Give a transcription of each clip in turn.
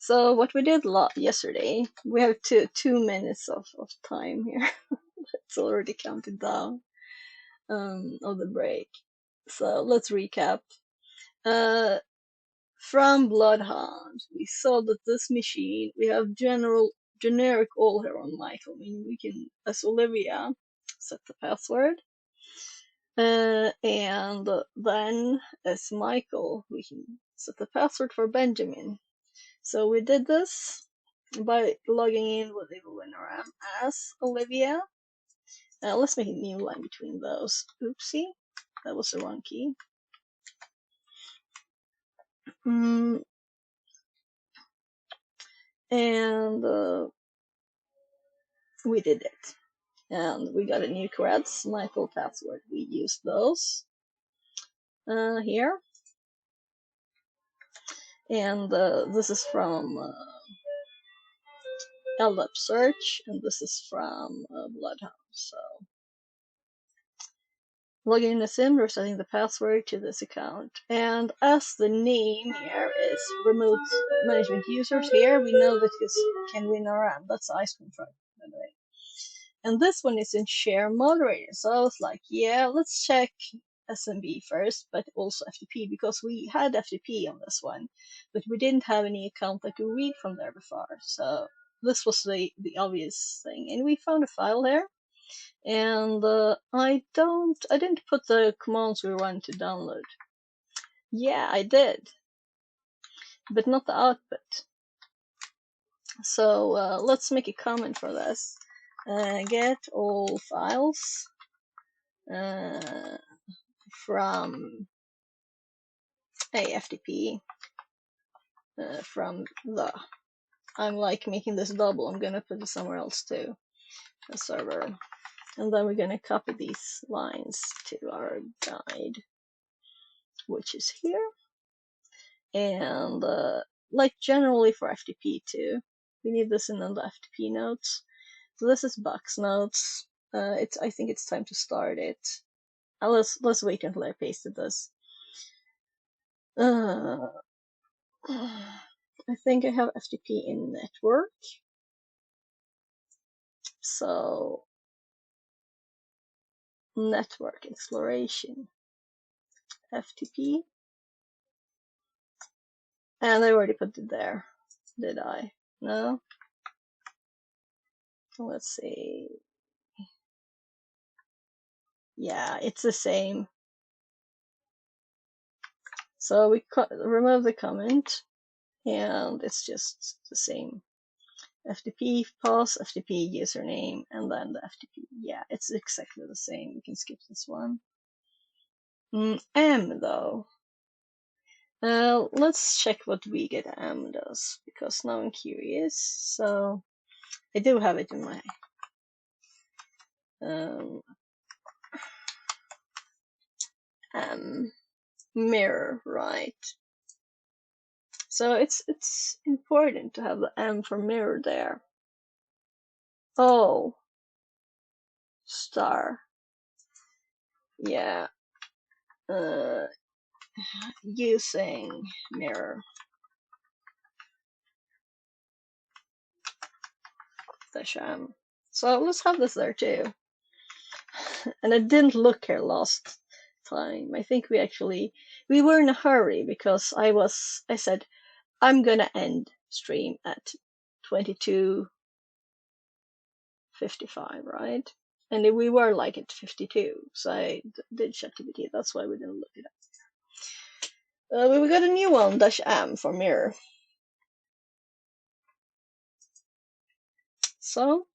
So what we did yesterday, we have 2 minutes of time here. It's already counted down of the break. So let's recap. Uh, from Bloodhound, we saw that this machine, we have generic all here on Michael. I mean, we can, as Olivia, set the password. And then as Michael, we can set the password for Benjamin. So we did this by logging in with EvilWinRAM as Olivia. Let's make a new line between those. Oopsie, that was the wrong key. And we did it. And we got a new creds, Michael password. We used those here. And this is from LDAP search, and this is from Bloodhound. So logging in the sim, we're setting the password to this account. And as the name here is remote management users here, we know that it's CanWinRAM. That's ice cream truck, by the way. And this one is in share moderator. So I was like, yeah, let's check SMB first, but also FTP, because we had FTP on this one, but we didn't have any account that could read from there before. So this was the obvious thing. And we found a file there. And I didn't put the commands we want to download. Yeah, I did, but not the output. So let's make a comment for this. Get all files from a FTP from the. I'm like making this double. I'm gonna put it somewhere else too. The server. And then we're gonna copy these lines to our guide, which is here. And like generally for FTP too, we need this in the FTP notes. So this is box notes. I think it's time to start it. Let's wait until I pasted this. I think I have FTP in network. So network exploration, FTP. And I already put it there. Did I? No? Let's see. Yeah, it's the same. So we remove the comment, and it's just the same. FTP pass, FTP username, and then the FTP. Yeah, it's exactly the same. We can skip this one. M though. Let's check what we get M does, because now I'm curious. So I do have it in my mirror, right? So it's important to have the M for mirror there. Oh, star. Yeah. Using mirror. -m. So let's have this there too. And I didn't look here last time. I think we were in a hurry because I said I'm gonna end stream at 22:55, right? And we were like at 52, so I did ChatGPT. That's why we didn't look it up. We got a new one, -m for mirror. So,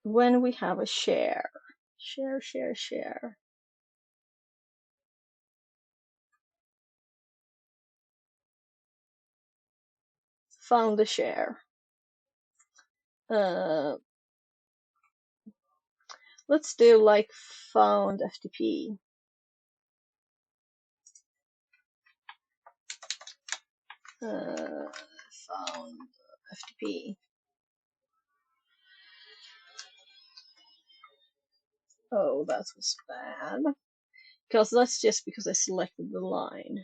when we have a share, found the share. Let's do like found FTP. Found FTP. Oh, that was bad. because that's just because I selected the line.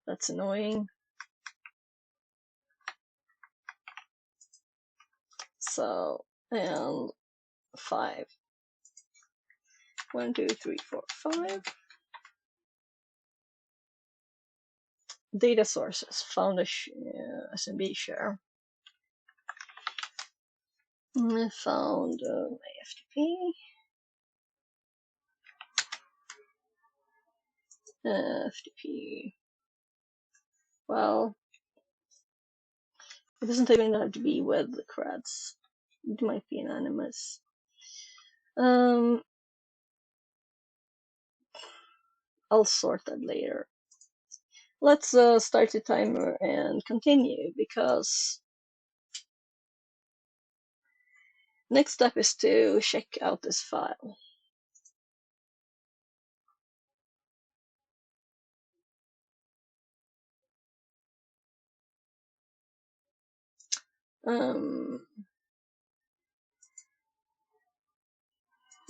That's annoying. So, and 5. 1, 2, 3, 4, 5. Data sources, found a SMB share. I found AFTP. FTP. Well, it doesn't even have to be with the creds. It might be anonymous. I'll sort that later. Let's start the timer and continue, because next step is to check out this file.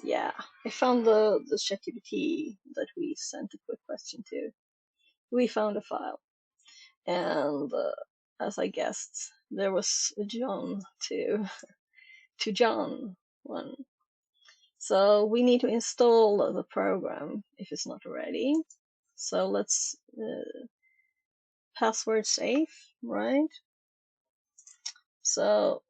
Yeah, I found the ChatGPT that we sent a quick question to. We found a file, and as I guessed, there was a John to John one. So we need to install the program if it's not ready. So let's password safe, right? So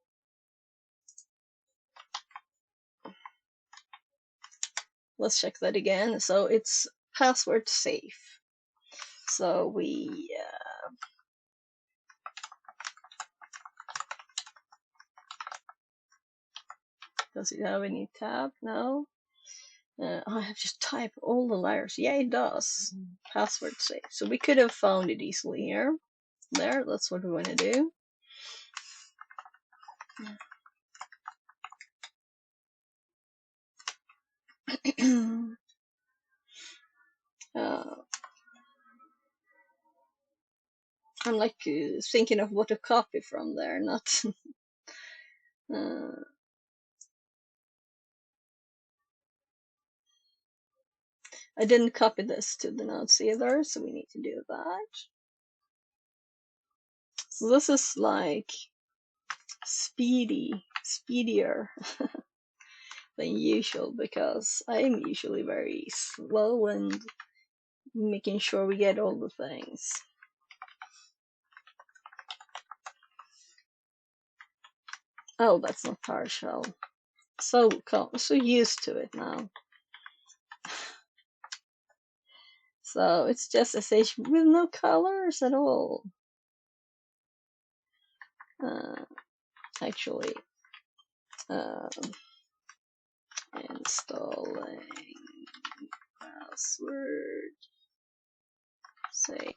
let's check that again. So it's password safe. So we does it have any tab? No. I have just typed all the letters. Yeah, it does. Password safe. So we could have found it easily here. There, that's what we want to do. I'm like thinking of what to copy from there, not. I didn't copy this to the notes either, so we need to do that. So this is like speedier than usual, because I'm usually very slow and making sure we get all the things. Oh, that's not PowerShell. So used to it now. So it's just SH with no colors at all. Actually, installing password safe.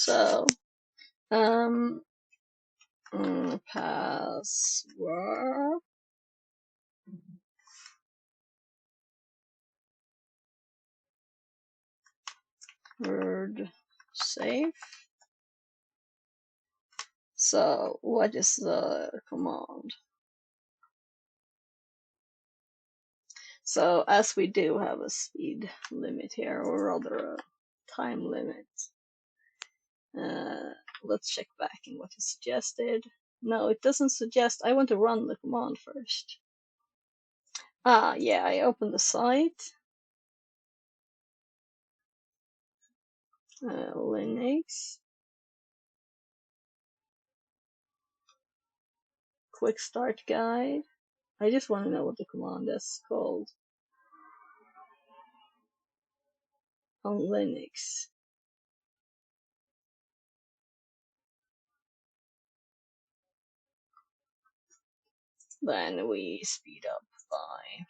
So, password safe. So, what is the command? So, as we do have a speed limit here, or rather a time limit, let's check back in what is suggested. No, it doesn't suggest. I want to run the command first. Ah, yeah, I opened the site. Linux. Quick start guide. I just want to know what the command is called on Linux. Then we speed up by.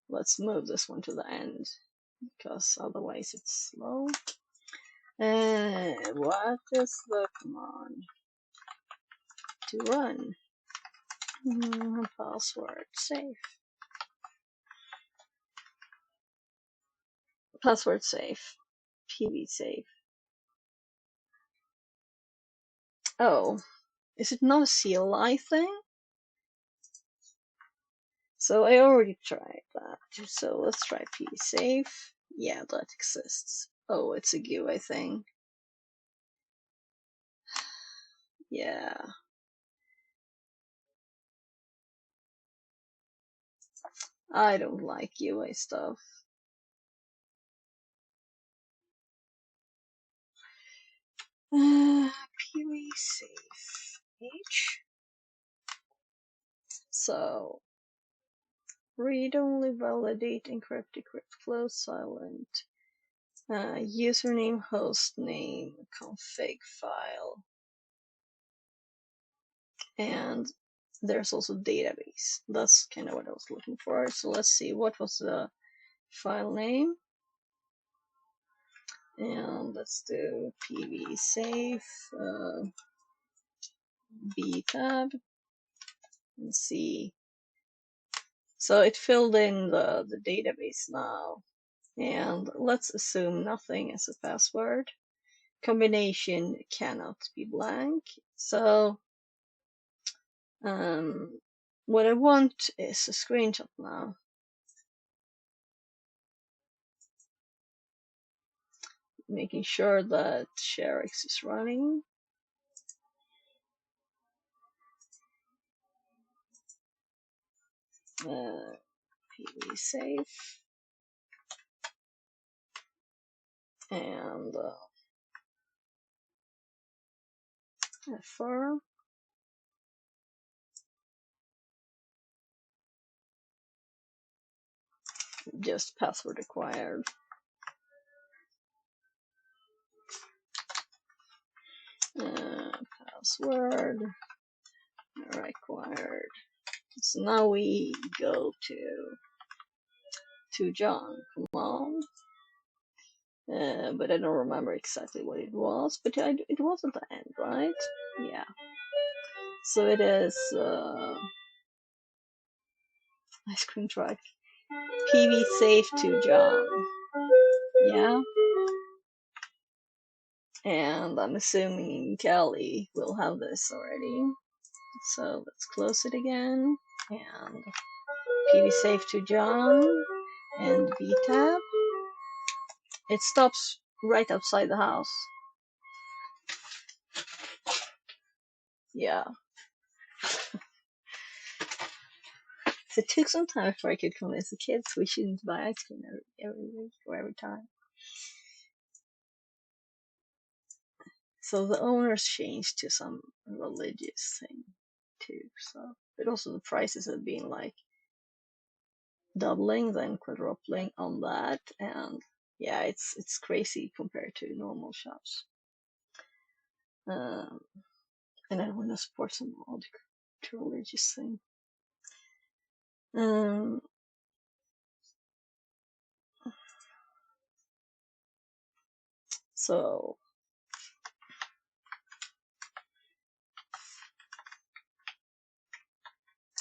Let's move this one to the end, because otherwise it's slow. What is the command to run? Password safe. password safe. PV safe. Oh, is it not a CLI thing? So I already tried that. So let's try PV safe. Yeah, that exists. Oh, it's a GUI thing. Yeah. I don't like UI stuff. PV safe H. So read only, validate, encrypt, decrypt, close, silent. Username, host name, config file, and there's also database. That's kind of what I was looking for. So let's see, what was the file name? And let's do PV safe B tab and see. So it filled in the database now. And let's assume nothing as a password. Combination cannot be blank. So what I want is a screenshot now. Making sure that ShareX is running. PV safe. And FR. Just password required. Password required. So now we go to John command. But I don't remember exactly what it was. But it was at the end, right? Yeah. So it is ice cream truck. PV safe to John. Yeah. And I'm assuming Kelly will have this already. So let's close it again. And PV safe to John. And B tab. It stops right outside the house. Yeah. So it took some time before I could convince the kids we shouldn't buy ice cream every week or every time. So the owners changed to some religious thing too. So, but also the prices have been like doubling, then quadrupling on that, and yeah, it's crazy compared to normal shops. And I want to support some odd religious thing. So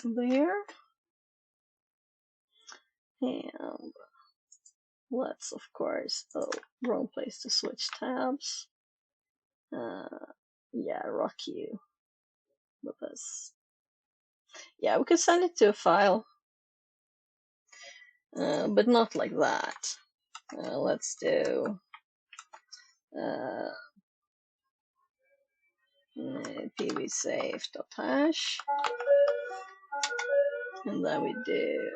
there, and let's of course, wrong place to switch tabs. Yeah, rock you with this. Yeah, we could send it to a file, but not like that. Let's do pvsafe.hash, and then we do.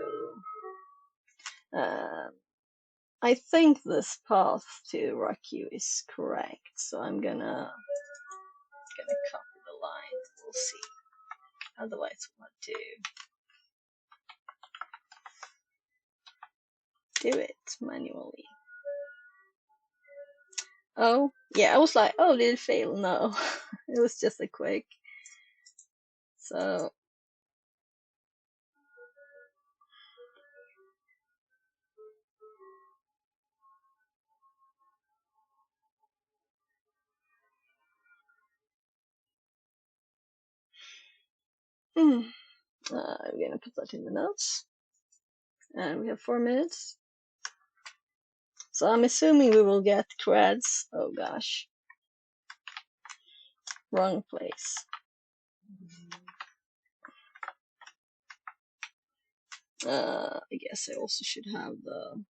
I think this path to RockU is correct, so I'm gonna copy the line. We'll see. Otherwise, we'll have to do it manually. Oh, yeah, I was like, oh, did it fail? No, it was just a quick. So I'm gonna put that in the notes. And we have 4 minutes. So I'm assuming we will get creds. Oh gosh. Wrong place. I guess I also should have the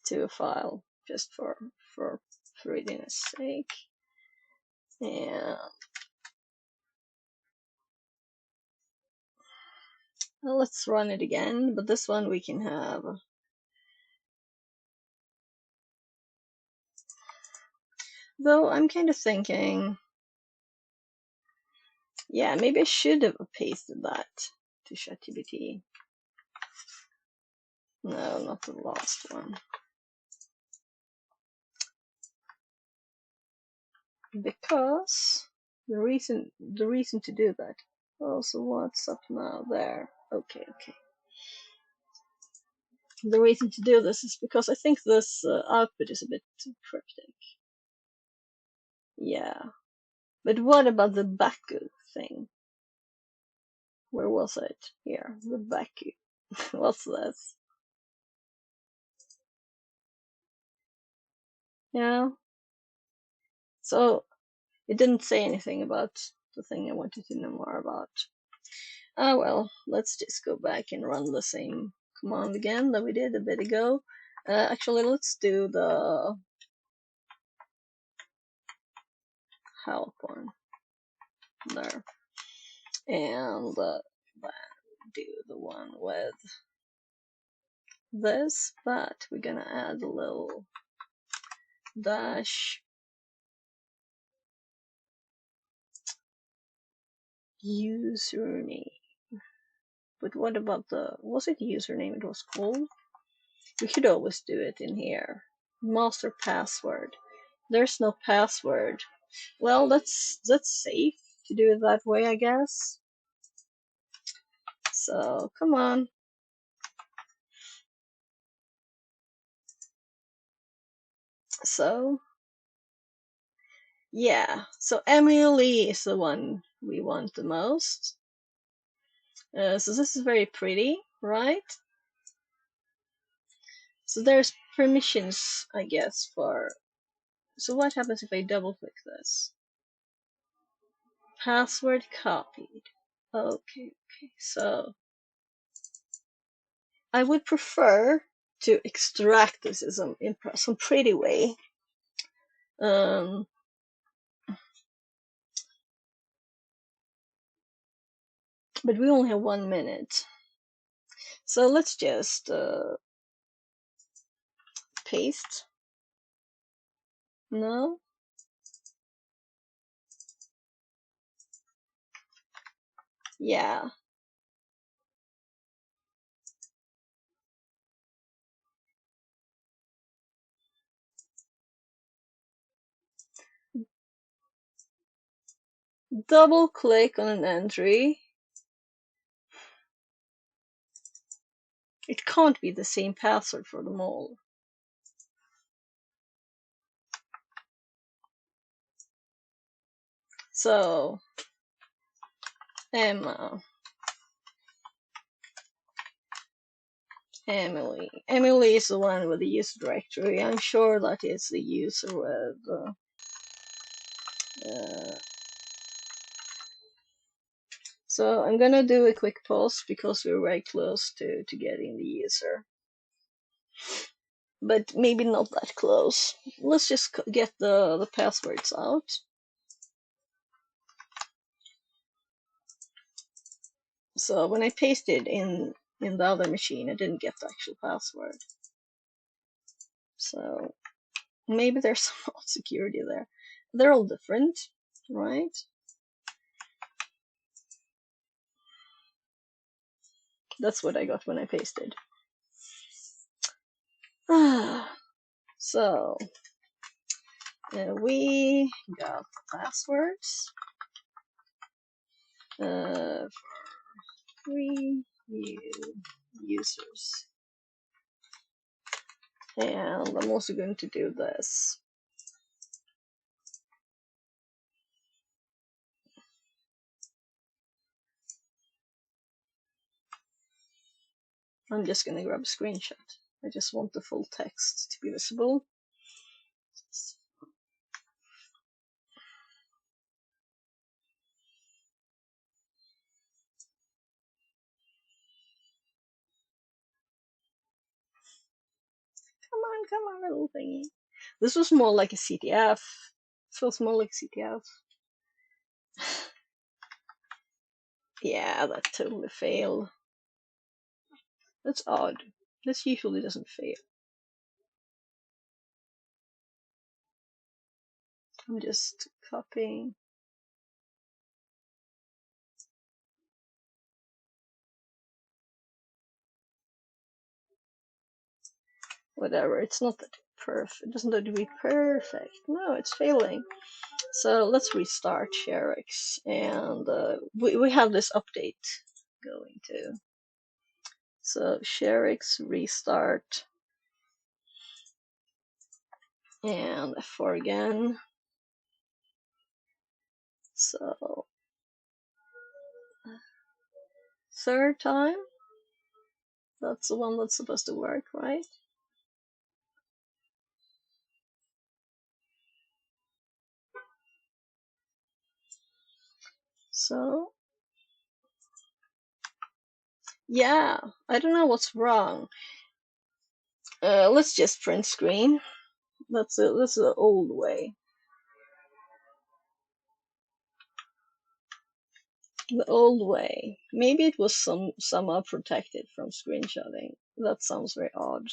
to a file just for readiness sake. And well, let's run it again, but this one we can have. Though I'm kind of thinking, yeah, maybe I should have pasted that to ChatGPT. No, not the last one. Because the reason to do that. Oh, so what's up now there? Okay. The reason to do this is because I think this output is a bit too cryptic. Yeah. But what about the Baku thing? Where was it? Here, the Baku. What's this? Yeah. So it didn't say anything about the thing I wanted to know more about. Ah well, let's just go back and run the same command again that we did a bit ago. Actually, let's do the help one there. And then do the one with this, but we're gonna add a little dash username. But what about was it username it was called? We could always do it in here. Master password. There's no password. Well, that's safe to do it that way, I guess. So, come on. So, yeah. So Emily is the one we want the most. So this is very pretty, right? So there's permissions, I guess, for... So what happens if I double click this? Password copied. Okay. So I would prefer to extract this in some pretty way. But we only have 1 minute. So let's just paste. No? Yeah. Double click on an entry. It can't be the same password for them all. So, Emma. Emily. Emily is the one with the user directory. I'm sure that is the user with... So I'm gonna do a quick pause because we're very close to getting the user. But maybe not that close. Let's just get the passwords out. So when I pasted in the other machine, I didn't get the actual password. So maybe there's some security there. They're all different, right? That's what I got when I pasted. So we got passwords for 3 new users. And I'm also going to do this. I'm just gonna grab a screenshot. I just want the full text to be visible. Come on, little thingy. This was more like a CTF. Feels more like CTF. Yeah, that totally failed. That's odd. This usually doesn't fail. I'm just copying. Whatever, it's not that perfect. It doesn't have to be perfect. No, it's failing. So let's restart ShareX, and we have this update going to. So ShareX restart, and F4 again. So third time. That's the one that's supposed to work, right? So yeah, I don't know what's wrong. Let's just print screen. That's the old way. The old way. Maybe it was somehow protected from screenshotting. That sounds very odd.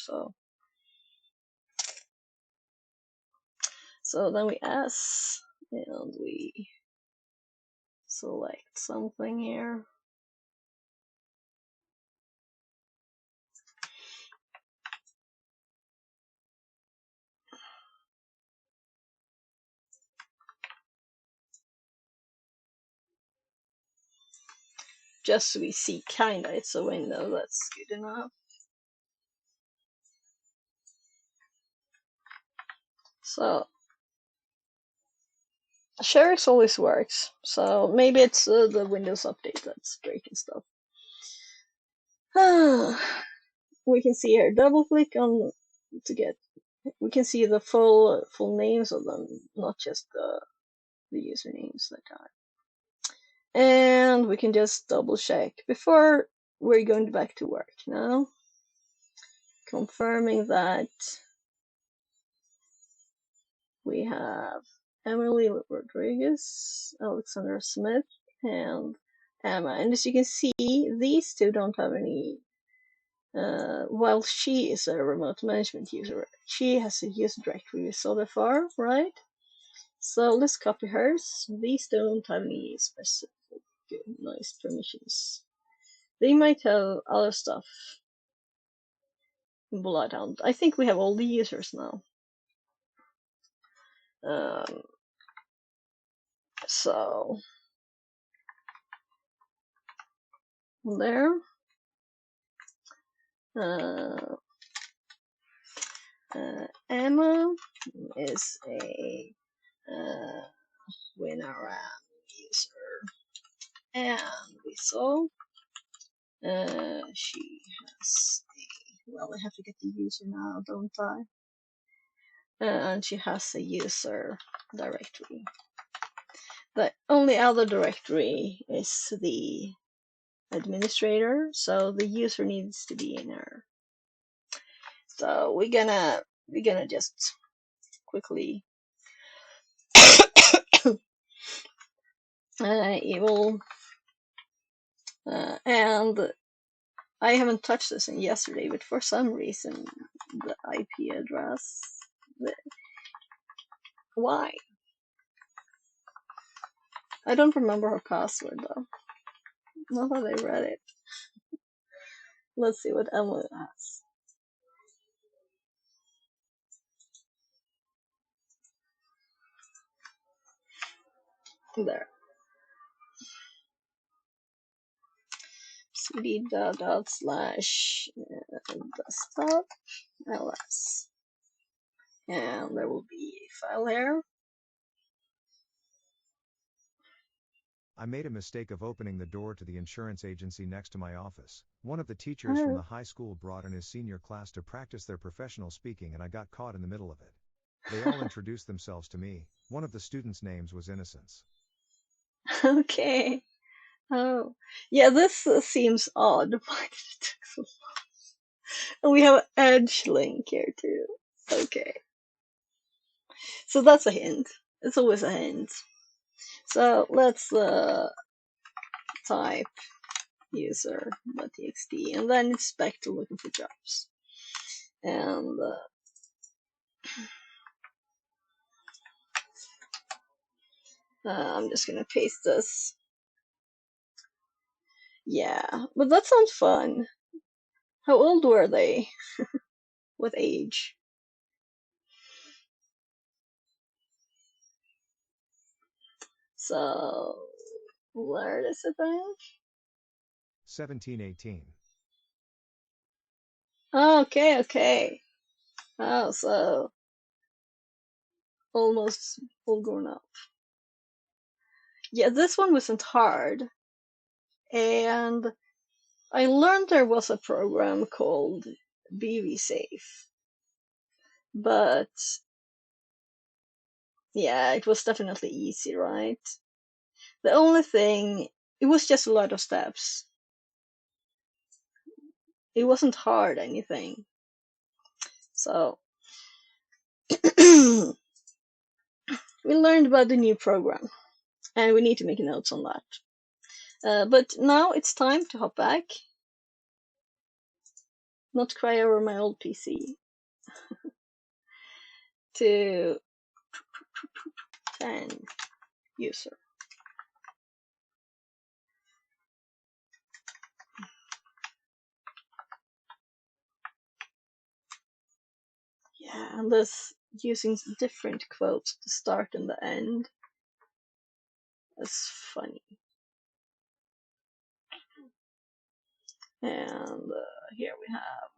So then we S and we select something here. Just so we see kinda it's a window. That's good enough. So ShareX always works. So maybe it's the Windows update that's breaking stuff. We can see here. Double click on to get. We can see the full names of them, not just the usernames that time. And we can just double check before we're going back to work now. Confirming that we have Emily Rodriguez, Alexander Smith, and Emma. And as you can see, these two don't have any, while she is a remote management user, she has a user directory we saw before, right? So let's copy hers. These don't have any specific nice permissions. They might have other stuff. Bloodhound. I think we have all the users now. So there. Emma is a WinRM user, and we saw she has a, well, I have to get the user now, don't I? And she has a user directory. The only other directory is the administrator, so the user needs to be in her. So we're gonna just quickly evil, and I haven't touched this in yesterday, but for some reason the IP address, why? I don't remember her password though. Not that I read it. Let's see what Emily has. There. cd./desktop ls, and there will be a file here. I made a mistake of opening the door to the insurance agency next to my office. One of the teachers from the Oh. high school brought in his senior class to practice their professional speaking, and I got caught in the middle of it. They all introduced themselves to me. One of the students' names was Innocence. Okay. Oh. Yeah, this seems odd. Why did it take so long? And we have edge link here too. Okay. So that's a hint. It's always a hint. So let's type user.txt and then it's back to looking for jobs. And I'm just gonna paste this. Yeah, but that sounds fun. How old were they? What age? So where is it then? 1718. Oh, okay. Oh, so almost all grown up. Yeah, this one wasn't hard. And I learned there was a program called BV Safe. But yeah, it was definitely easy, right? The only thing, it was just a lot of steps. It wasn't hard anything. So we learned about the new program and we need to make notes on that. But now it's time to hop back, not cry over my old PC, to 10 user. Yeah, and this using different quotes to start and the end is funny. And here we have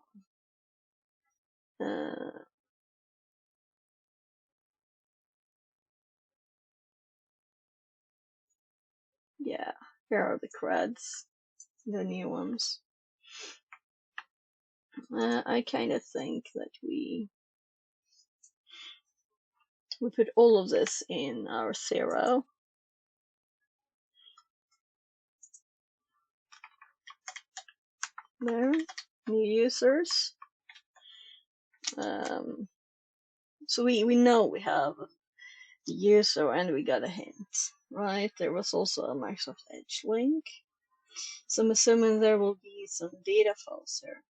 yeah, here are the creds, the new ones. I kind of think that we put all of this in our 0. There, new users. So we know we have the user and we got a hint, right? There was also a Microsoft Edge link. So I'm assuming there will be some data files here.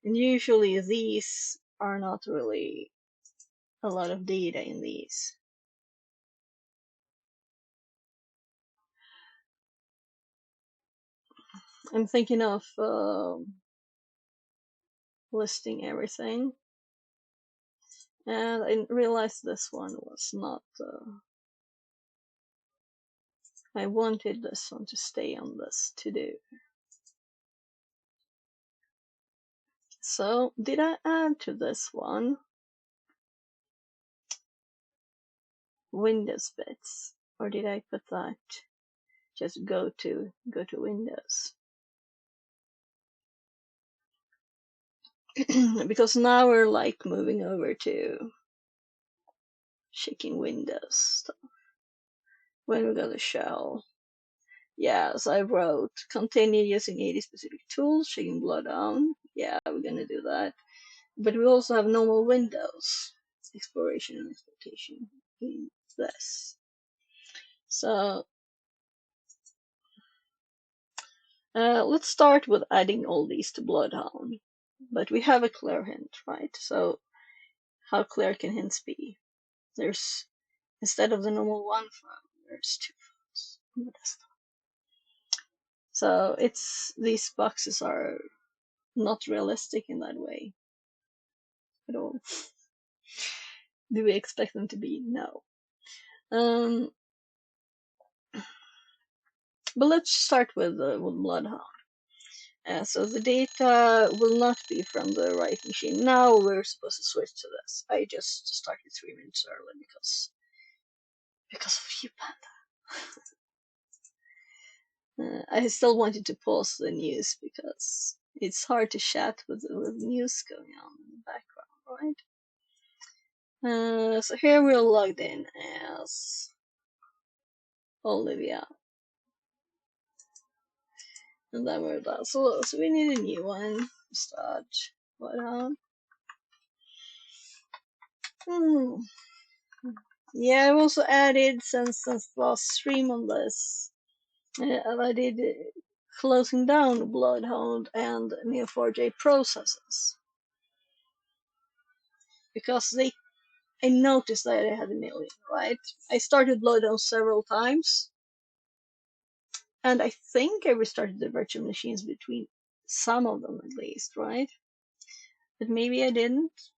And usually these are not really a lot of data in these. I'm thinking of listing everything. And I realized this one was not, I wanted this one to stay on this to do. So did I add to this one Windows bits, or did I put that just go to Windows? Because now we're like moving over to shaking Windows stuff. When we go to shell, yes, I wrote continue using 80 specific tools, shaking blood down. Yeah, we're gonna do that. But we also have normal Windows exploration and exploitation in this. So let's start with adding all these to Bloodhound. But we have a clear hint, right? So how clear can hints be? There's, instead of the normal one file, there's 2 files on the desktop. So it's, these boxes are not realistic in that way at all. Do we expect them to be? No. But let's start with Bloodhound. So the data will not be from the right machine. Now we're supposed to switch to this. I just started 3 minutes early because of you, Panda. I still wanted to pause the news because it's hard to chat with news going on in the background, right? So here we're logged in as Olivia. And then we're done. So we need a new one. Start. What Yeah, I've also added since last stream on this. I did closing down Bloodhound and Neo4j processes because I noticed that I had a million, right? I started Bloodhound several times, and I think I restarted the virtual machines between some of them at least, right? But maybe I didn't.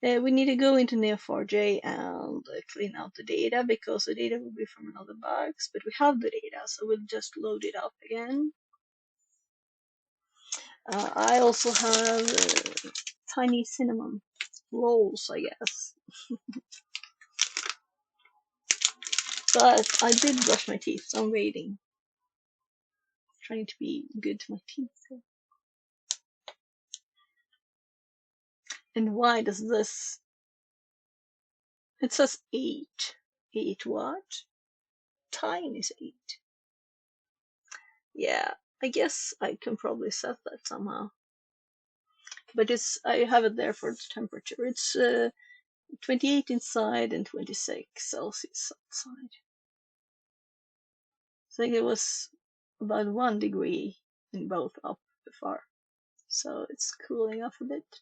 We need to go into Neo4j and clean out the data because the data will be from another box, but we have the data, so we'll just load it up again. I also have tiny cinnamon rolls, I guess. But I did brush my teeth, so I'm waiting. Trying to be good to my teeth. And why does this... It says 8. 8 what? Time is 8. Yeah, I guess I can probably set that somehow. But I have it there for the temperature. It's 28 inside and 26 Celsius outside. I think it was about 1 degree in both up before. So it's cooling off a bit.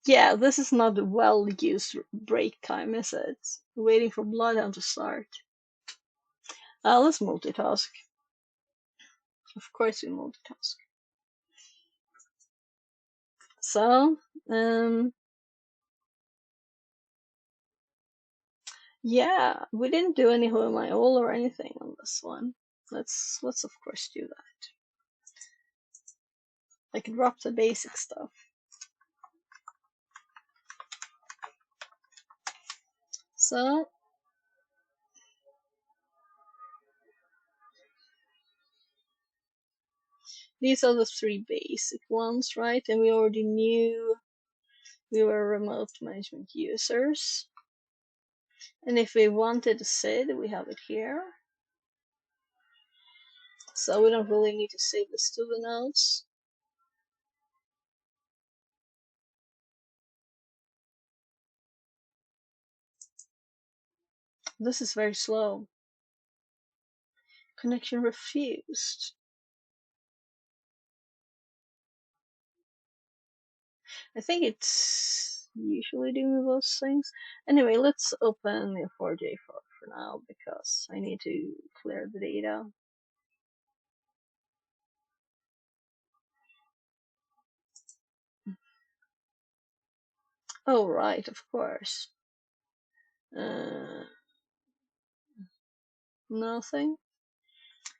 Yeah, this is not a well-used break time, is it? Waiting for Bloodhound to start. Let's multitask. Of course we multitask. So, yeah, we didn't do any Who Am I All or anything on this one. Let's of course do that. Like drop the basic stuff. So these are the 3 basic ones, right? And we already knew we were remote management users. And if we wanted a SID, we have it here. So we don't really need to save this to the notes. This is very slow. Connection refused. I think it's usually doing those things. Anyway, let's open the 4J for now because I need to clear the data. Oh, right, of course. Nothing.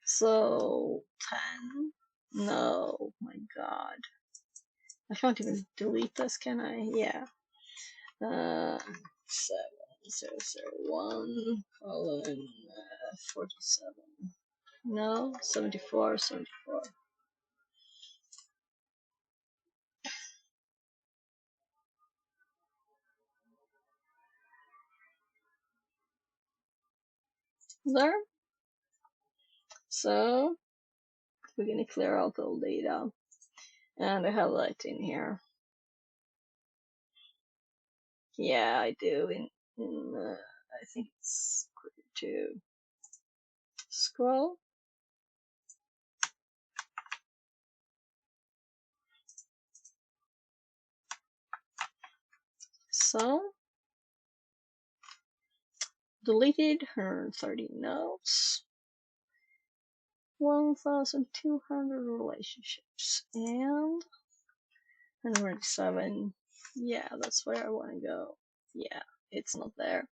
So 10. No, my God. I can't even delete this, can I? Yeah. 7001 colon 47. No, 74, 74. There. So we're gonna clear out all data, and I have that in here. Yeah, I do. I think it's quicker to scroll. So deleted 130 notes, 1,200 relationships, and 107. Yeah, that's where I want to go. Yeah, it's not there.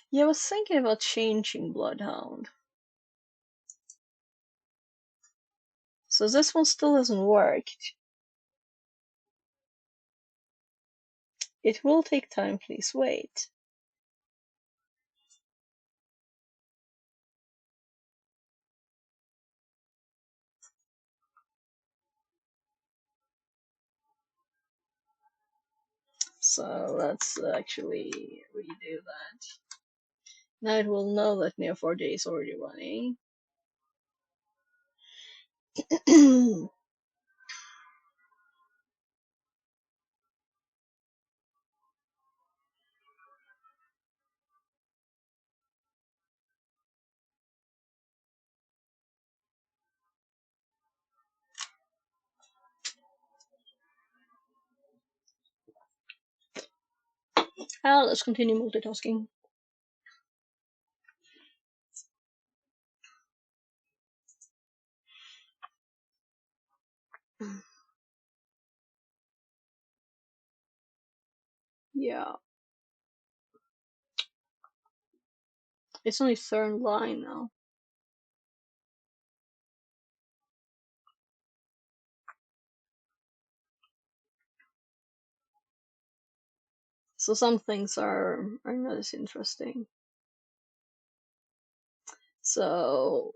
Yeah, I was thinking about changing Bloodhound. So this one still hasn't worked. It will take time, please wait. So let's actually redo that. Now it will know that Neo4j is already running. Let's continue multitasking. Yeah, it's only third line now. So some things are not as interesting. So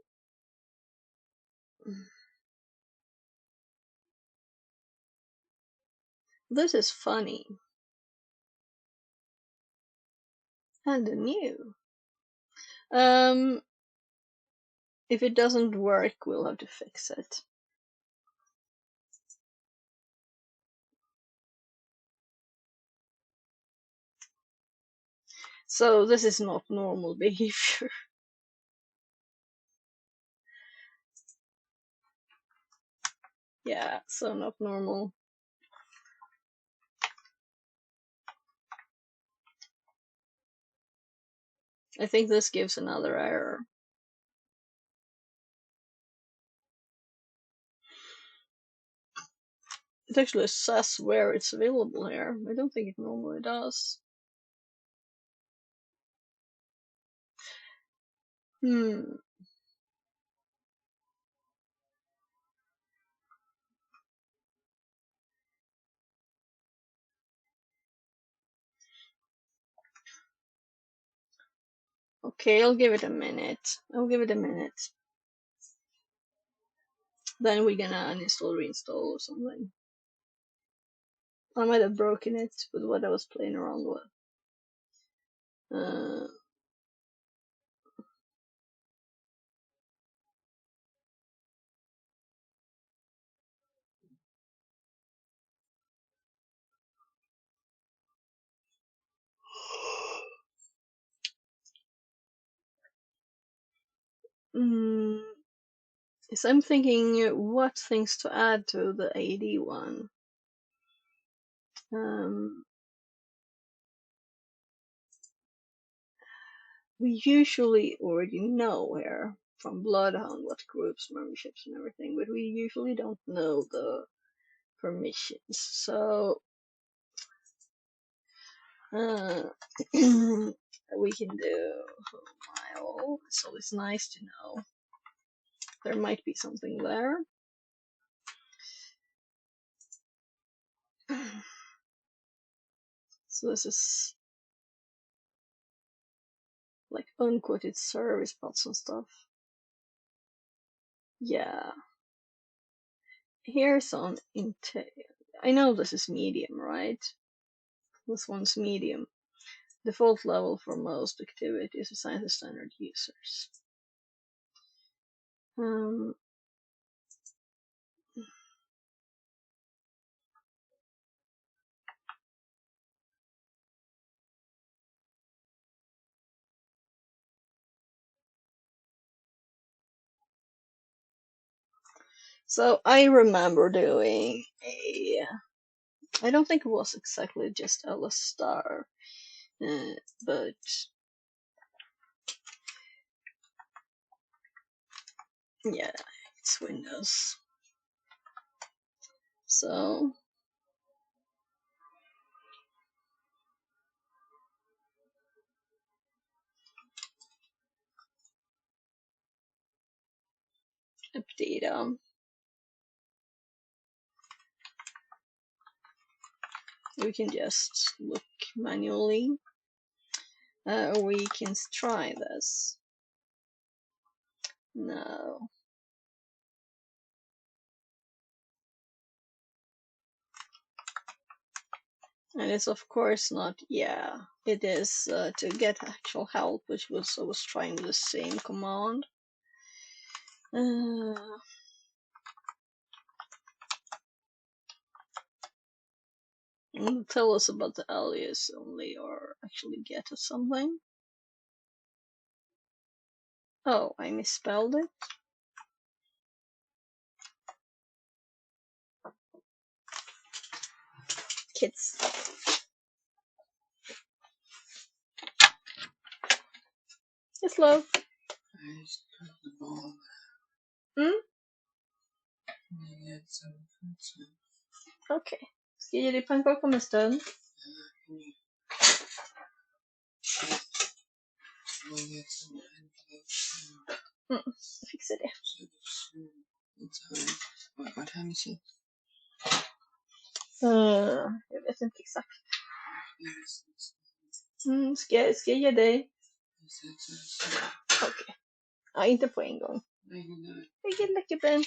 this is funny and new. If it doesn't work, we'll have to fix it. So this is not normal behavior. Yeah, so not normal. I think this gives another error. It actually says where it's available here. I don't think it normally does. Okay, I'll give it a minute. Then we're gonna uninstall, reinstall or something. I might have broken it with what I was playing around with. So I'm thinking what things to add to the AD one. We usually already know here from Bloodhound what groups, memberships, and everything, but we usually don't know the permissions. So we can do mile. It's always nice to know. There might be something there. So this is like unquoted service bots and stuff. Yeah. Here's on I know this is medium, right? This one's medium. Default level for most activities assigned to standard users. So I remember doing I don't think it was exactly just LS star, but yeah, it's Windows. So update we can just look manually. We can try this. No. And it's of course not, yeah, it is to get actual help, which was I was trying the same command. Tell us about the alias only, or actually get us something. Oh, I misspelled it. Kids. It's low. Mm? Okej. Ska jag ge dig pannkaka om en stund? Jag fixar det. What time is it? Jag vet inte exakt. Ska jag ge dig? Okej. Ja, inte på en gång. Vilket läckerben.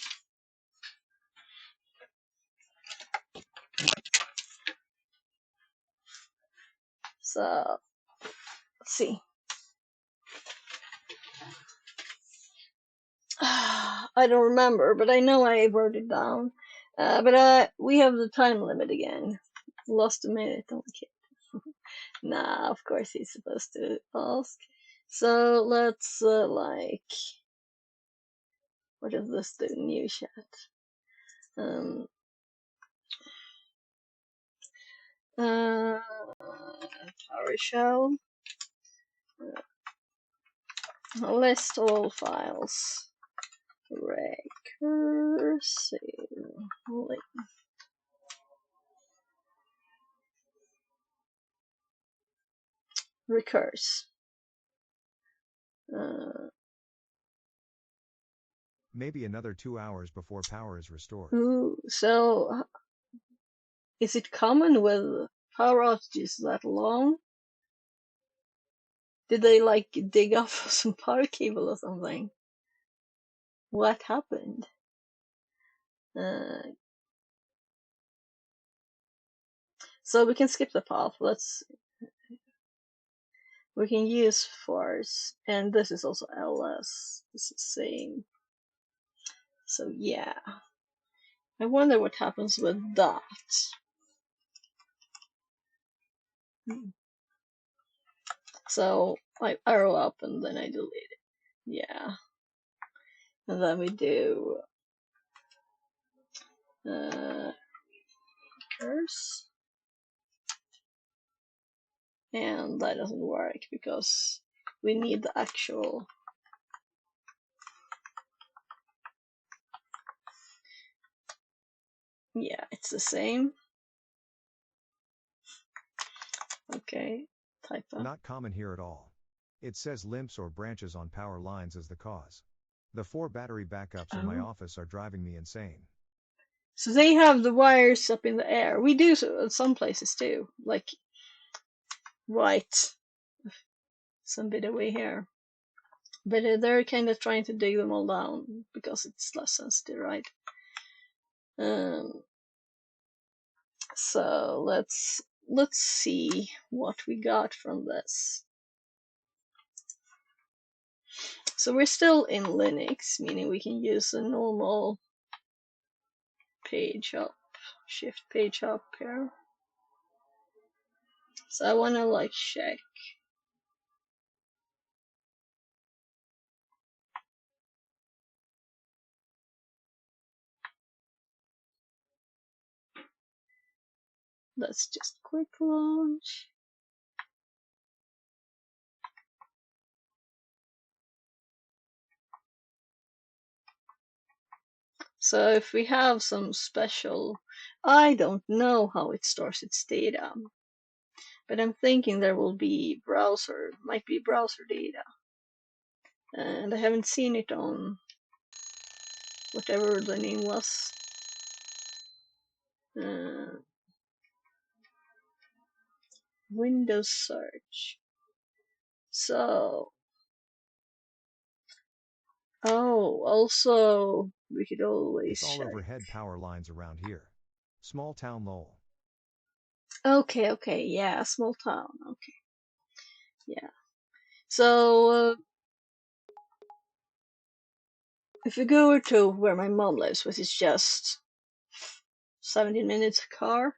Så, let's see. I don't remember, but I know I wrote it down. But we have the time limit again. Lost a minute on the kid. Nah, of course he's supposed to ask. So let's like, what does this do? New chat. PowerShell. List all files. Recursive. Recurse. Maybe another 2 hours before power is restored. Ooh, so is it common with power outages that long? Did they like dig off some power cable or something? What happened? So we can skip the path. We can use force, and this is also ls. This is same. So yeah, I wonder what happens with that. So I arrow up and then I delete it. Yeah, and then we do first, and that doesn't work because we need the actual. Yeah, it's the same. Okay, type that. Not common here at all. It says limps or branches on power lines as the cause. The 4 battery backups in my office are driving me insane. So they have the wires up in the air. We do so at some places too, like right some bit away here. But they're kind of trying to dig them all down because it's less sensitive, right? So let's see what we got from this. So we're still in Linux, meaning we can use a normal page up, shift page up here. So I want to like check. Let's just quick launch. So if we have some special, I don't know how it stores its data, but I'm thinking there will be might be browser data. And I haven't seen it on whatever the name was. Windows search. So, also we could always It's all check. overhead power lines around here. Small town Lowell. Okay, yeah, small town. Okay, yeah. So if we go to where my mom lives, which is just 17 minutes car,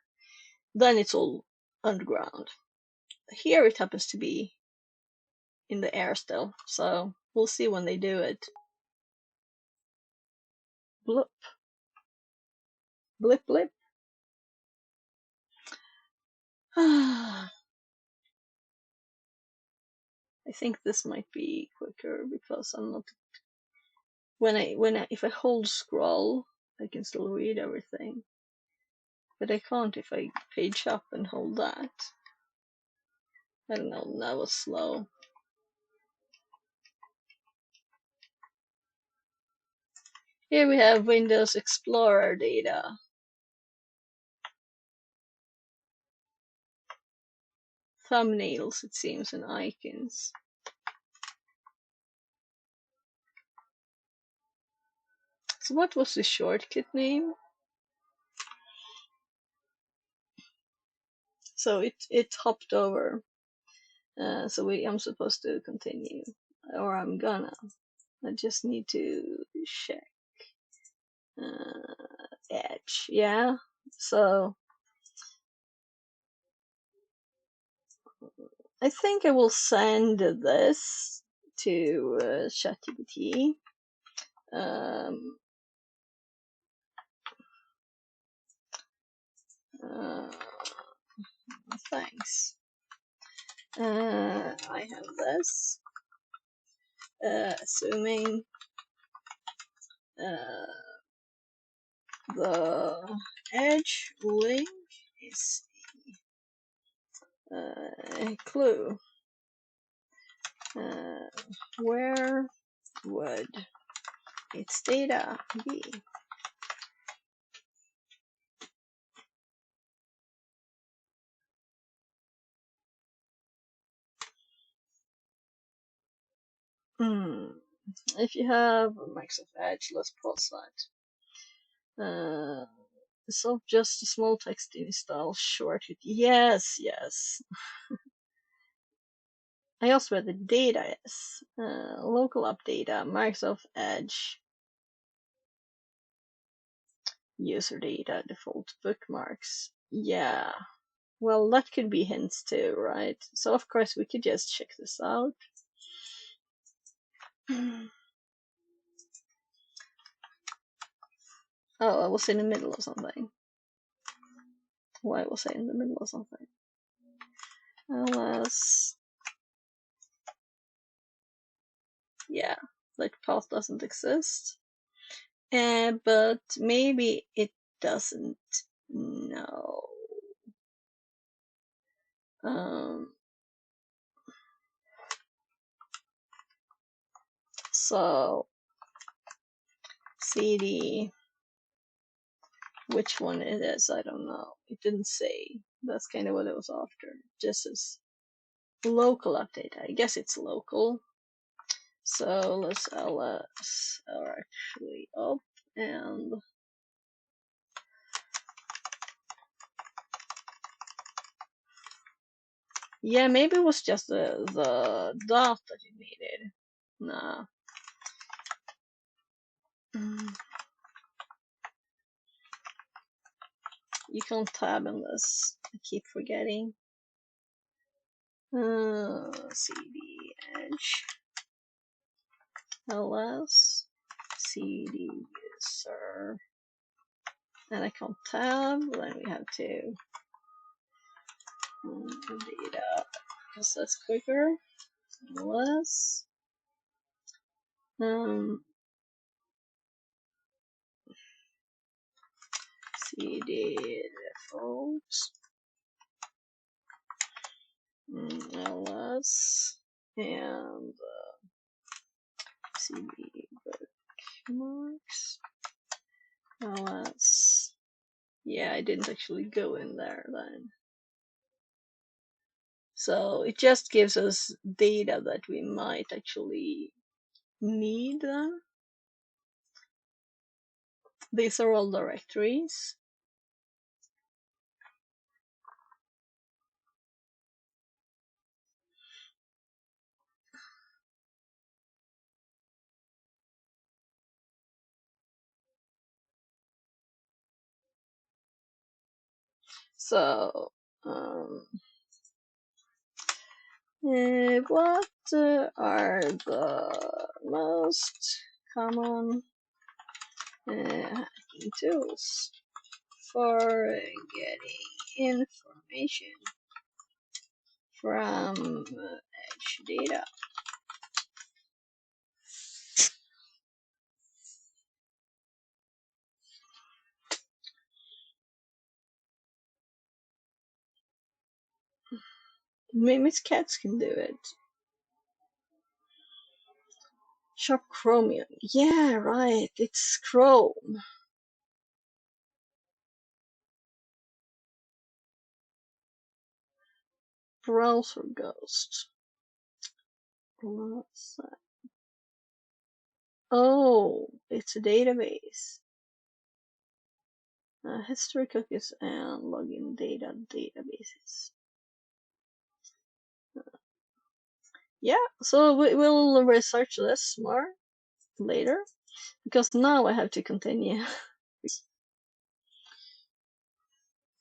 then it's all underground. Here it happens to be in the air still, so we'll see when they do it. Blip, blip, blip. I think this might be quicker because I'm not. If I hold scroll, I can still read everything, but I can't if I page up and hold that. I don't know. That was slow. Here we have Windows Explorer data. Thumbnails, it seems, and icons. So what was the shortcut name? So it hopped over. So I'm supposed to continue, or I'm gonna. I just need to check. Edge, yeah. So I think I will send this to ChatGPT. Thanks. I have this. Assuming the edge link is a clue. Where would its data be? If you have Microsoft Edge, let's pause that. So just a small text install shortcut. Yes. I also where the data is. Local app data, Microsoft Edge, user data, default bookmarks. Yeah. Well, that could be hints too, right? So of course we could just check this out. Oh, I was in the middle of something. Why was I in the middle of something? Unless, yeah, like path doesn't exist. But maybe it doesn't know. So CD, which one it is, I don't know. It didn't say. That's kind of what it was after. Just as local update. I guess it's local. So let's ls are actually up and yeah, maybe it was just the dot that you needed. Nah. You can't tab on this. I keep forgetting. CD edge ls CD user, and I can't tab. Then we have to data because that's quicker. ls CD default ls and CD bookmarks ls. Yeah, I didn't actually go in there then. So it just gives us data that we might actually need then. These are all directories. So, what are the most common hacking tools for getting information from edge data? Miss Cats can do it. Shop Chromium. Yeah, right. It's Chrome. Browser Ghost. What's that? Oh, it's a database. History cookies and login data databases. Yeah, so we'll research this more later because now I have to continue.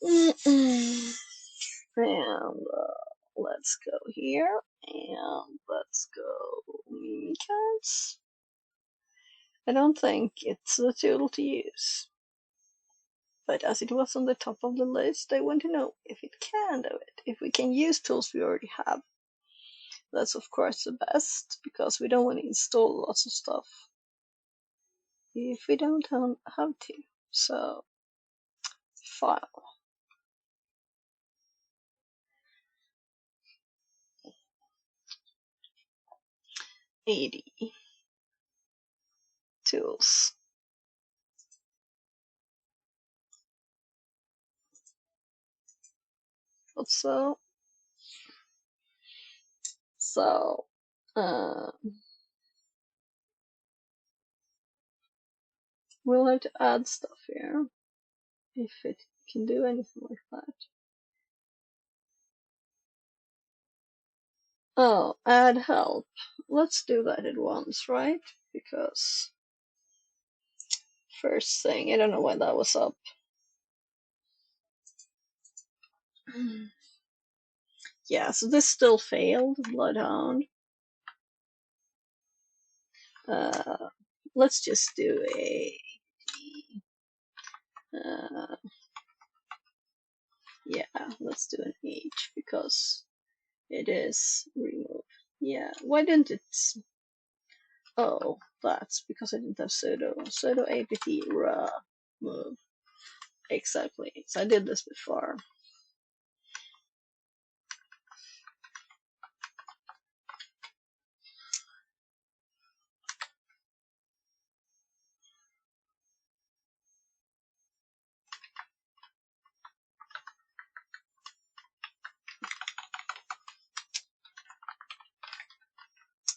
And let's go here and let's go Mimikatz. I don't think it's a tool to use, but as it was on the top of the list, I want to know if it can do it, if we can use tools we already have. That's of course the best because we don't want to install lots of stuff if we don't have to. So, file, 80, tools. Also, so, we'll have to add stuff here if it can do anything like that. Oh, add help. Let's do that at once, right? Because first thing, I don't know why that was up. Yeah, so this still failed, Bloodhound. Let's just do a yeah, let's do an H because it is remove. Yeah, why didn't it? Oh, that's because I didn't have sudo. Sudo apt remove. Exactly. So I did this before.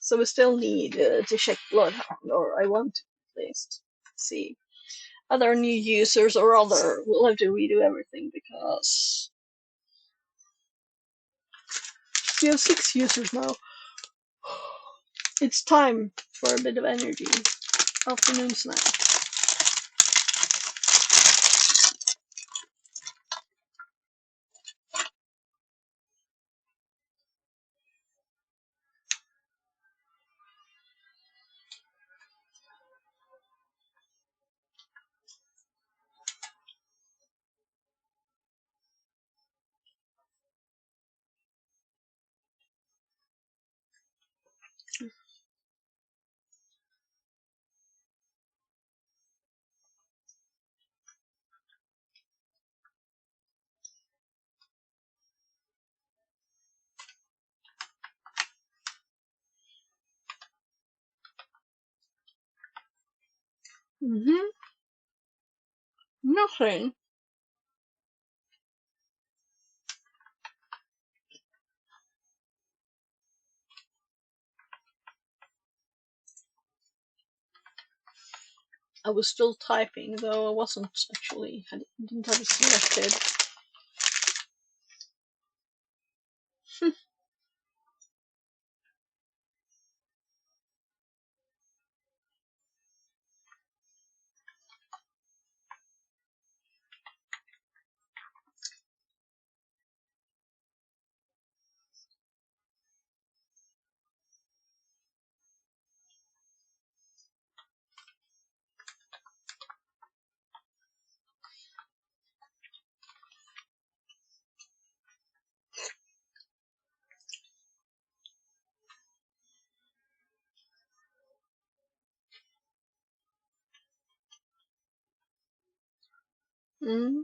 So we still need to check Bloodhound, or I want to at least see other new users or other. We'll have to redo everything because we have 6 users now. It's time for a bit of energy. Afternoon snack. Nothing. I was still typing, though I wasn't actually. I didn't have it selected. Mm.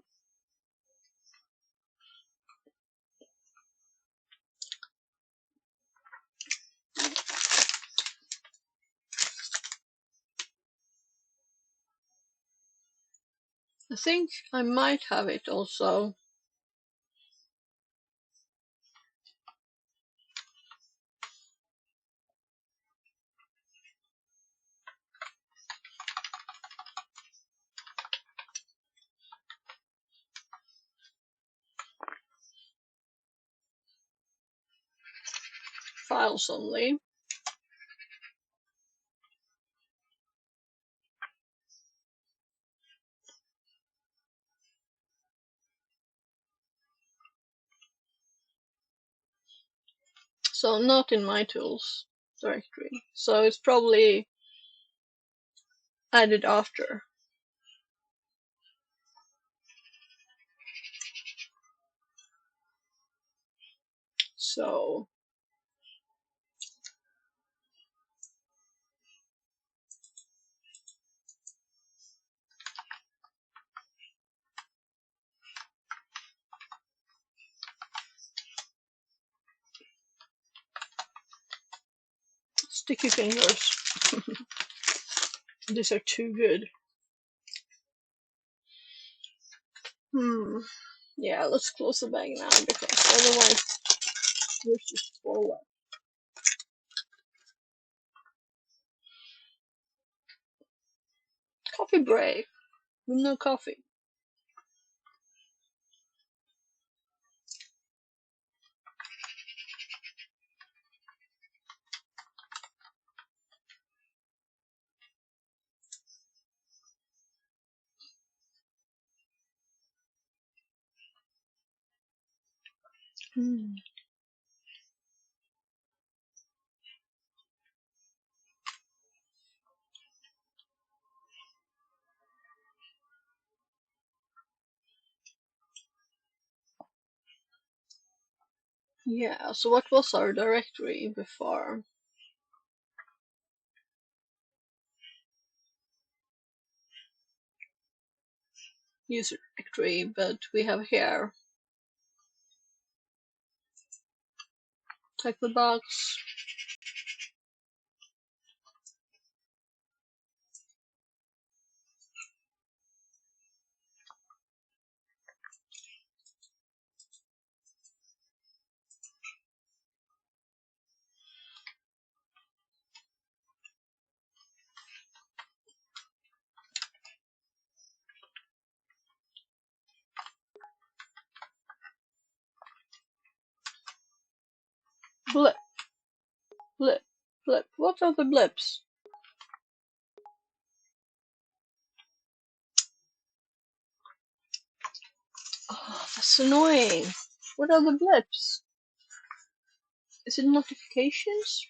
I think I might have it also. Files only. So not in my tools directory. So it's probably added after. So sticky fingers. These are too good. Yeah, let's close the bag now because otherwise we're just full up. Coffee break. No coffee. Yeah, so what was our directory before? User directory, but we have here. Check the box. Blip, blip, blip. What are the blips? Oh, that's annoying. What are the blips? Is it notifications?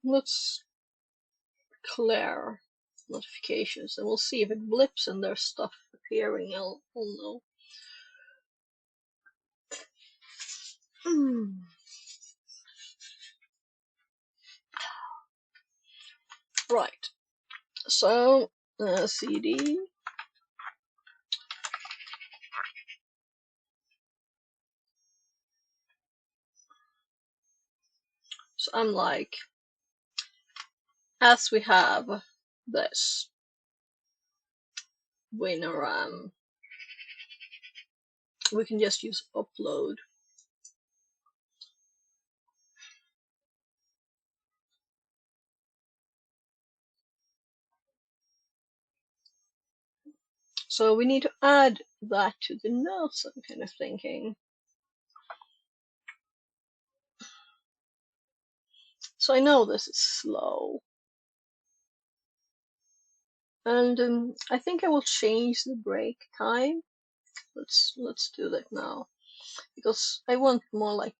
Let's clear notifications and we'll see if it blips and there's stuff appearing. I'll know. Right. So CD. So I'm like, as we have this WinRAM, we can just use upload. So we need to add that to the notes, I'm kind of thinking. So I know this is slow. And I think I will change the break time. Let's do that now. Because I want more like,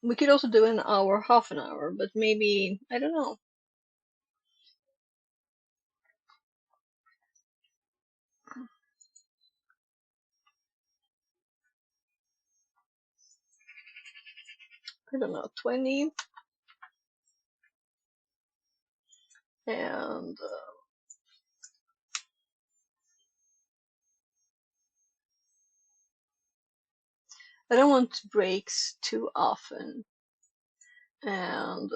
we could also do an hour, half an hour, but maybe, I don't know. I don't know, 20. And I don't want breaks too often. And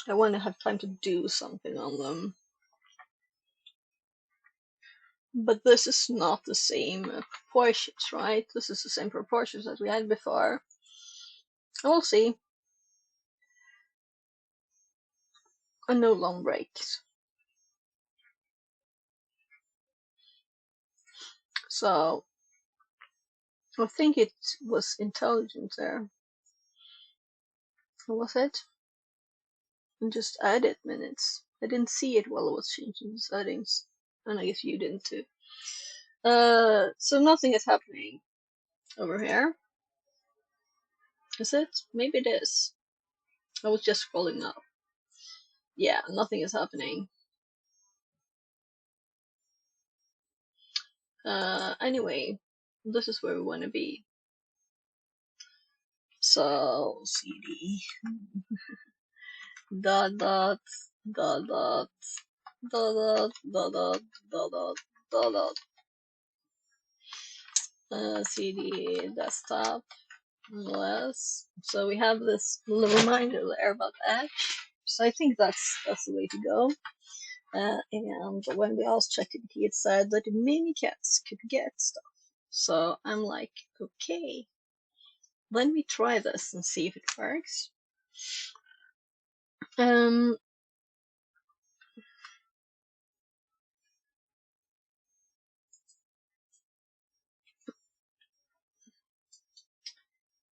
I want to have time to do something on them. But this is not the same proportions, right? This is the same proportions as we had before. And we'll see. And no long breaks. So I think it was intelligent there. What was it? And just added minutes. I didn't see it while I was changing the settings. And I guess you didn't too. So nothing is happening over here. Is it? Maybe it is. I was just scrolling up. Yeah, nothing is happening. Anyway, this is where we want to be. So cd dot dot dot dot dot dot dot dot dot dot cd desktop OS. So we have this little reminder there about Edge. So I think that's the way to go. And when we asked ChatGPT, it said that Mimikatz could get stuff. So I'm like, okay, let me try this and see if it works.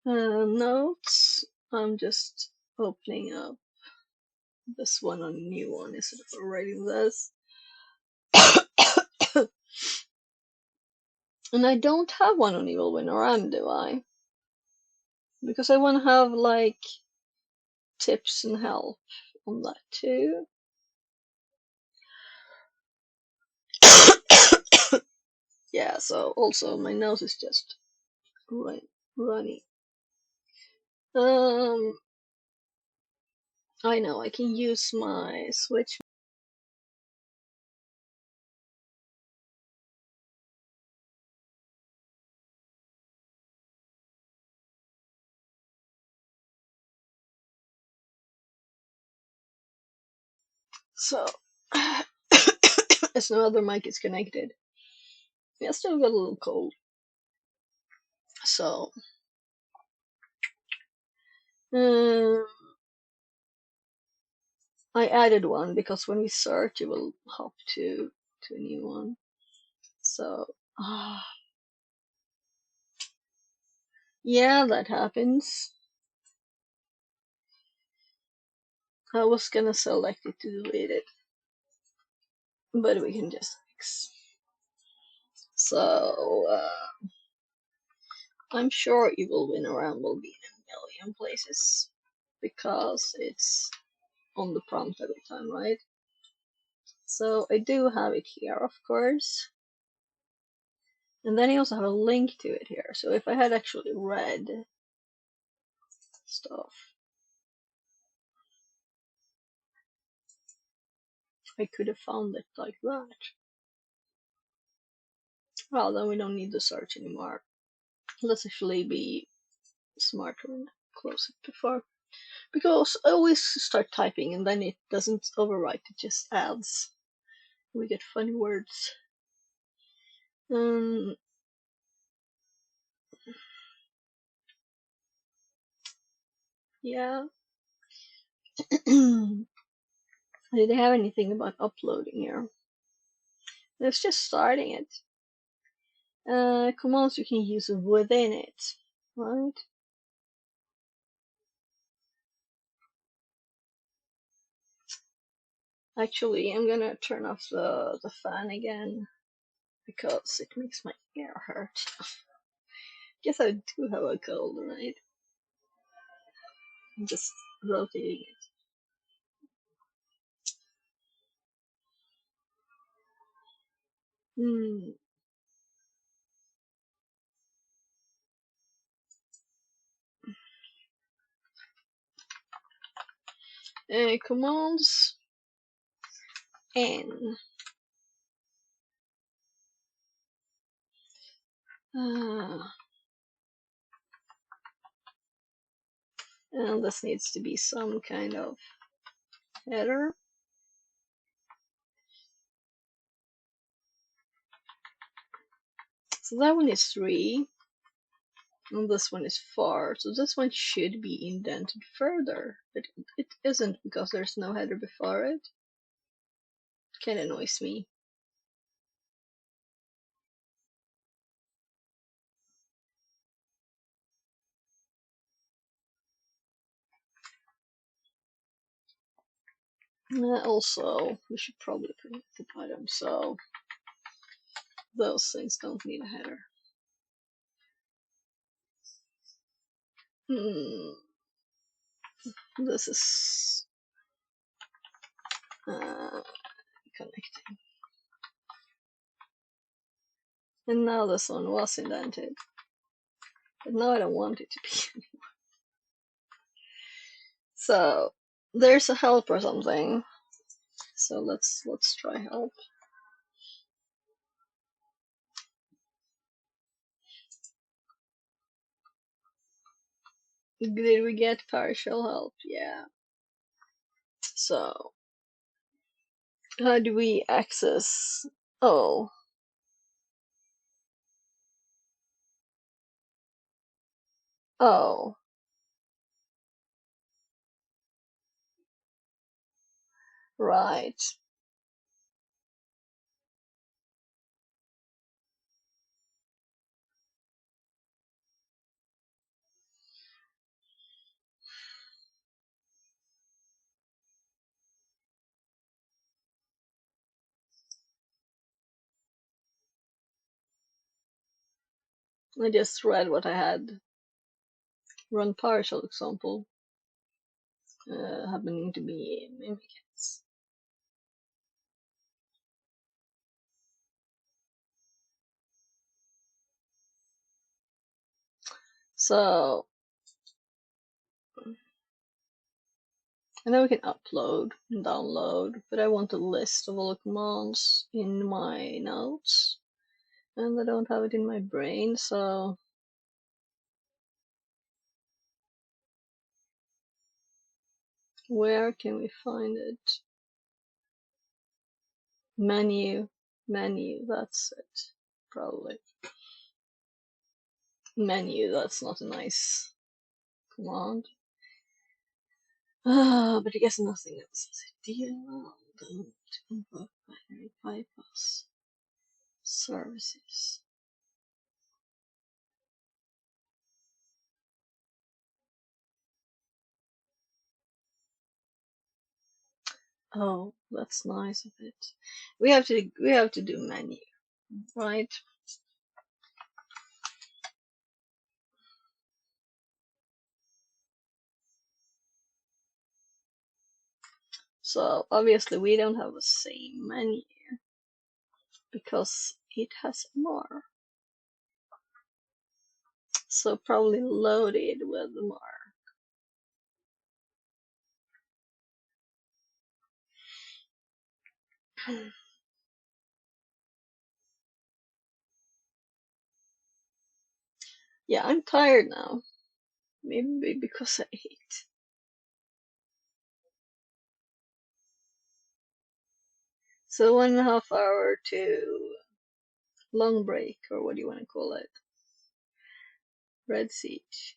Notes. I'm just opening up this one on a new one instead of writing this. And I don't have one on Evil Winoram, do I? Because I want to have like tips and help on that too. Yeah, so also my nose is just runny. I know I can use my Switch. So as no other mic is connected. I still got a little cold. So I added one because when we search, it will hop to a new one. So, yeah, that happens. I was gonna select it to delete it, but we can just fix. So, I'm sure Evil Winoram will be in a million places because it's on the prompt every time, right? So I do have it here, of course. And then I also have a link to it here. So if I had actually read stuff, I could have found it like that. Well, then we don't need the search anymore. Let's actually be smarter and close it before. Because I always start typing and then it doesn't overwrite, it just adds. We get funny words. Yeah. Did they have anything about uploading here? It's just starting it. Commands you can use within it, right? Actually, I'm gonna turn off the fan again because it makes my ear hurt. Guess I do have a cold, right? I'm just rotating it. Commands N. And this needs to be some kind of header. So that one is 3, and this one is 4. So this one should be indented further, but it isn't because there's no header before it. Kind of annoys me. Also, we should probably put item so those things don't need a header. This is connecting. And now this one was indented. But now I don't want it to be. So there's a help or something. So let's try help. Did we get partial help? Yeah. So how do we access? Oh. Oh. Right. I just read what I had. Run partial example. Happening to be mimics. So, and then we can upload and download, but I want a list of all the commands in my notes, and I don't have it in my brain, so where can we find it? Menu, that's it, probably. Menu, that's not a nice command. But I guess nothing else. DLL, don't invoke binary bypass services. Oh, that's nice of it. We have to do menu, right? So obviously we don't have the same menu because it has more. So probably loaded with more. Yeah, I'm tired now. Maybe because I ate. So 1.5 hour to long break, or what do you want to call it? Red Siege.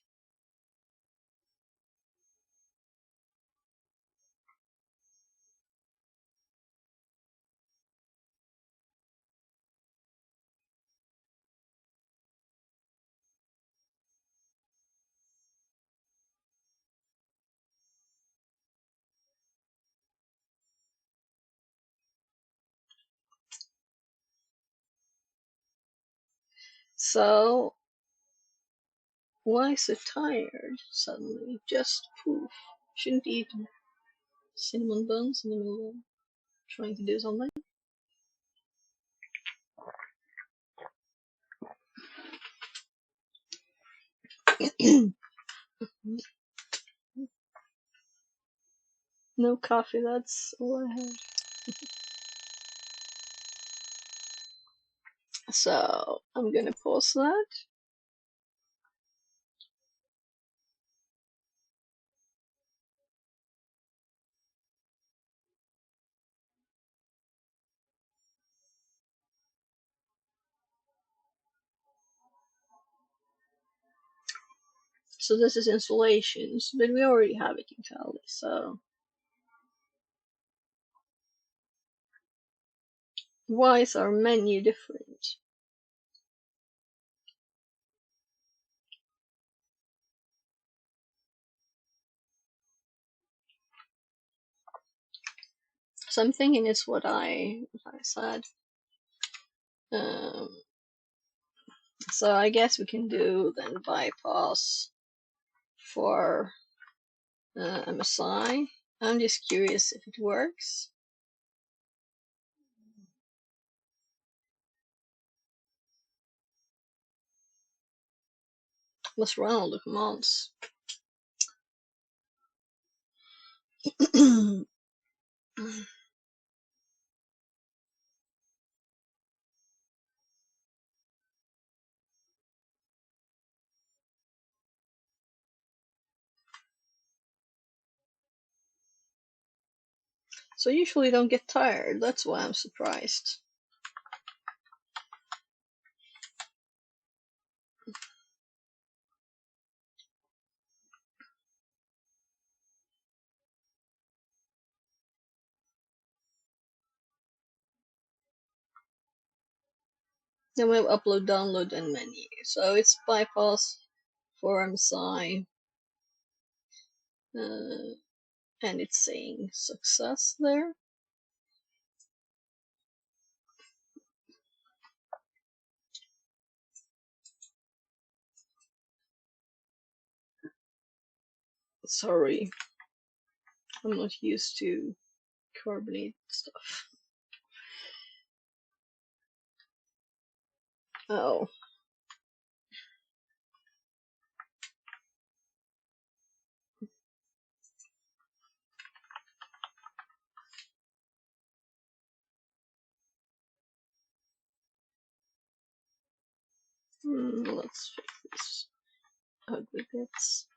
So why so tired suddenly? Just poof. Shouldn't eat cinnamon buns in the middle of trying to do something. No coffee, that's all I had. So I'm gonna pause that. So this is installations, but we already have it in Kali, so why is our menu different? So I'm thinking it's what I said. So I guess we can do then bypass for MSI. I'm just curious if it works. Let's run all the commands. So usually don't get tired. That's why I'm surprised. Then we have upload, download, and menu. So it's bypass for MSI. And it's saying success there. Sorry, I'm not used to carbonate stuff. Oh. Let's fix this ugly bits.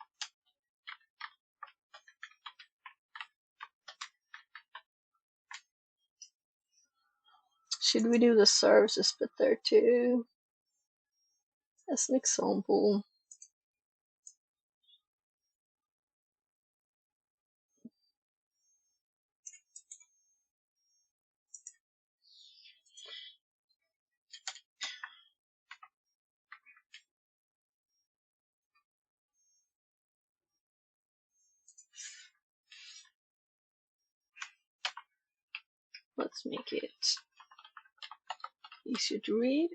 Should we do the services bit there too? As an example. Let's make it easier to read.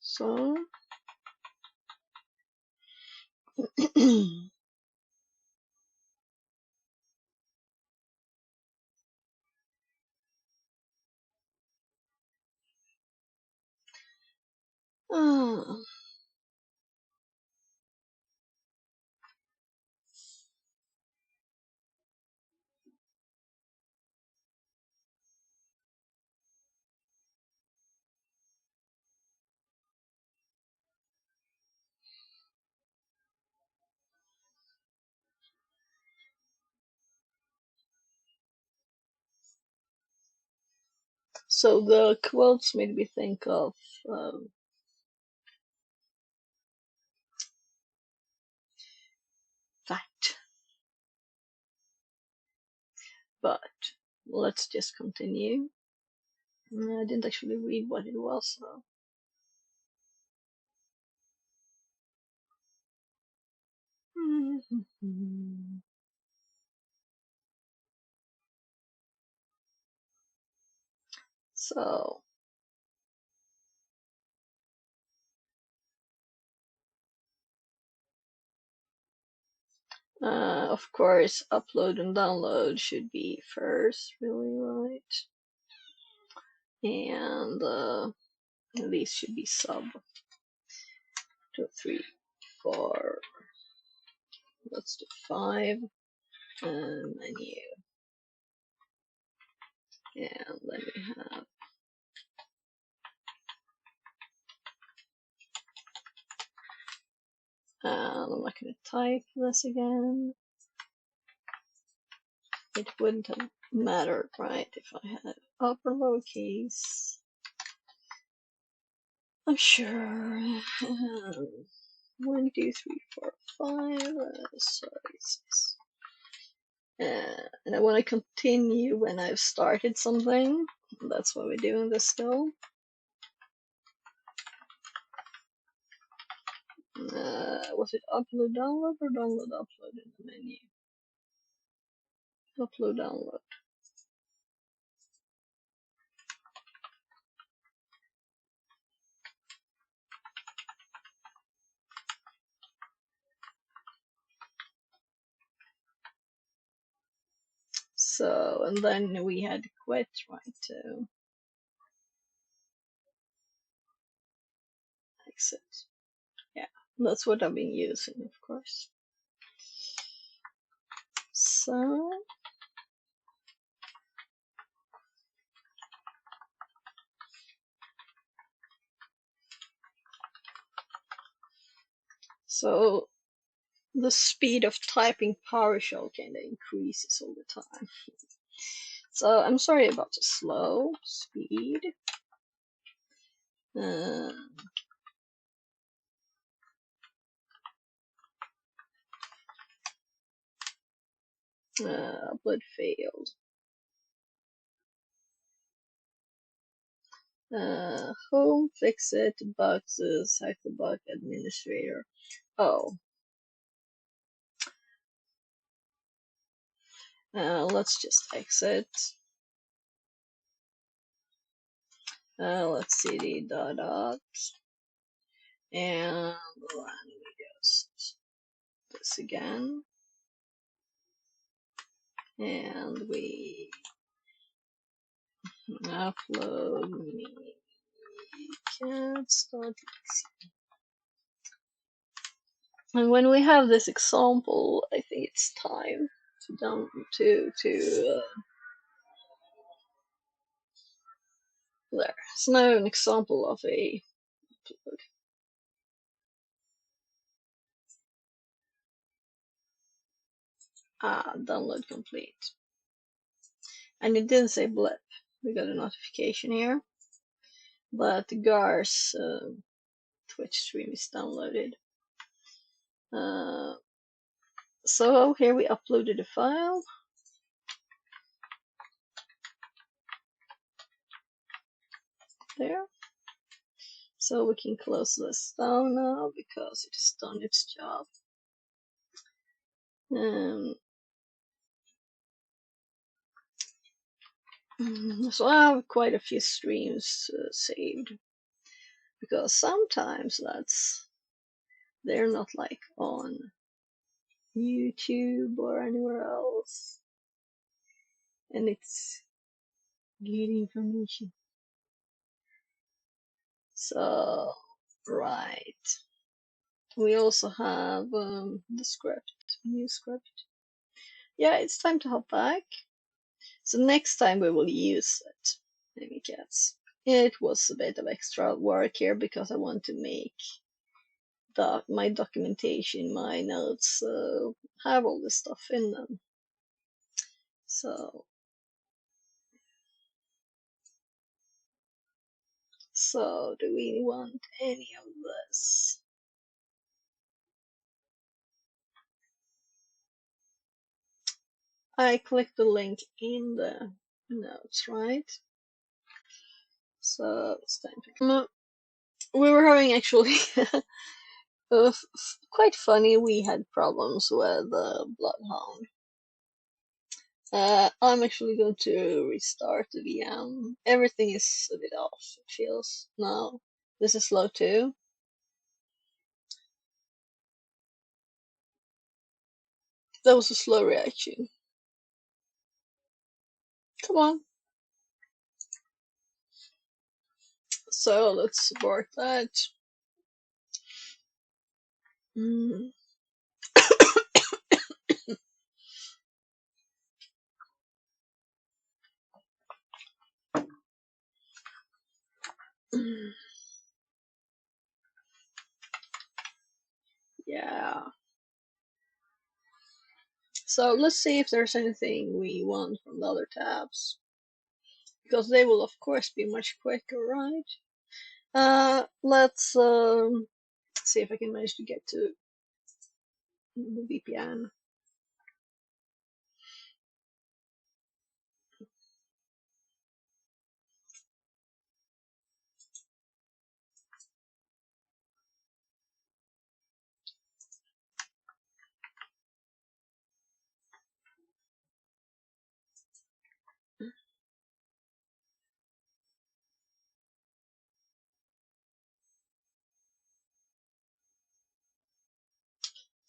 So so the quotes made me think of that. But let's just continue. I didn't actually read what it was, so. So, of course, upload and download should be first, really, right? And These should be sub 2, 3, 4. Let's do 5. And menu. And then we have I'm not going to type this again. It wouldn't have mattered, right, if I had upper lowercase. I'm sure. 1, 2, 3, 4, 5. Sorry, and I want to continue when I've started something. That's why we're doing this still. Was it upload download or download upload in the menu? Upload download. So, and then we had quit, right, to exit. Yeah, that's what I've been using, of course. So the speed of typing PowerShell kind of increases all the time. So I'm sorry about the slow speed. Upload failed. Home, fix it, boxes, HTB Administrator. Oh. Let's just exit. Let's cd docs. And then we just this again. And we upload me can't start. And when we have this example, I think it's time to down to there. So now an example of a upload. Download complete. And it didn't say blip. We got a notification here, but Gar's Twitch stream is downloaded. So here we uploaded a file. There. So we can close this down now because it has done its job. So I have quite a few streams saved because sometimes they're not like on YouTube or anywhere else, and it's good information. So right, we also have the script, new script. Yeah, it's time to hop back. So next time we will use it. Maybe cats. It was a bit of extra work here because I want to make my documentation, my notes, have all this stuff in them. So do we want any of this? I clicked the link in the notes, right? So it's time to come. We were having actually quite funny. We had problems with Bloodhound. I'm actually going to restart the VM. Everything is a bit off, it feels. No, this is slow too. That was a slow reaction. Come on. So let's support that. Yeah. So let's see if there's anything we want from the other tabs. Because they will of course be much quicker, right? Let's see if I can manage to get to the VPN.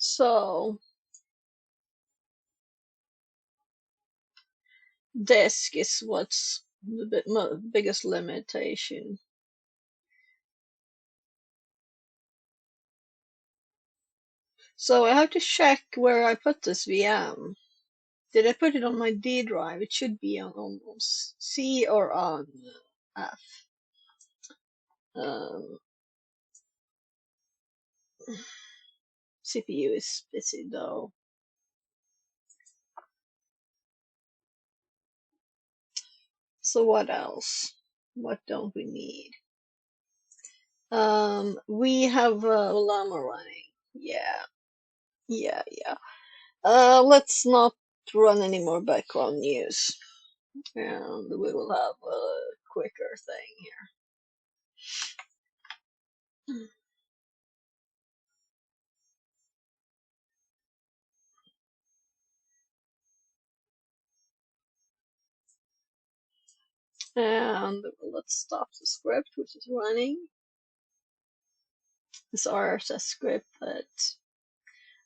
So disk is what's the biggest limitation. So I have to check where I put this VM. Did I put it on my D drive? It should be on C or on F. Um, CPU is busy though. So what else? What don't we need? We have Llama running. Yeah, yeah. Let's not run any more background news, and we will have a quicker thing here. And let's stop the script, which is running. This RSS script that,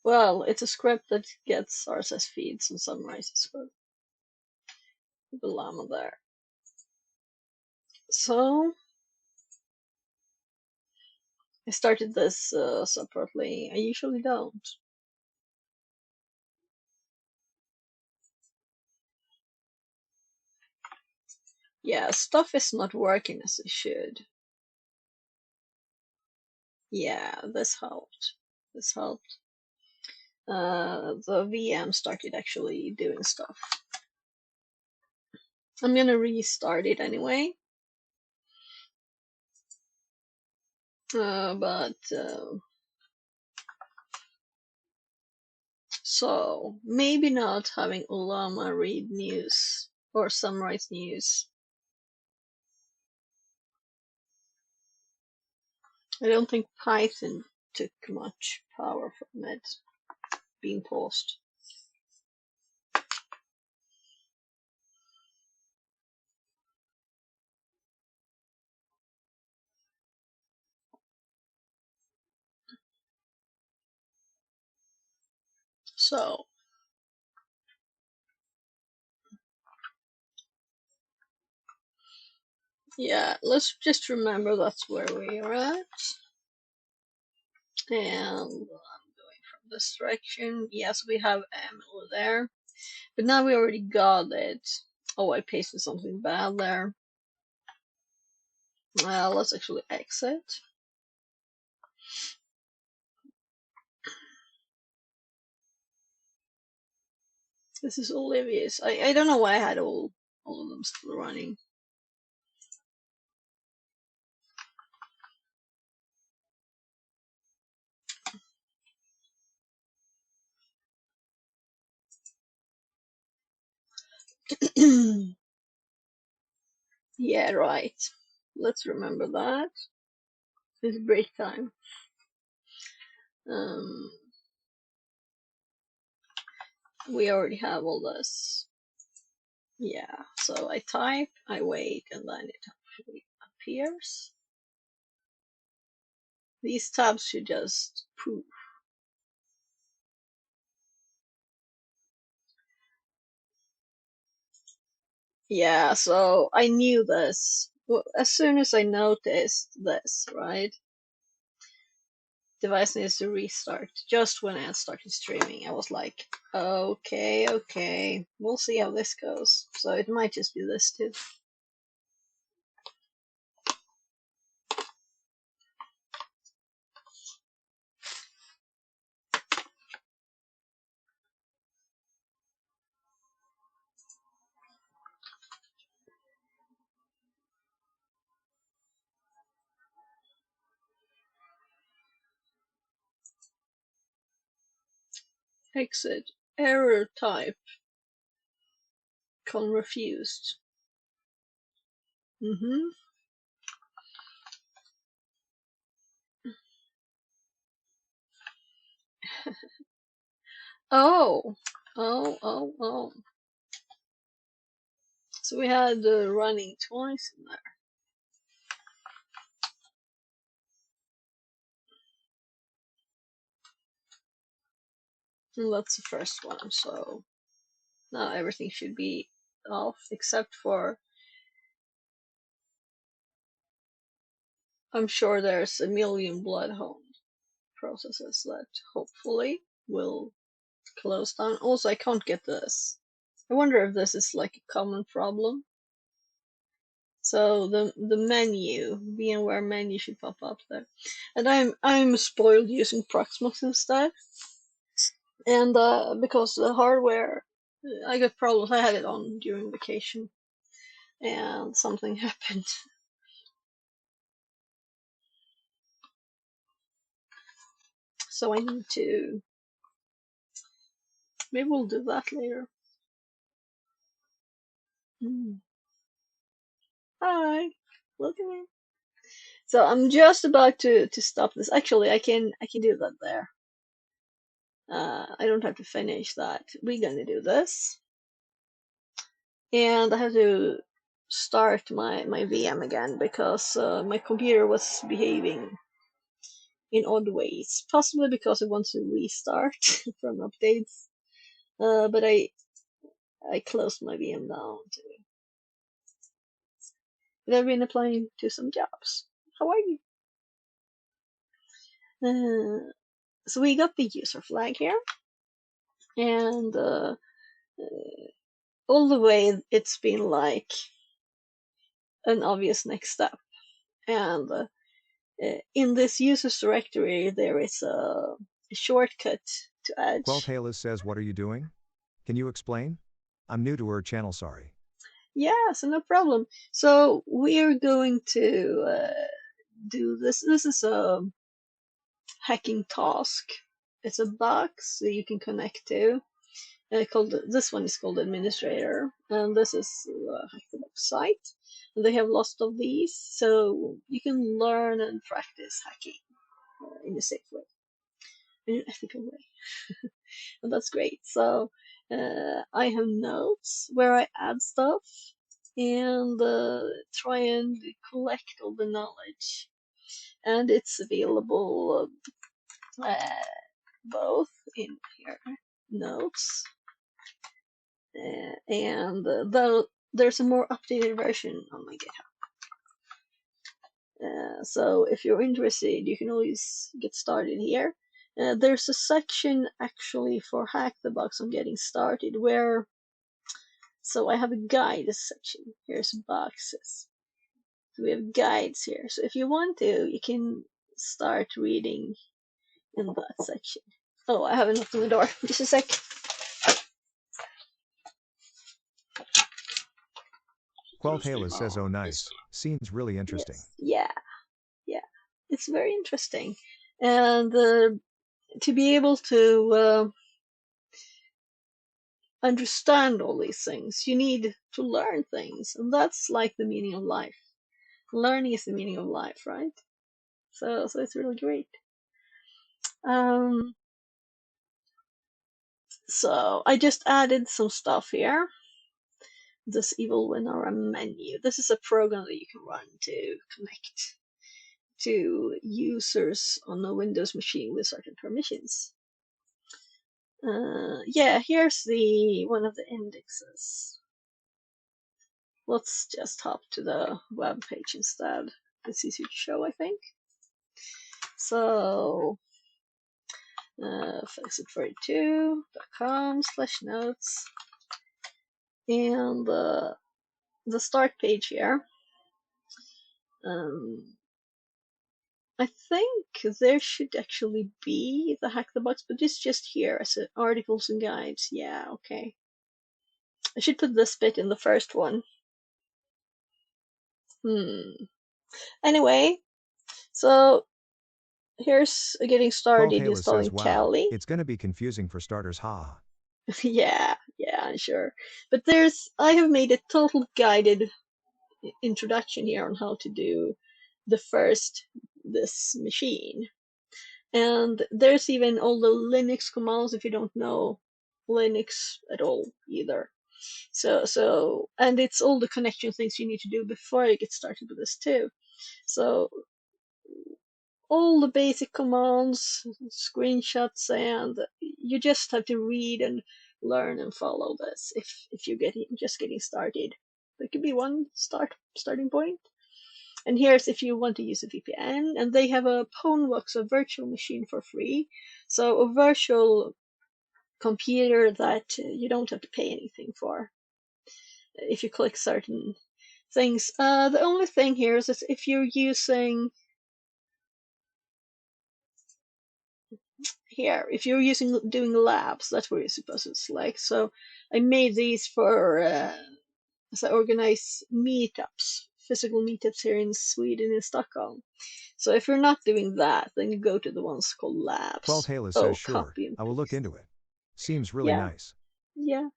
well, it's a script that gets RSS feeds and summarizes for the llama there. So I started this separately. I usually don't. Yeah, stuff is not working as it should. Yeah, this helped. This helped. The VM started actually doing stuff. I'm gonna restart it anyway. But so maybe not having Ulama read news or summarize news. I don't think Python took much power from it being paused. So yeah, let's just remember that's where we are at. And I'm going from this direction. Yes, we have M over there. But now we already got it. Oh, I pasted something bad there. Let's actually exit. This is Olivia's. I don't know why I had all of them still running. Yeah, right. Let's remember that. It's break time. Um, we already have all this. Yeah, so I type, I wait, and then it actually appears. These tabs should just poof. Yeah, so I knew this Well, as soon as I noticed this, right, device needs to restart. Just when I started streaming, I was like, okay, we'll see how this goes. So it might just be this too. Exit. Error type. Con refused. Oh. Oh. So we had running twice in there. And that's the first one, so now everything should be off except for, I'm sure there's a million bloodhound processes that hopefully will close down. Also, I can't get this. I wonder if this is like a common problem. So the menu, VMware menu should pop up there. And I'm spoiled using Proxmox instead. And because the hardware, I got problems. I had it on during vacation, and something happened. So I need to. Maybe we'll do that later. Hi, look at me. So I'm just about to stop this. Actually, I can do that there. I don't have to finish that. We're gonna do this, and I have to start my VM again because my computer was behaving in odd ways, possibly because it wants to restart from updates. But I closed my VM down too. But I've been applying to some jobs. How are you? So we got the user flag here, and all the way it's been like an obvious next step. And in this users directory, there is a shortcut to Edge. Quelthalis says, what are you doing? Can you explain? I'm new to her channel, sorry. Yeah, so no problem. So we're going to do this. This is a hacking task. It's a box that you can connect to. This one is called Administrator, and this is Hack the Box site. And they have lots of these, so you can learn and practice hacking in a safe way, in an ethical way. And that's great. So I have notes where I add stuff and try and collect all the knowledge. And it's available both in here, notes, and there's a more updated version on my GitHub. So if you're interested, you can always get started here. There's a section actually for Hack the Box on getting started where, so I have a guide section. Here's boxes. So we have guides here. So if you want to, you can start reading in that section. Oh, I haven't opened the door. Just a sec. Quelthalis says, oh nice, seems really interesting. Yes. Yeah. It's very interesting. And to be able to understand all these things, you need to learn things. And that's like the meaning of life. Learning is the meaning of life, right? So it's really great. So I just added some stuff here. This evil winner menu. This is a program that you can run to connect to users on a Windows machine with certain permissions. Yeah, here's one of the indexes. let's just hop to the web page instead. It's easier to show, I think. So, fixit42.com/notes, and the start page here. I think there should actually be the Hack the Box, but it's just here as articles and guides. Yeah, okay. I should put this bit in the first one. Anyway, so here's getting started Qualtalis says, installing wow, Kali. it's gonna be confusing for starters, haha. Yeah, I'm sure. But I have made a total guided introduction here on how to do this machine. And there's even all the Linux commands if you don't know Linux at all either. So and it's all the connection things you need to do before you get started with this too. So all the basic commands, screenshots, and you just have to read and learn and follow this if you're just getting started. That could be one starting point. And here's if you want to use a VPN, and they have a Pwnvox, a virtual machine for free. So a virtual computer that you don't have to pay anything for if you click certain things. The only thing here is that if you're using doing labs, that's where you're supposed to select. So I made these for as I organize meetups, physical meetups here in Sweden, in Stockholm. So if you're not doing that, then you go to the ones called labs. Qualtalis says, Oh, sure, copy and I will look paste. into it. Seems really Yeah, nice. yeah.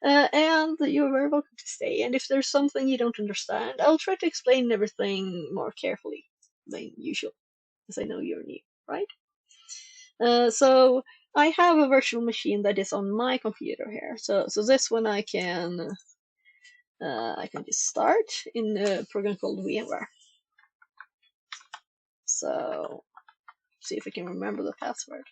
And you're very welcome to stay. And if there's something you don't understand, I'll try to explain everything more carefully than usual, as I know you're new, right? So I have a virtual machine that is on my computer here. So this one I can just start in a program called VMware. So see if I can remember the password.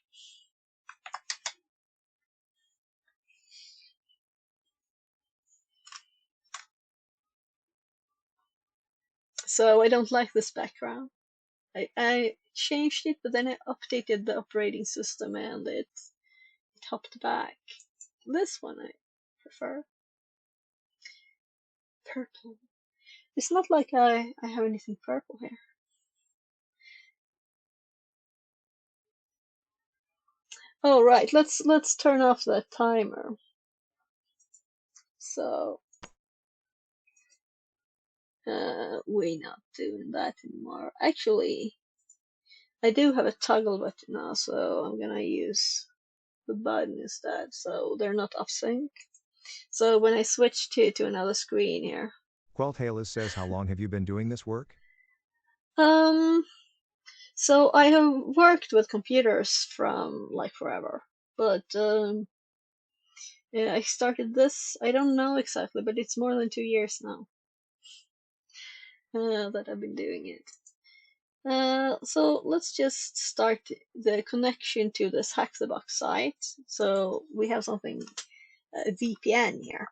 So I don't like this background. I changed it, but then I updated the operating system and it hopped back. This one I prefer. Purple. It's not like I have anything purple here. Oh right, let's turn off that timer. So we're not doing that anymore. Actually, I do have a toggle button now, so I'm gonna use the button instead, so they're not off sync. So when I switch to another screen here. Qualtalis says, how long have you been doing this work? So I have worked with computers from like forever, but yeah, I started this. I don't know exactly, but it's more than 2 years now that I've been doing it. So let's just start the connection to this Hack the Box site. So we have something VPN here.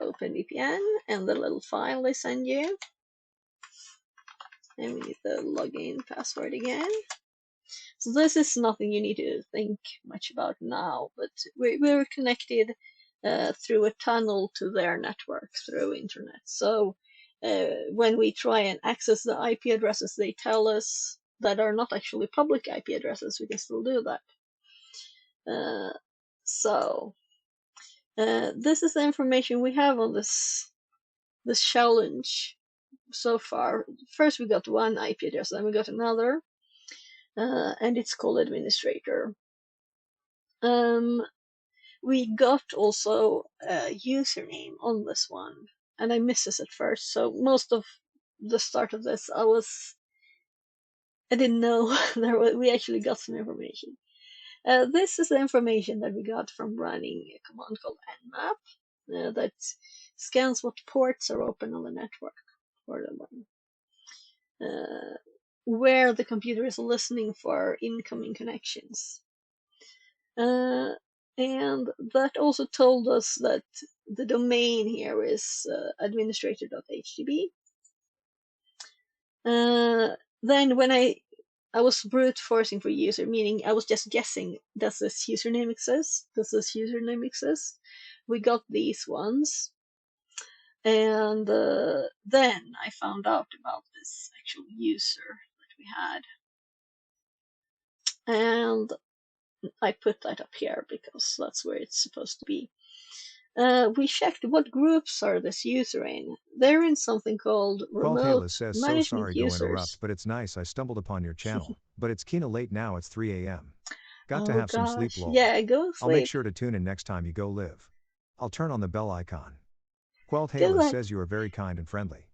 Open VPN and the little file they send you. And we need the login password again. So this is nothing you need to think much about now, but we're connected through a tunnel to their network through internet. So when we try and access the IP addresses they tell us that are not actually public IP addresses, we can still do that. So this is the information we have on this challenge so far. First we got one IP address, then we got another, and it's called Administrator. We got also a username on this one, and I missed this at first. So most of the start of this, I didn't know we actually got some information. This is the information that we got from running a command called nmap that scans what ports are open on the network for the one. Where the computer is listening for incoming connections. And that also told us that the domain here is administrator.htb. Then when I was brute forcing for user, meaning I was just guessing, does this username exist? Does this username exist? We got these ones. And then I found out about this actual user that we had. And I put that up here because that's where it's supposed to be. We checked what groups are this user in. They're in something called Qualtalis remote says, so management sorry to interrupt, users. but it's nice I stumbled upon your channel. But it's kinda late now, it's 3 a.m. Got to Oh have some sleep, gosh, lol. yeah, go I'll make sleep. sure to tune in next time you go live. I'll turn on the bell icon. Good Qualtalis luck. says you are very kind and friendly.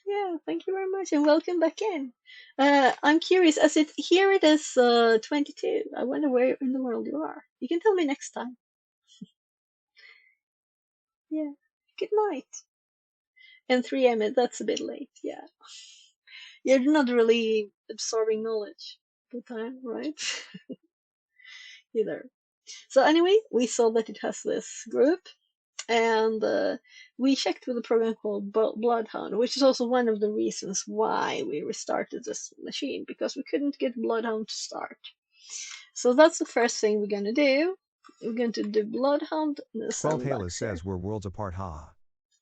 Yeah, thank you very much and welcome back in. I'm curious, as it here it is 22. I wonder where in the world you are. You can tell me next time. Yeah. Good night. And 3 a.m. That's a bit late. Yeah. You're not really absorbing knowledge the time, right? Either. So anyway, we saw that it has this group, and we checked with a program called Bloodhound, which is also one of the reasons why we restarted this machine, because we couldn't get Bloodhound to start. So that's the first thing we're gonna do. We're going to do Bloodhound in the Qualtalis sandbox here. says we're worlds apart, haha.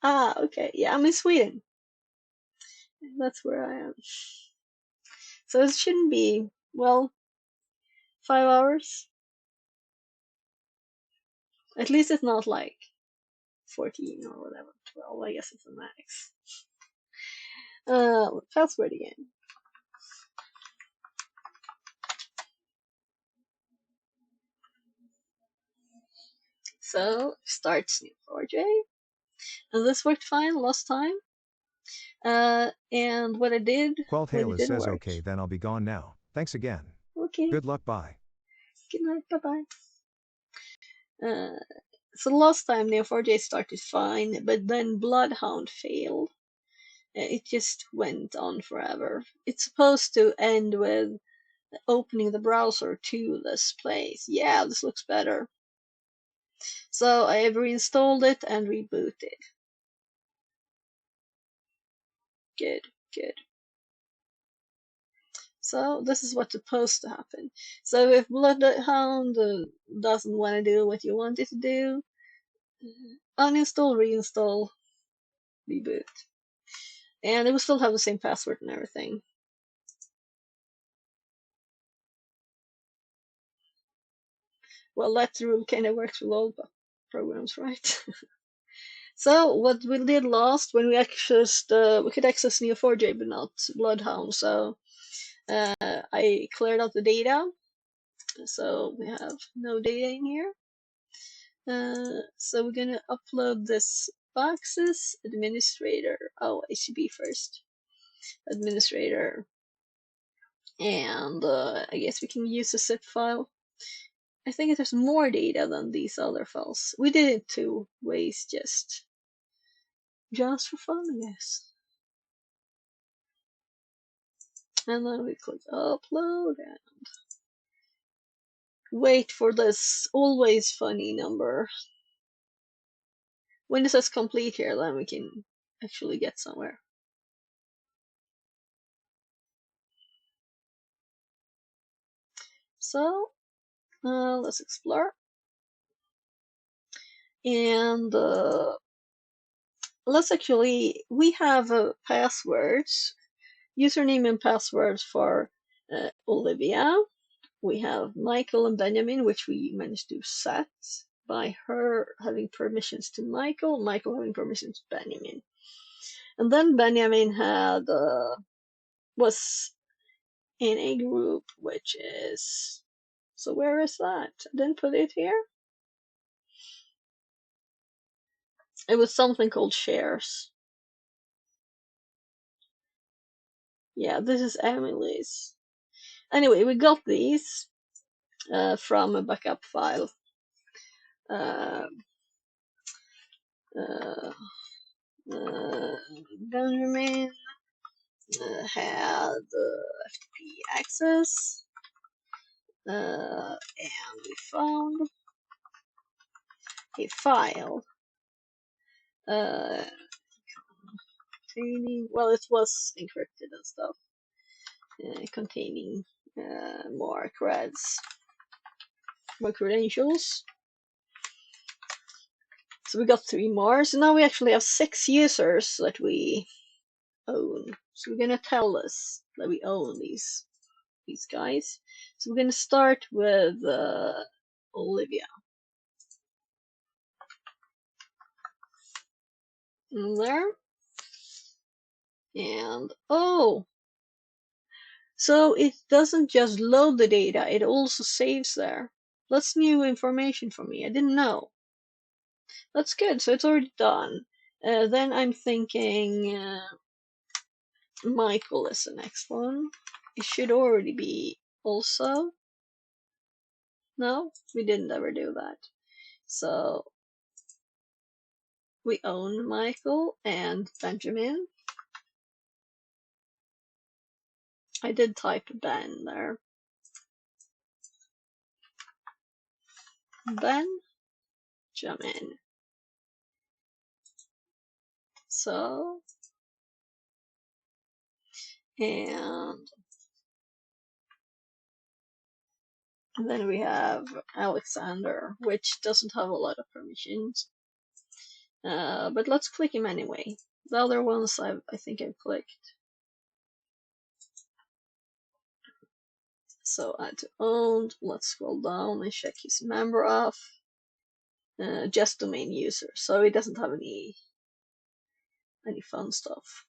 Ah, okay. Yeah, I'm in Sweden. That's where I am. So it shouldn't be, well, 5 hours. At least it's not like 14 or whatever, 12. I guess it's the max. Password again. So starts new project, and this worked fine last time. And what I did when it Qualtalis didn't says work. okay, then I'll be gone now. Thanks again. Okay, Good luck, bye. good night, bye bye. So last time Neo4j started fine, but then Bloodhound failed. It just went on forever. It's supposed to end with opening the browser to this place. Yeah, this looks better. So I have reinstalled it and rebooted. Good, good. So this is what's supposed to happen. So if Bloodhound doesn't want to do what you want it to do, uninstall, reinstall, reboot. And it will still have the same password and everything. Well, that rule kind of works with all programs, right? So what we did last, when we accessed, we could access Neo4j but not Bloodhound. So I cleared out the data, so we have no data in here. So we're gonna upload this boxes administrator. Oh, HTB first, administrator, and I guess we can use a zip file. I think there's more data than these other files. We did it 2 ways, just for fun, I guess. And then we click upload and wait for this always funny number. When it says complete here, then we can actually get somewhere. So let's explore. And let's actually, we have passwords, username and passwords for Olivia. We have Michael and Benjamin, which we managed to set by her having permissions to Michael, Michael having permissions to Benjamin. And then Benjamin had was in a group which is, so where is that? I didn't put it here. It was something called shares. Yeah, this is Emily's. Anyway, we got these from a backup file. Uh, uh, Benjamin had FTP access, and we found a file containing, well, it was encrypted and stuff, containing more creds, more credentials. So we got 3 more. So now we actually have 6 users that we own. So we're gonna tell this that we own these guys. So we're gonna start with Olivia. In there. And oh, so it doesn't just load the data, it also saves there. That's new information for me. I didn't know. That's good. So it's already done. Then I'm thinking Michael is the next one. It should already be also. No, we didn't ever do that. So we own Michael and Benjamin. I did type Ben there. Benjamin. So, and then we have Alexander, which doesn't have a lot of permissions. But let's click him anyway. The other ones I think I've clicked. So add to owned. Let's scroll down and check his member off. Just domain user, so he doesn't have any fun stuff.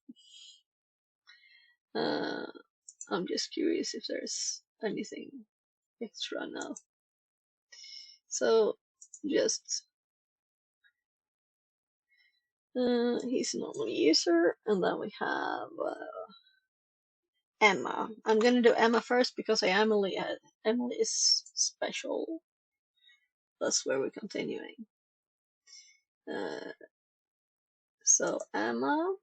I'm just curious if there's anything extra now. So just he's a normal user, and then we have Emma. I'm gonna do Emma first because Emily is special. That's where we're continuing. So Emma.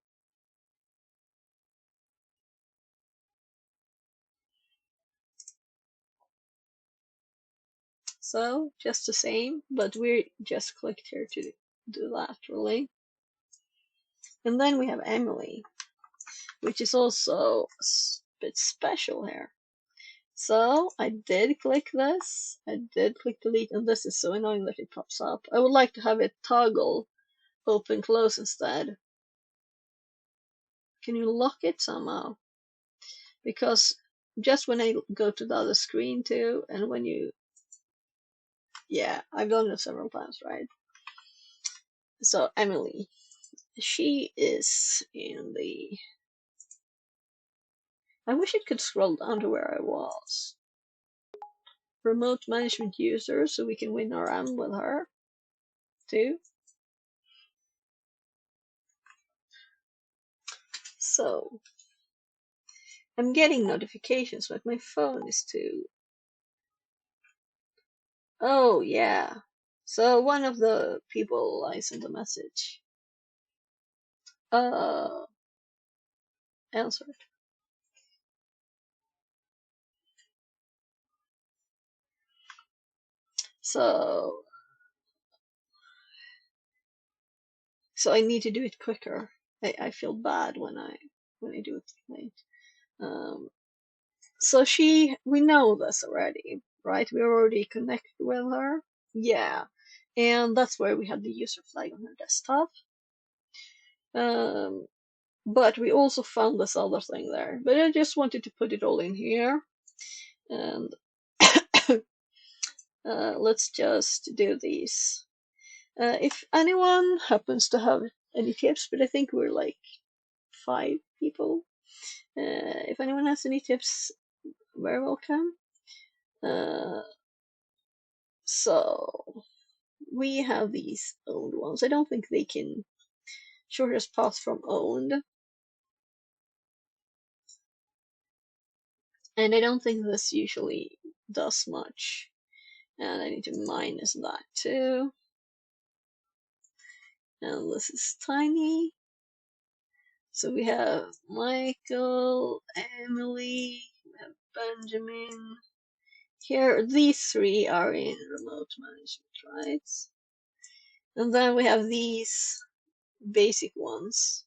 So just the same, but we just clicked here to do that really. And then we have Emily, which is also a bit special here. So I did click this, I did click delete, and this is so annoying that it pops up. I would like to have it toggle open close instead. Can you lock it somehow? Because just when I go to the other screen too, and when you, yeah, I've done it several times, right? So Emily, she is in the, I wish it could scroll down to where I was. Remote management user, so we can win around with her too. So I'm getting notifications, but my phone is too. Oh yeah. So one of the people I sent a message answered. So I need to do it quicker. I feel bad when I do it late. So we know this already, right? We're already connected with her. Yeah. And that's where we had the user flag on her desktop. But we also found this other thing there. But I just wanted to put it all in here. And let's just do these. If anyone happens to have any tips, but I think we're like 5 people. If anyone has any tips, very welcome. So we have these owned ones. I don't think they can shortest path from owned. And I don't think this usually does much. And I need to minus that too. And this is tiny. So we have Michael, Emily, we have Benjamin. Here, these 3 are in remote management, right? And then we have these basic ones.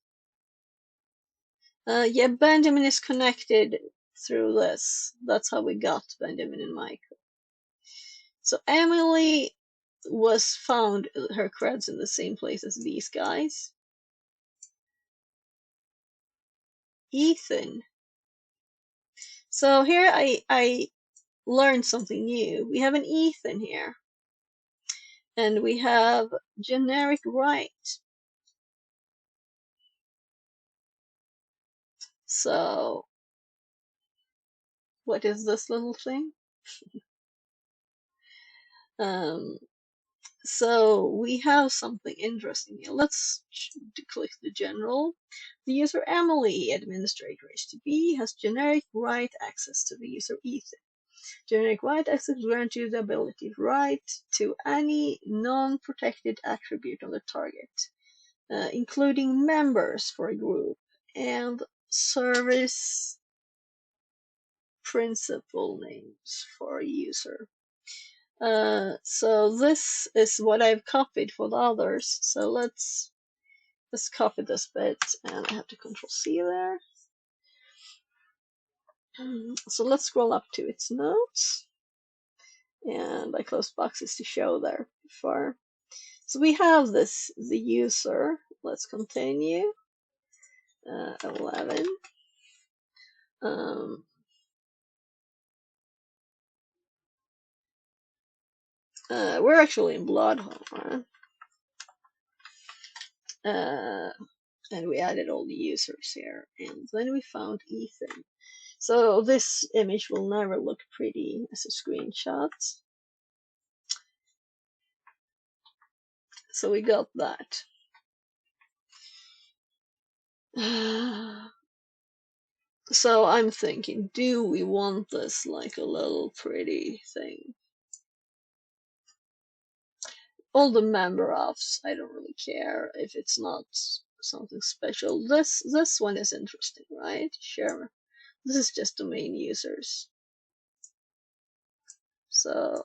Yeah, Benjamin is connected through this. That's how we got Benjamin and Michael. So Emily was found her creds in the same place as these guys. Ethan. So here I learned something new. We have an Ethan here. And we have generic right. So what is this little thing? Um, so we have something interesting here. Let's click the general. The user Emily, Administrator HTB, has generic write access to the user Ethan. Generic write access grants you the ability to write to any non-protected attribute on the target, including members for a group and service principal names for a user. So this is what I've copied for the others. So let's copy this bit, and I have to Control C there. So let's scroll up to its notes, and I closed boxes to show there before. So we have this, the user. Let's continue. 11. We're actually in Bloodhorn. And we added all the users here, and then we found Ethan. So this image will never look pretty as a screenshot. So we got that. So I'm thinking, do we want this like a little pretty thing? All the member offs, I don't really care if it's not something special. This one is interesting, right? Sure. This is just domain users. So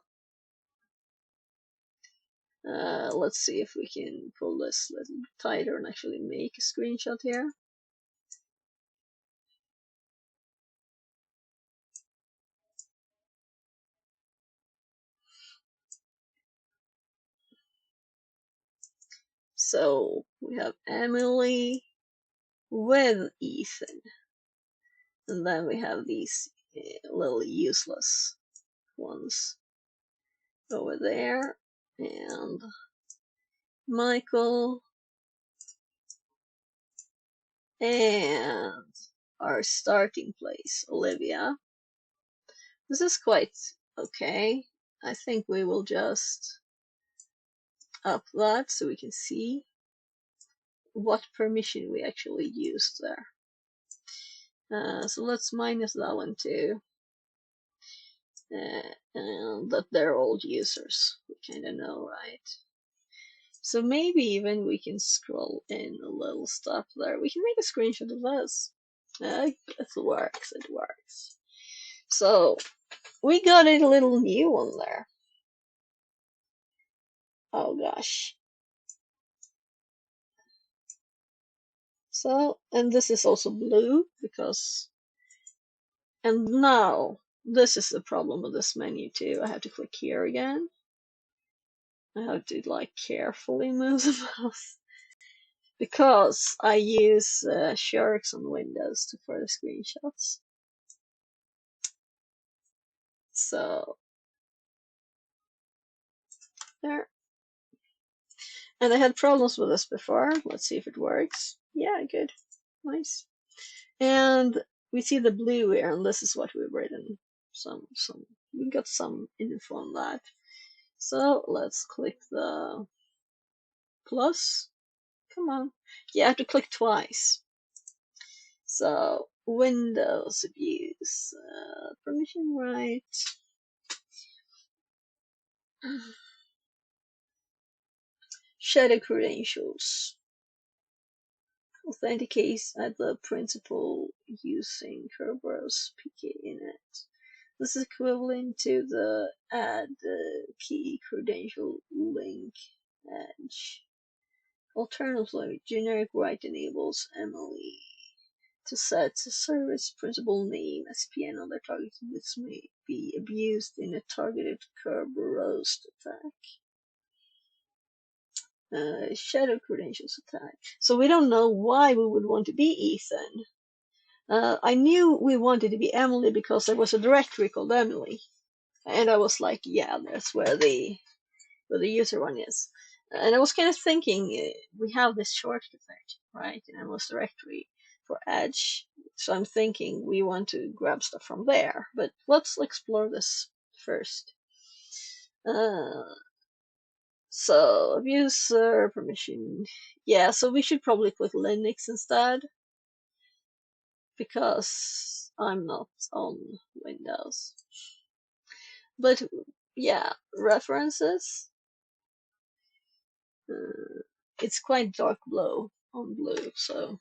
let's see if we can pull this a little bit tighter and actually make a screenshot here. So we have Emily with Ethan, and then we have these little useless ones over there, and Michael, and our starting place, Olivia. This is quite okay. I think we will just up that so we can see what permission we actually used there. So let's minus that one too. And that they're old users. We kind of know, right? So maybe even we can scroll in a little stuff there. We can make a screenshot of this. It works, it works. So we got a little new one there. Oh gosh. So, and this is also blue because, and now this is the problem with this menu too. I have to click here again. I have to like carefully move the mouse because I use Sharks on Windows for the screenshots. So there. And I had problems with this before. Let's see if it works. Yeah, good. Nice. And we see the blue here, and this is what we've written. We got some info on that. So let's click the plus. Come on. You have to click twice. So Windows abuse, permission right. Shadow credentials. Authenticates at the principal using Kerberos PK init. This is equivalent to the add key credential link Edge. Alternatively, generic right enables Emily to set the service principal name as PN on their target. This may be abused in a targeted curb roast attack. Shadow credentials attack. So we don't know why we would want to be Ethan. I knew we wanted to be Emily because there was a directory called Emily, and I was like, yeah, that's where the user one is. And I was kind of thinking, we have this shortcut effect, right, in Emily's directory for Edge. So I'm thinking we want to grab stuff from there. But let's explore this first. So user permission. Yeah, so we should probably click Linux instead because I'm not on Windows. But yeah, references. It's quite dark blue on blue, so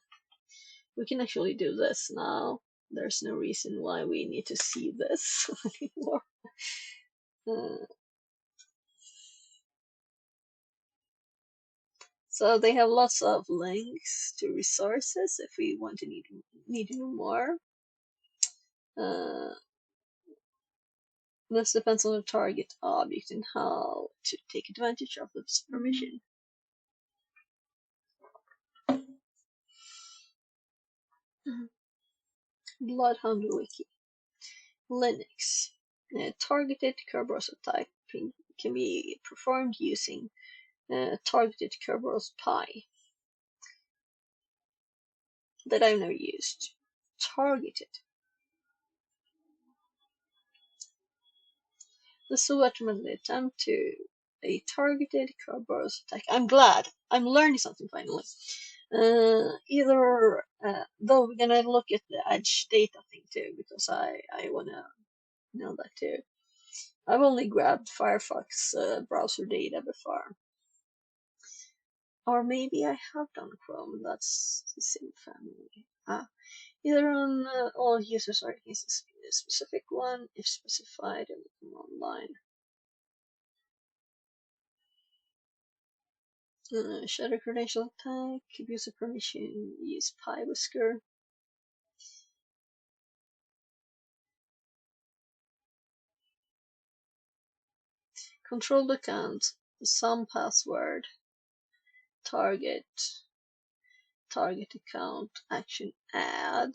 we can actually do this now. There's no reason why we need to see this anymore. So they have lots of links to resources if we want to need to know more. This depends on the target object and how to take advantage of this permission. Bloodhound Wiki. Linux. Targeted Kerberos typing can be performed using targeted Kerberos Pi that I've never used. Targeted. This will automatically attempt to a targeted Kerberos attack. I'm glad. I'm learning something finally. Though we're gonna look at the Edge data thing too, because I wanna know that too. I've only grabbed Firefox browser data before. Or maybe I have done Chrome, that's the same family. Either on all users or against a specific one, if specified in the online. Shadow credential attack, abuser permission, use Pi Whisker. Controlled account, some password, target account, action add.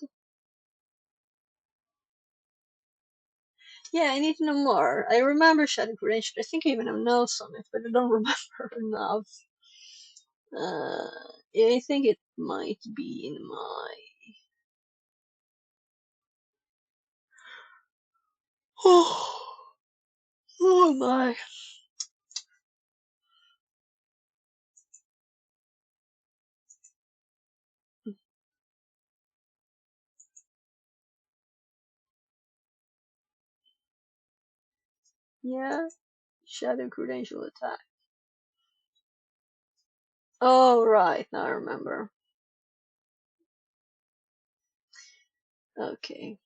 Yeah, I need to know more. I remember Shadow Credential. I think I even have notes on it, but I don't remember enough. I think it might be in my. Oh my. Yeah, Shadow Credential attack. Oh, right, now I remember. Okay.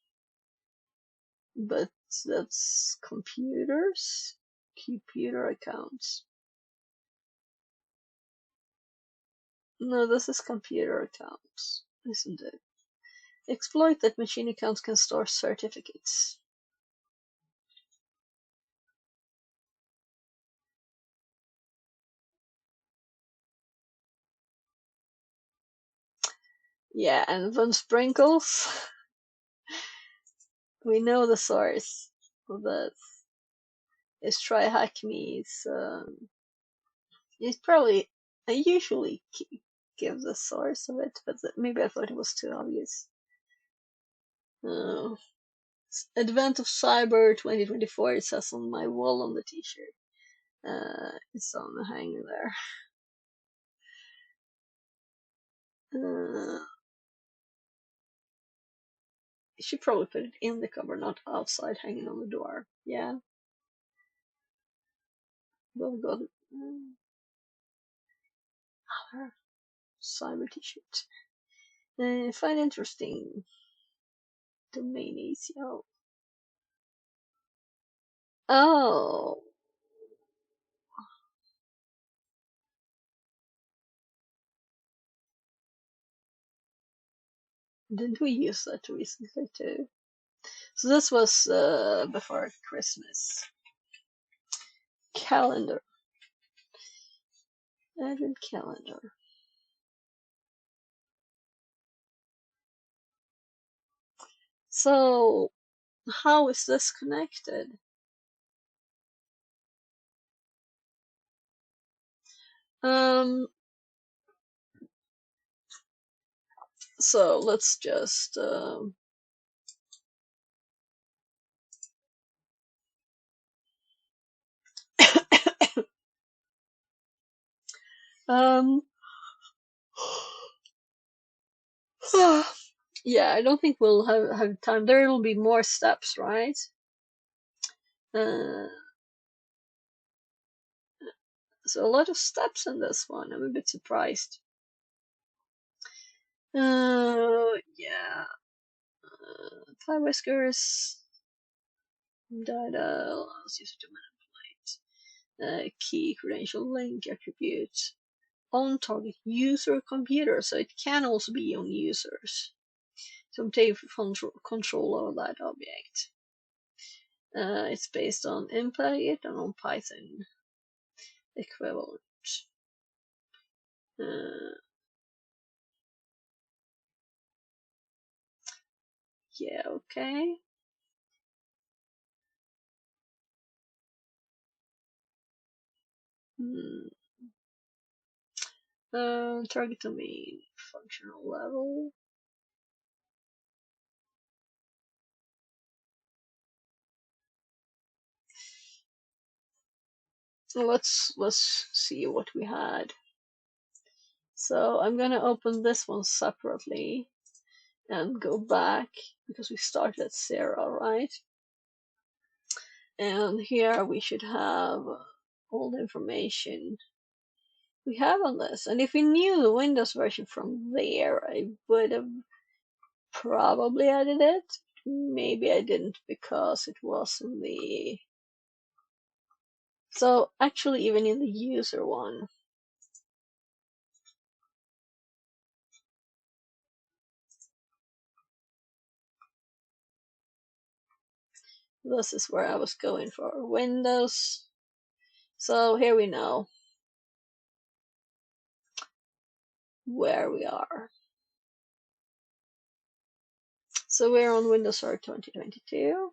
But that's computers? Computer accounts. No, this is computer accounts, isn't it? Exploit that machine accounts can store certificates. Yeah, and Von Sprinkles. We know the source of this. Is try hack me's. It's probably. I usually give the source of it, but maybe I thought it was too obvious. Advent of Cyber 2024. It says on my wall on the T-shirt. It's on the hanger there. You should probably put it in the cover, not outside hanging on the door. Yeah. Well, got it. Cyber T-shirt. Find interesting domain ACL. Oh. Didn't we use that recently too? So this was before Christmas. Calendar. Advent calendar. So how is this connected? So let's just um yeah, I don't think we'll have time. There will be more steps, right? Uh, so a lot of steps in this one. I'm a bit surprised. Yeah. Apply whiskers. Data allows user to manipulate key credential link attributes on target user computer. So it can also be on users. So take control over that object. It's based on implicate and on Python equivalent. Yeah, okay. Target domain, functional level. Let's see what we had. So I'm gonna open this one separately and go back because we started at 0, right? And here we should have all the information we have on this. And if we knew the Windows version from there, I would have probably added it. Maybe I didn't because it was in the... So actually even in the user one, this is where I was going for Windows. So here we know where we are. So we're on Windows Server 2022.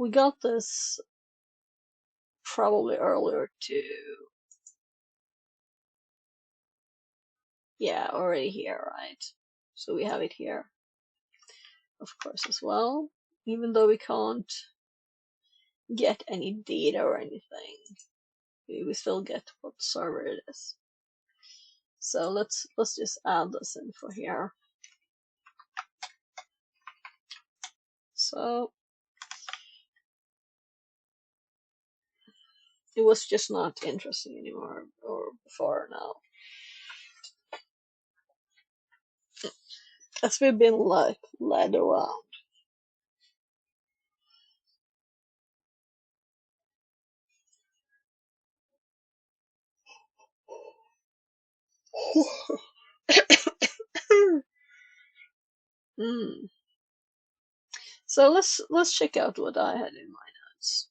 We got this probably earlier too. Yeah, already here, right? So we have it here, of course, as well. Even though we can't get any data or anything, we still get what server it is. So let's just add this info here. So it was just not interesting anymore, or before now. As we've been like led around. Mm. So let's check out what I had in my notes.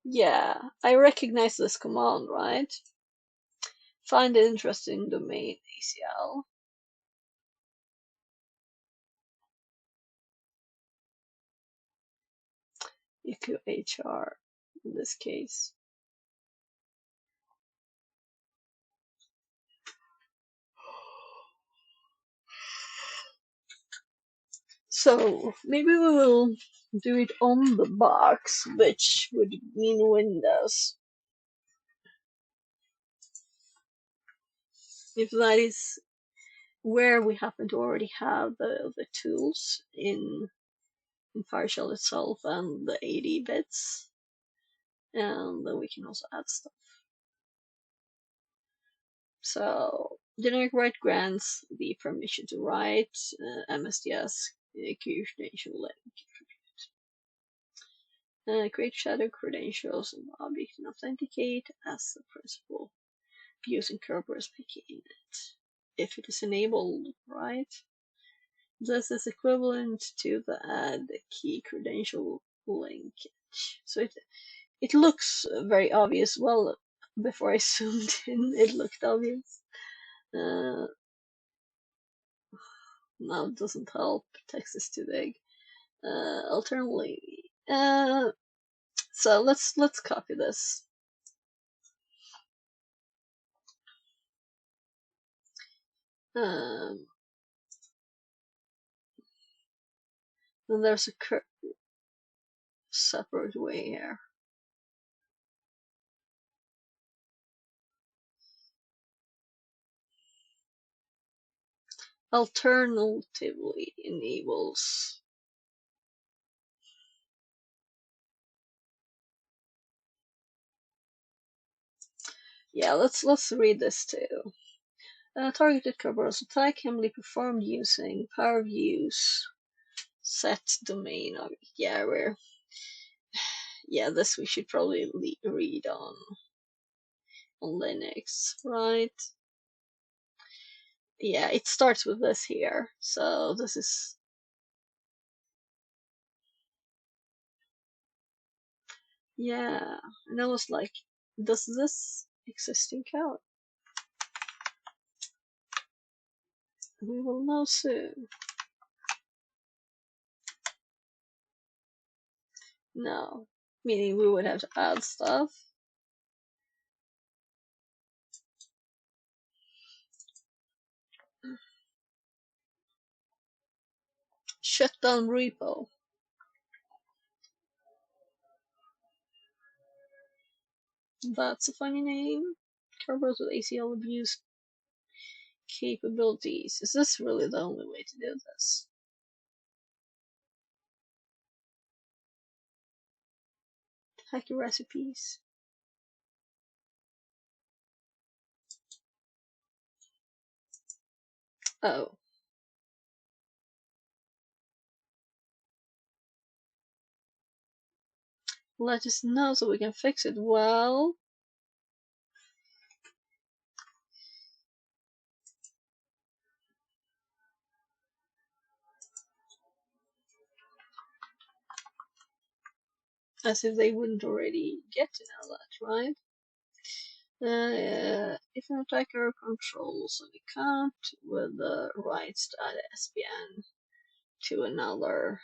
Yeah, I recognize this command, right? Find an interesting domain ACL. Equal HR in this case. So maybe we will do it on the box, which would mean Windows. If that is where we happen to already have the tools in in PowerShell itself and the 80 bits. And then we can also add stuff. So generic write grants the permission to write MSDS credential link. Create shadow credentials and object and authenticate as the principal using Kerberos picking it. If it is enabled, right? This is equivalent to the add key credential linkage. So it looks very obvious. Well, before I zoomed in, it looked obvious. Now it doesn't help. Text is too big. Alternately, so let's copy this. Then there's a separate way here. Alternatively enables. Yeah, let's read this too. Targeted Kerberos attack can be performed using power views set domain object. Yeah, this we should probably read on Linux, right? Yeah, it starts with this here. So this is, yeah, and I was like, does this exist in code? We will know soon. No, meaning we would have to add stuff. Shut down repo. That's a funny name. Kerberos with ACL abuse capabilities. Is this really the only way to do this? Hacky recipes. Oh. Let us know so we can fix it. Well, as if they wouldn't already get to know that, right? If an attacker controls an account with the rights to add SPN to another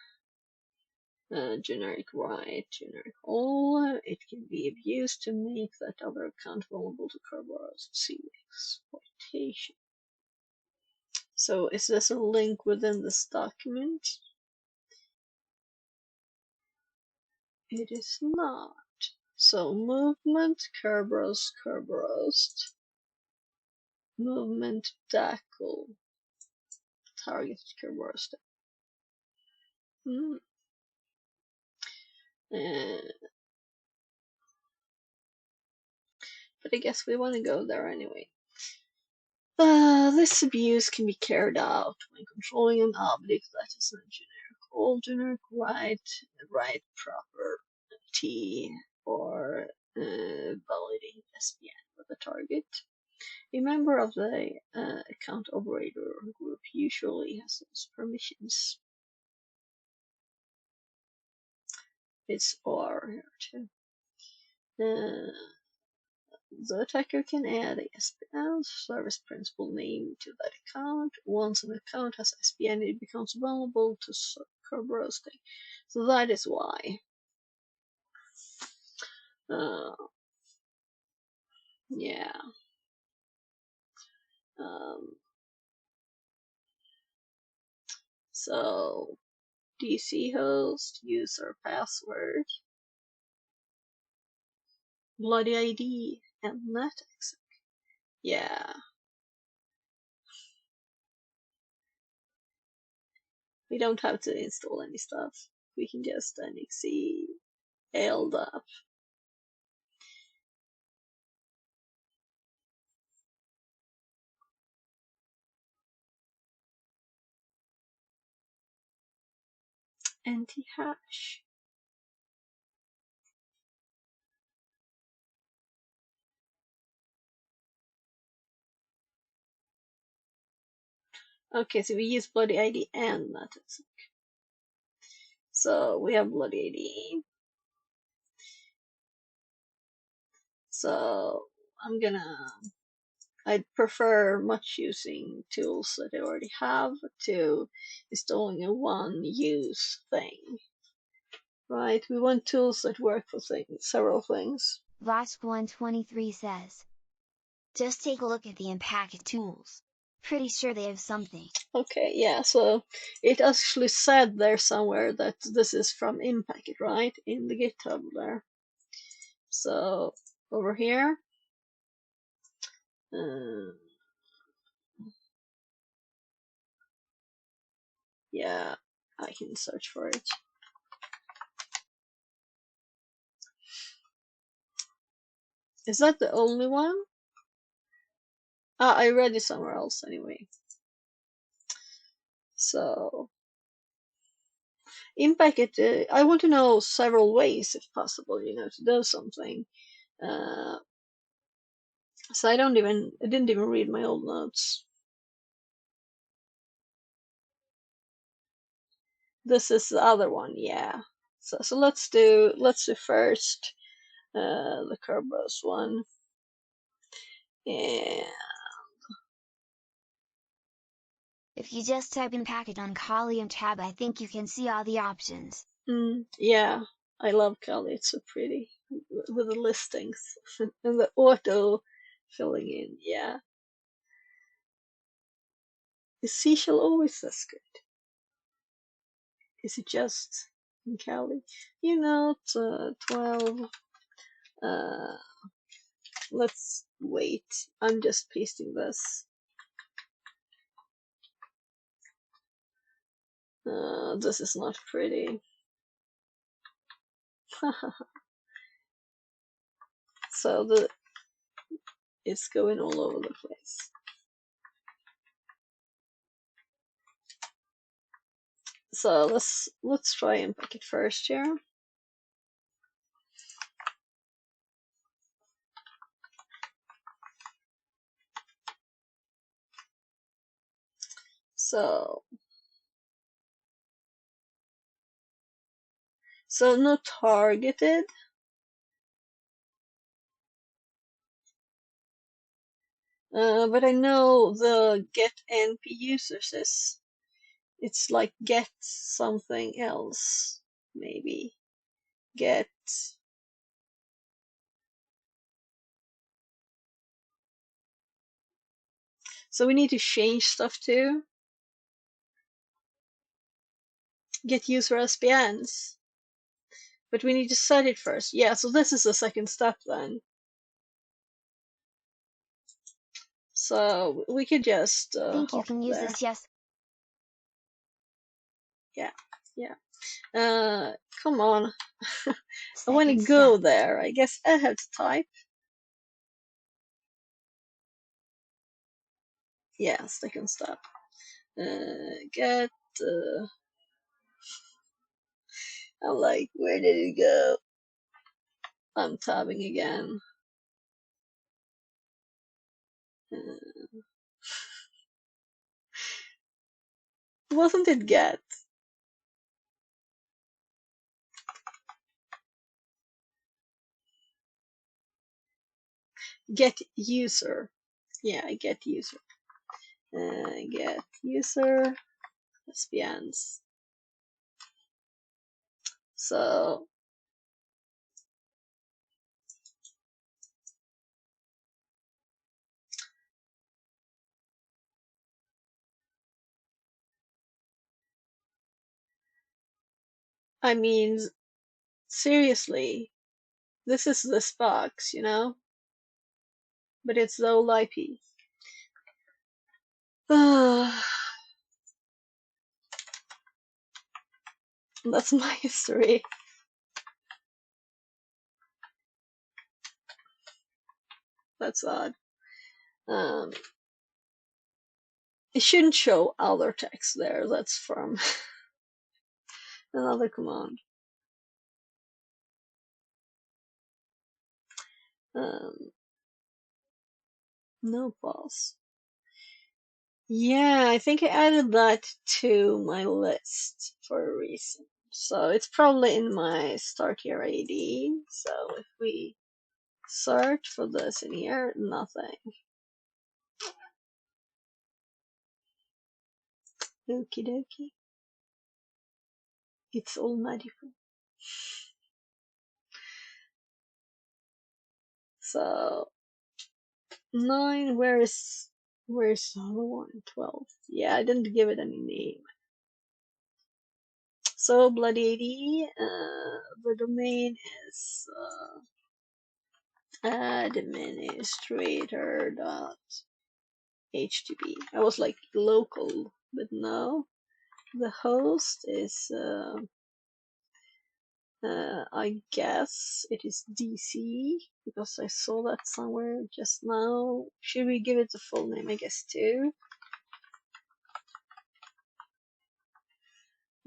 generic right, generic all, it can be abused to make that other account vulnerable to Kerberos exploitation. So is this a link within this document? It is not. So movement Kerberos movement Dackle target Kerberos. But I guess we want to go there anyway. This abuse can be carried out when controlling an object that is not generic. All generic right property or validating SPN with the target. A member of the account operator group usually has those permissions. It's R here too. The attacker can add a SPN service principal name to that account. Once an account has SPN, it becomes vulnerable to Kerberos. So that is why. Yeah. So DC host, user password, bloody ID, and netexec. Yeah. We don't have to install any stuff. we can just exe LDAP. Anti-hash. Okay, so we use bloody ID and methods. So we have bloody ID. So I'd prefer much using tools that I already have to installing a one-use thing. Right, we want tools that work for several things. Vosk123 says, just take a look at the Unpacked tools. Pretty sure they have something. Okay, yeah, so it actually said there somewhere that this is from Impacket, right? In the GitHub there. So over here, yeah, I can search for it. Is that the only one? I read it somewhere else anyway. So Impacket, I want to know several ways, if possible, to do something. So I didn't even read my old notes. This is the other one, yeah. So let's do first the Kerberos one. And if you just type in Packet on Kali and tab, I think you can see all the options. Yeah, I love Kali. It's so pretty with the listings and the auto filling in. Yeah, is Seashell always this good? Is it just in Kali? 12. Let's wait. I'm just pasting this. This is not pretty. So it's going all over the place. So let's try and pack it first here. So not targeted. But I know the get NP users it's like get something else, maybe. Get. So we need to change stuff too. Get user SPNs. But we need to set it first. Yeah, so this is the second step then. So we could just think you hop can use there. this, yes. Yeah. Come on. I want to Second go step. there. I guess I have to type. Yeah, second step. Get. I'm like, where did it go? I'm tabbing again. Wasn't it get? Get user. Yeah, get user. Get user SPNs. So I mean, seriously, this is this box, but it's the old IP. That's my history. That's odd. It shouldn't show other text there. That's from another command. No pause. Yeah, I think I added that to my list for a reason. So it's probably in my start here ID. So if we search for this in here, nothing. Okie dokie. It's all magical. So 9, where's the other one? 12. Yeah, I didn't give it any name. So bloody AD, the domain is administrator.htb. I was like local, but no. The host is I guess it is DC because I saw that somewhere just now. Should we give it the full name? I guess too.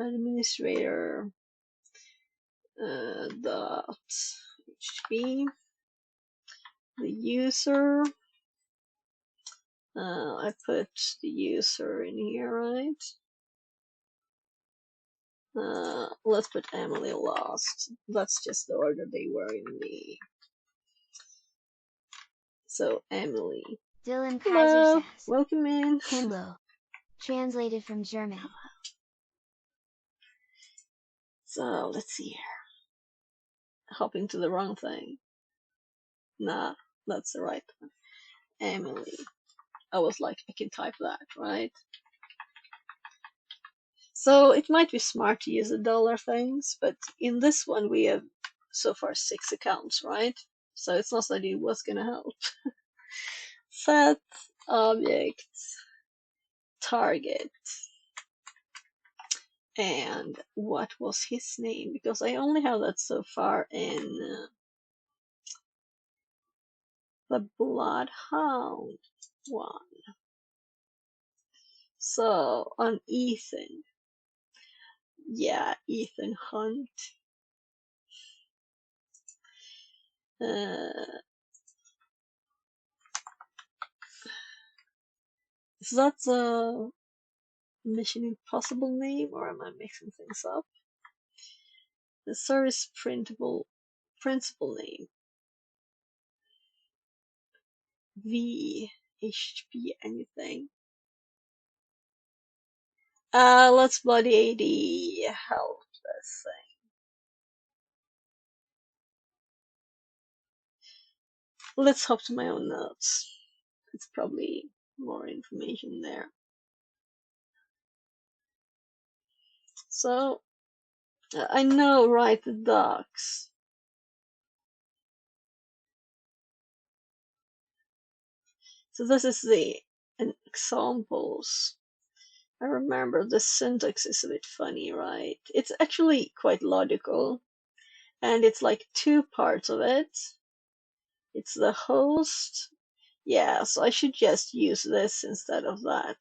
Administrator dot HTB. The user. I put the user in here, right? Let's put Emily last. That's just the order they were in the. So Emily. Dylan Kaiser Hello, says, welcome in. Hello. Translated from German. So let's see here. Hopping to the wrong thing. Nah, that's the right one. Emily. I was like, I can type that, right? So it might be smart to use the dollar things, but in this one we have so far 6 accounts, right? So it's not that it was gonna help. Set object target. And what was his name? Because I only have that so far in the Bloodhound one. So on Ethan. Yeah, Ethan Hunt. Is that the Mission Impossible name, or am I mixing things up? The service principal name. V HTB anything. Let's bloody AD help this thing. Let's hop to my own notes. It's probably more information there. So I know, right, the docs. So this is the examples. I remember the syntax is a bit funny, right? It's actually quite logical, and it's like 2 parts of it. It's the host. Yeah, so I should just use this instead of that.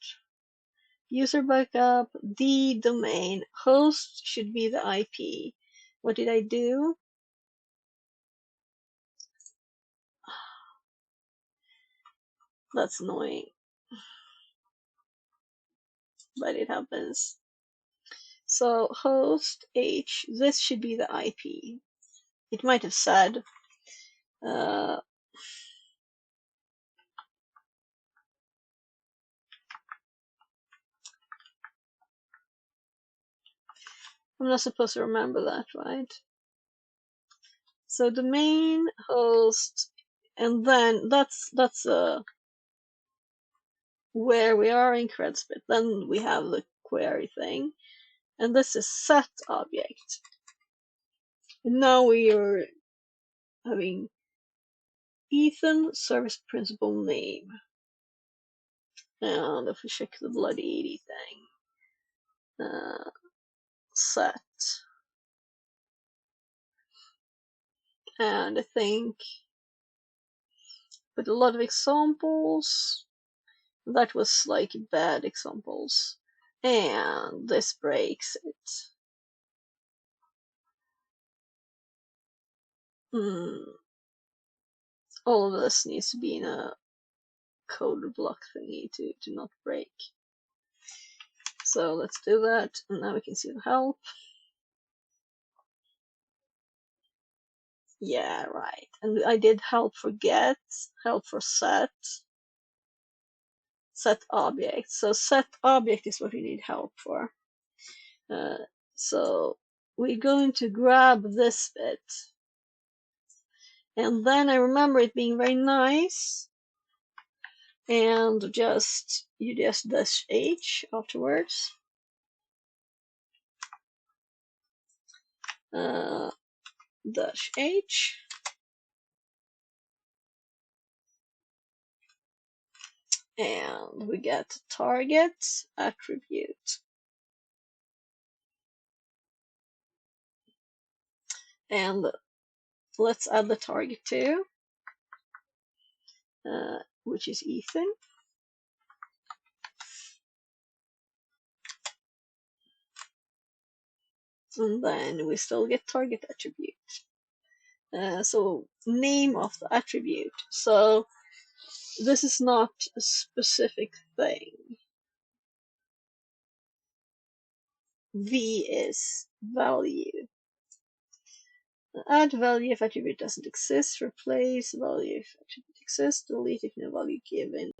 User backup, the domain, host should be the IP. What did I do? That's annoying, but it happens. So host H, this should be the IP. It might have said I'm not supposed to remember that, right? So domain, host, and then that's where we are in CredSpit. Then we have the query thing, and this is set object. And now we are having Ethan service principal name. And if we check the bloody 80 thing, set And I think with a lot of examples, that was like bad examples. And this breaks it. All of this needs to be in a code block thingy to not break. So let's do that, and now we can see the help. Yeah, right. And I did help for get, help for set object. So set object is what we need help for. So we're going to grab this bit. And then I remember it being very nice. And you just dash H afterwards. Dash H. And we get target attribute. And let's add the target too, which is Ethan. And then we still get target attribute. So name of the attribute. So this is not a specific thing. V is value. Add value if attribute doesn't exist. Replace value if attribute exists. Delete if no value given.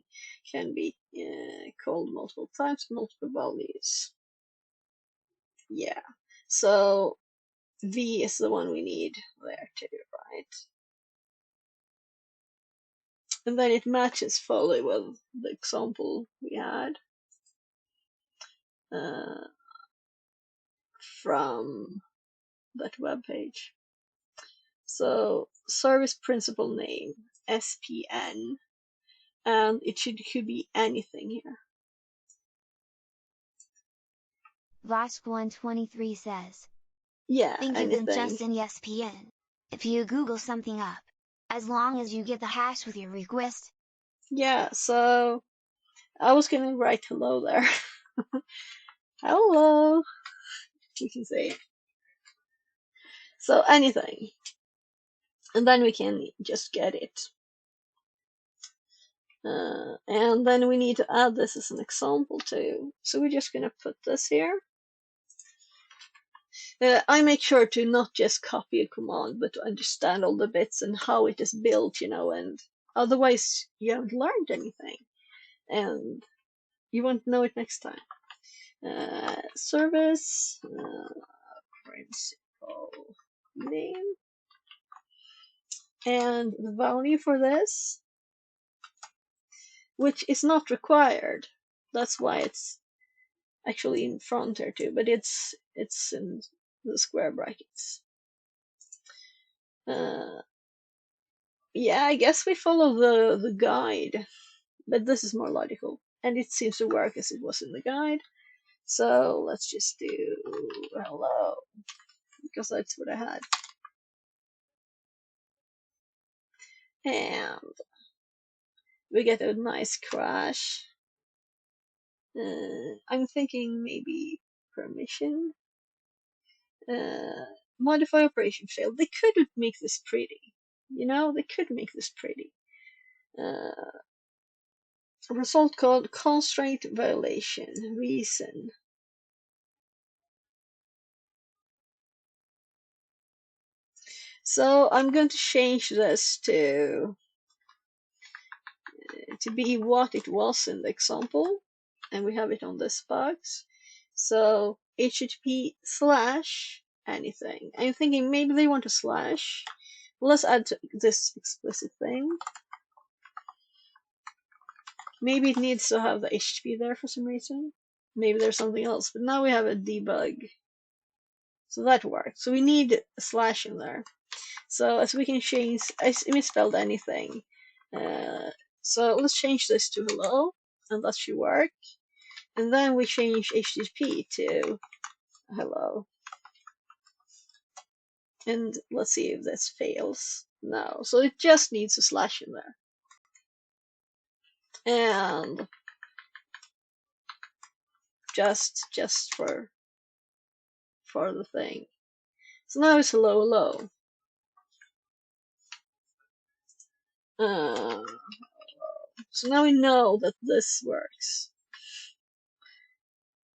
Can be called multiple times, multiple values. Yeah. So V is the one we need there too, right? And then it matches fully with the example we had from that web page. So service principal name, SPN, and it could be anything here. Last 123 says, Yeah, think of anything. them just in ESPN. If you Google something up, as long as you get the hash with your request. Yeah, so I was gonna write hello there. Hello, you can say it. So anything, and then we can just get it. And then we need to add this as an example too. So we're just gonna put this here. I make sure to not just copy a command, but to understand all the bits and how it is built, and otherwise you haven't learned anything, and you won't know it next time. Service principal name, and the value for this, which is not required. That's why it's actually in front here too, but it's in the square brackets. Yeah, I guess we follow the guide, but this is more logical, and it seems to work as it was in the guide. So let's just do hello, because that's what I had. And we get a nice crash. I'm thinking maybe permission. Modify operation failed. They could make this pretty. They could make this pretty. Result called constraint violation. Reason. So I'm going to change this to be what it was in the example, and we have it on this box. So HTTP / anything. I'm thinking maybe they want a slash. Let's add this explicit thing. Maybe it needs to have the HTTP there for some reason. Maybe there's something else, but now we have a debug. So that works. So we need a slash in there. So as we can change, I misspelled anything. So let's change this to hello, and that should work. And then we change HTTP to hello. And let's see if this fails. No, so it just needs a slash in there. And just for the thing. So now it's hello hello. So now we know that this works.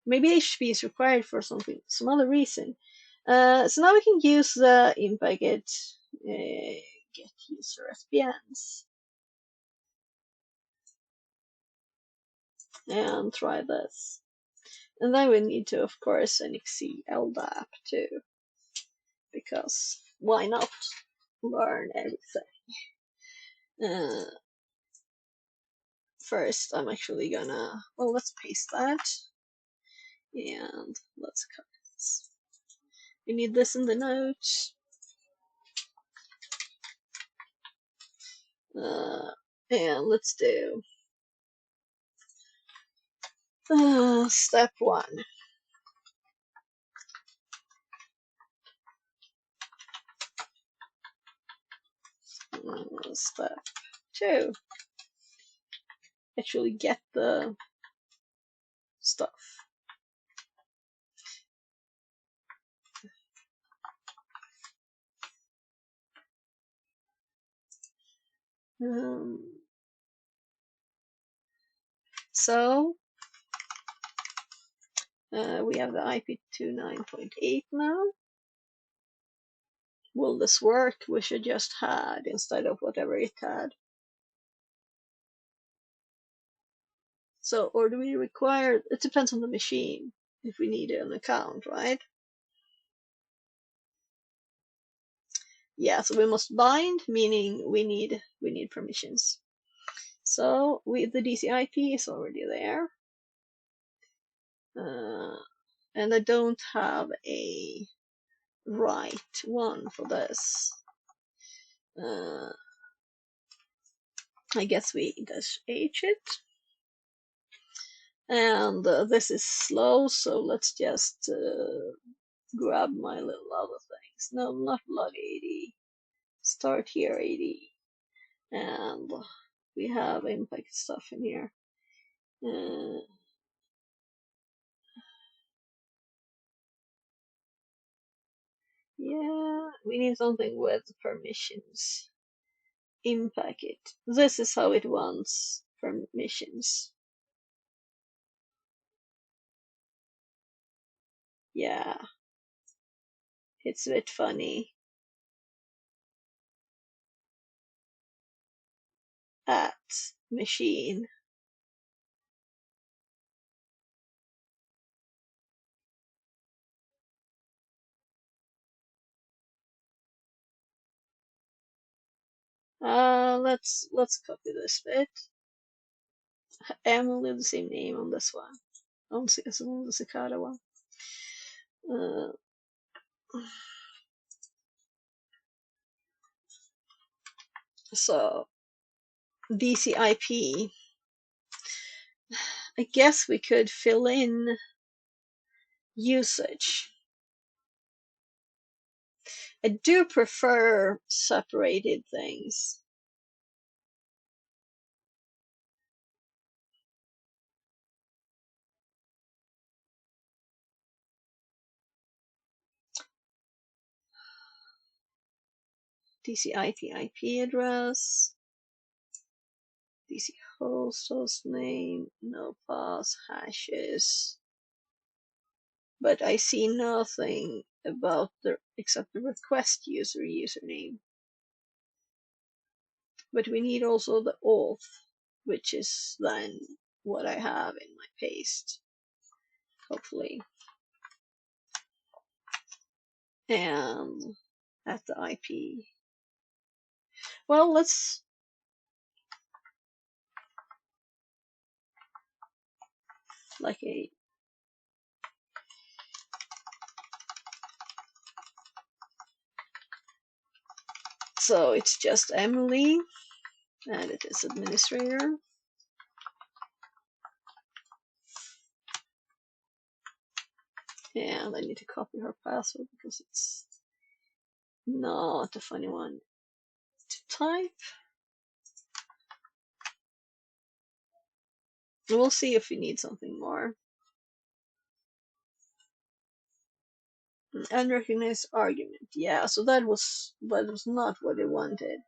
Maybe HTTP is required for some other reason. So now we can use the impact get user SPNs and try this. And then we need to, of course, NXC LDAP too, because why not learn everything? First, I'm actually gonna, well, let's paste that. And let's cut this. We need this in the notes. And let's do step 1. Step 2. Actually get the stuff. So we have the IP 29.8 now. Will this work? We should just had instead of whatever it had. So, or do we require, it depends on the machine, if we need an account, right? Yeah, so we must bind, meaning we need permissions. So the DCIP is already there. And I don't have a right one for this. I guess we -h it. And this is slow, so let's just grab my little other things. No, not log 80. Start here 80. And we have impact stuff in here. Yeah, we need something with permissions. Impact it. This is how it wants permissions. Yeah, it's a bit funny. At machine. Let's copy this bit. And we'll leave the same name on this one. On the Cicada one. So DCIP. I guess we could fill in usage. I do prefer separated things. DCIP IP address, DC host name, no pass, hashes. But I see nothing about except the request user username. But we need also the auth, which is then what I have in my paste, hopefully. And at the IP. Well, let's like a so it's just Emily and it is administrator. And I need to copy her password because it's Not a funny one to type. We'll see if we need something more. Unrecognized argument. Yeah, so that was not what I wanted.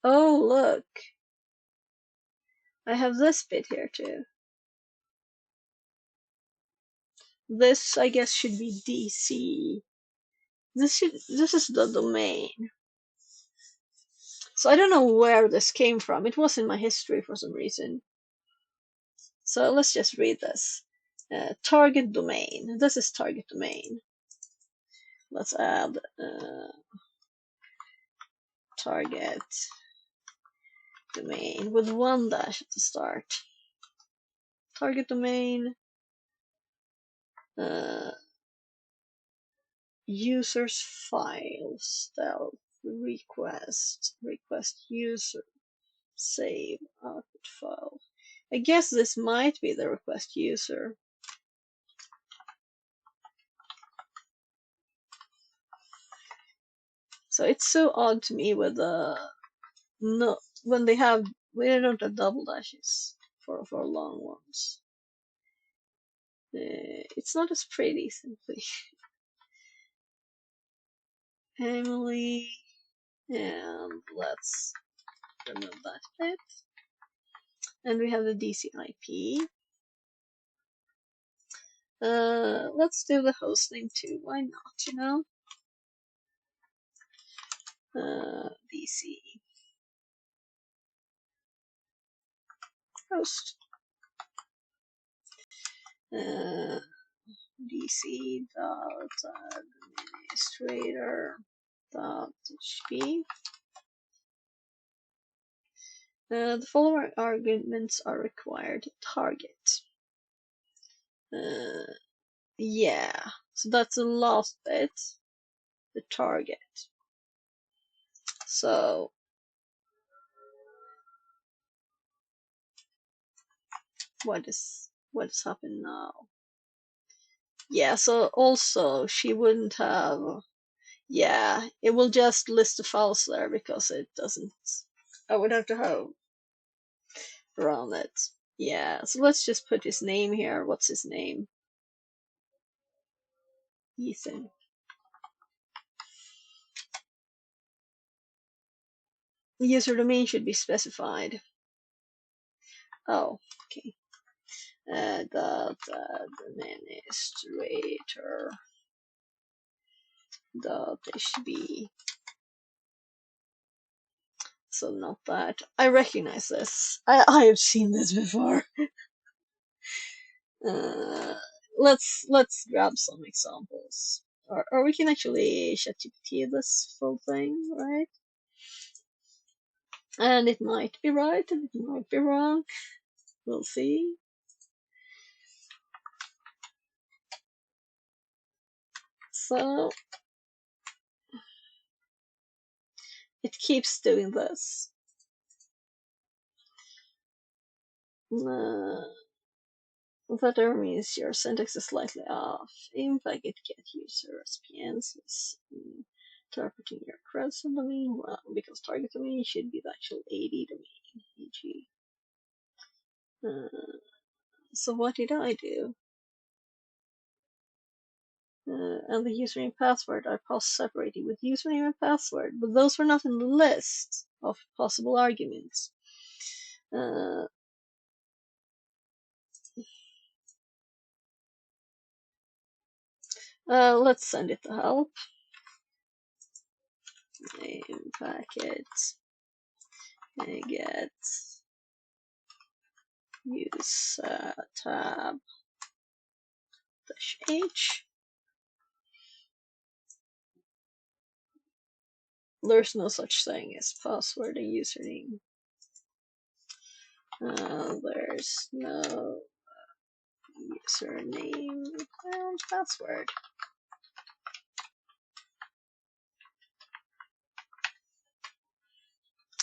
Oh, look. I have this bit here too. This, I guess, should be DC. This is the domain. So I don't know where this came from. It was in my history for some reason. So let's just read this. Target domain. This is target domain. Let's add target domain with one dash at the start. Target domain. Users file stealth request user save output file. I guess this might be the request user. So it's so odd to me with no when they don't have double dashes for long ones. It's not as pretty simply. Emily, and let's remove that bit. And we have the DC IP. Let's do the host name too. Why not? You know. DC host. DC dot administrator dot HTB. The following arguments are required. Target. Yeah, so that's the last bit. The target. So what is happening now? Yeah, so also she wouldn't have. Yeah, it will just list the files there because it doesn't. I would have to have around it. Yeah, so let's just put his name here. What's his name? Ethan. The user domain should be specified. Oh, okay. The administrator .hb. So not that. I recognize this. I have seen this before. Let's grab some examples, or we can actually ChatGPT this full thing, right? And it might be right, and it might be wrong. We'll see. So it keeps doing this. That error means your syntax is slightly off. In fact, it get user SPNs is interpreting your creds domain well, because target domain should be the actual AD domain, e.g. So what did I do? And the username and password are passed separated with username and password, but those were not in the list of possible arguments. Let's send it to help. Name packet get use tab -h. There's no such thing as password and username. There's no username and password.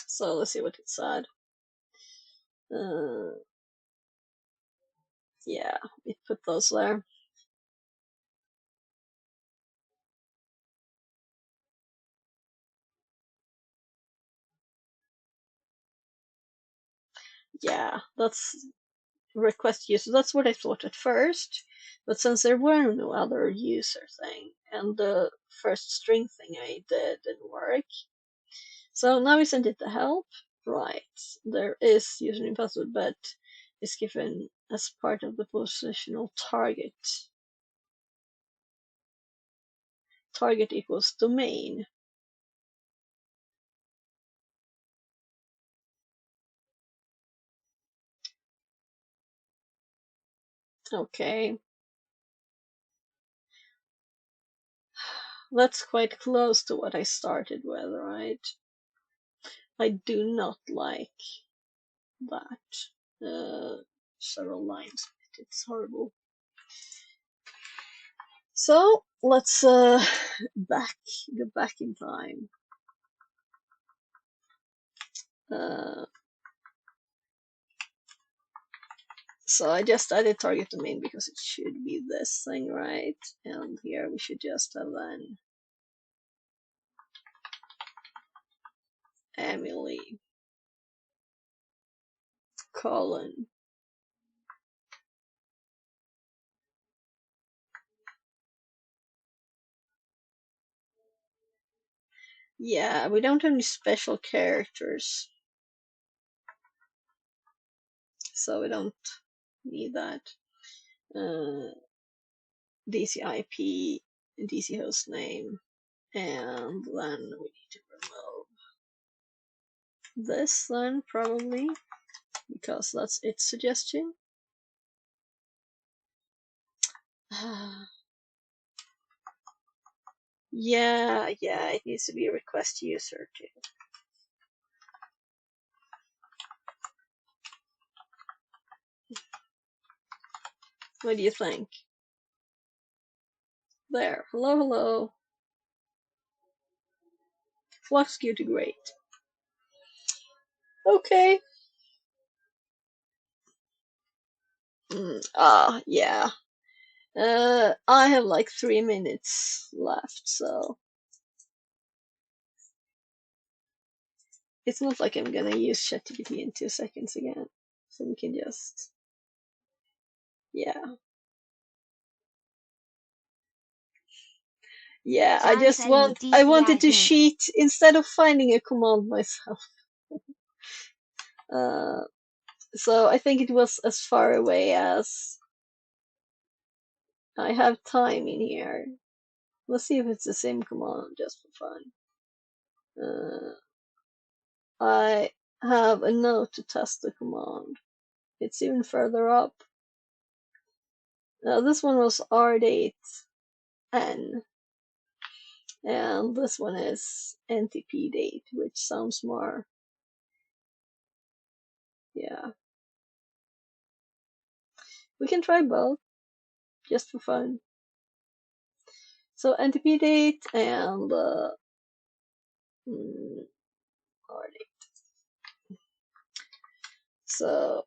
So let's see what it said. Yeah, it put those there. Yeah, that's request user. That's what I thought at first. But since there were no other user thing, and the first string thing I did didn't work, so now we send it to help. Right, there is username password, but it's given as part of the positional target. Target equals domain. Okay. That's quite close to what I started with, right? I do not like that. Several lines. It's horrible. So let's go back in time. So I just added target domain because it should be this thing, right? And here we should just have then Emily colon. Yeah, we don't have any special characters, so we don't need that. DC IP, DC host name, and then we need to remove this then probably, because that's its suggestion. Yeah, it needs to be a request user too. What do you think? There, hello. Flux queue to great. Okay. Yeah. I have like 3 minutes left, so it's not like I'm gonna use ChatGPT in 2 seconds again. So we can just, yeah. Yeah, Time setting with I DC wanted to admin. cheat instead of finding a command myself. So I think it was as far away as I have time in here. Let's see if it's the same command just for fun. I have a note to test the command. It's even further up. Now this one was rdate n, and this one is ntp date, which sounds more, yeah. We can try both, just for fun. So ntp date and rdate. So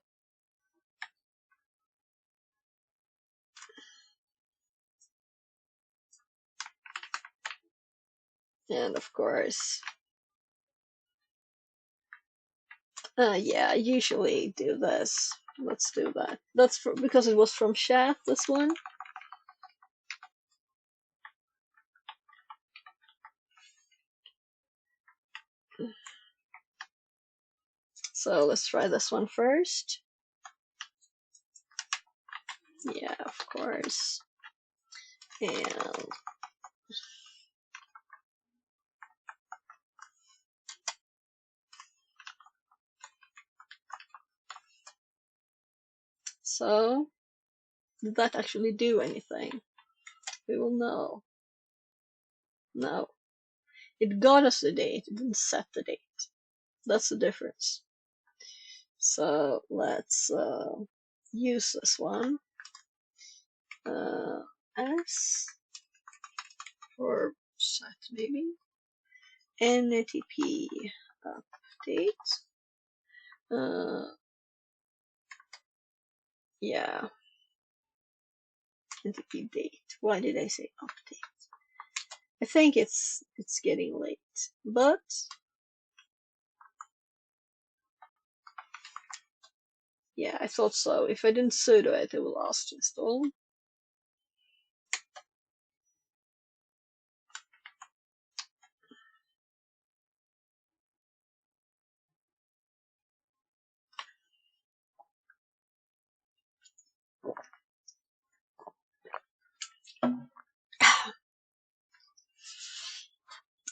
and of course, yeah, I usually do this. Let's do that. That's because it was from chat, this one. So let's try this one first. Yeah, of course. And so, did that actually do anything? We will know. No. It got us the date, it didn't set the date. That's the difference. So let's use this one. S for set maybe. NTP update. Yeah. NTP date. Why did I say update? I think it's getting late, but Yeah, I thought so. If I didn't sudo it, it will ask to install.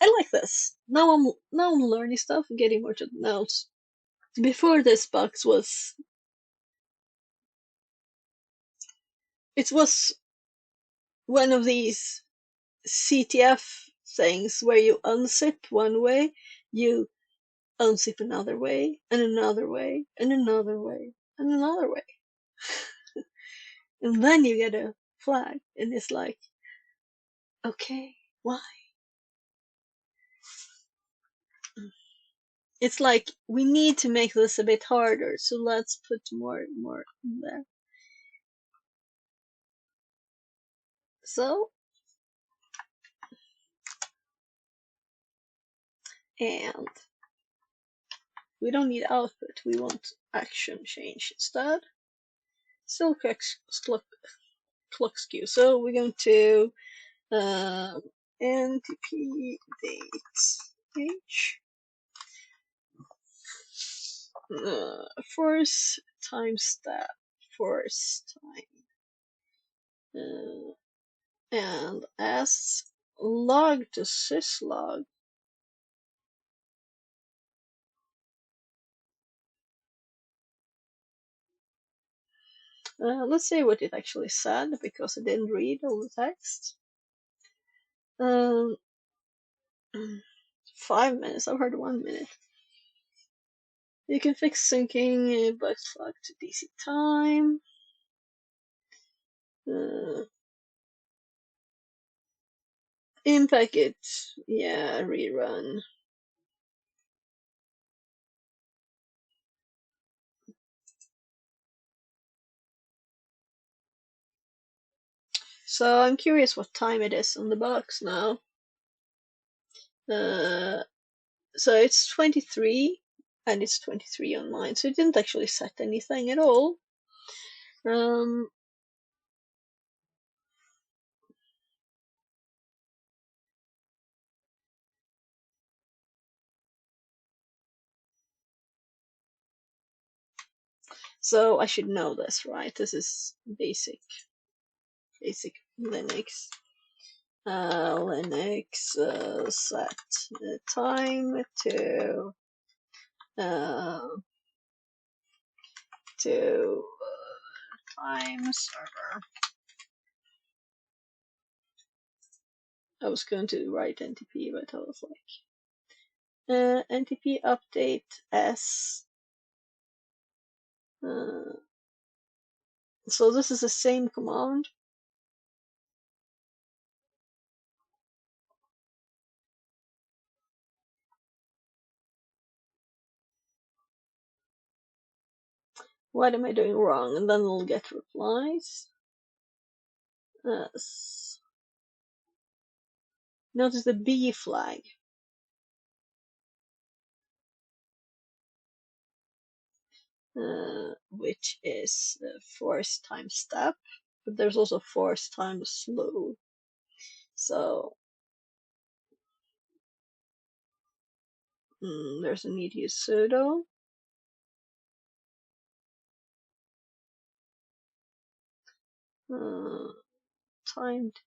I like this. Now I'm learning stuff and getting more to the notes. Before this box was one of these CTF things where you unzip one way, you unzip another way, and another way, and another way, and another way. And then you get a flag, and it's like, okay, why? It's like, we need to make this a bit harder, so let's put more in there. So, and we don't need output, we want action change instead. Still clock skew. So we're going to NTP date h force time step force time and as log to syslog. Let's see what it actually said, because I didn't read all the text. 5 minutes, I've heard 1 minute. You can fix syncing by flag to DC time. Impact it, yeah, rerun. So I'm curious what time it is on the box now. So it's 23, and it's 23 on mine, so it didn't actually set anything at all. So I should know this, right? This is basic Linux. Set time to time server. I was going to write NTP, but I was like, NTP update S. So this is the same command. What am I doing wrong? And then we'll get replies. Notice the B flag. Which is force time step, but there's also force time slow. So there's a need to use sudo. Timed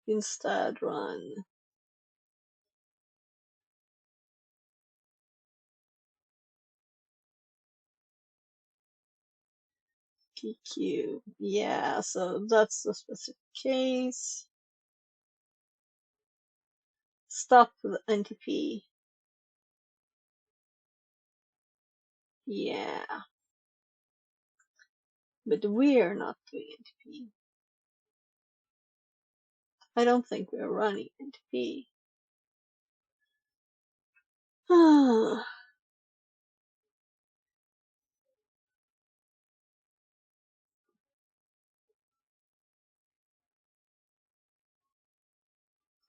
instead run PQ. Yeah, so that's the specific case. Stop the NTP. Yeah. But we're not doing NTP. I don't think we're running NTP.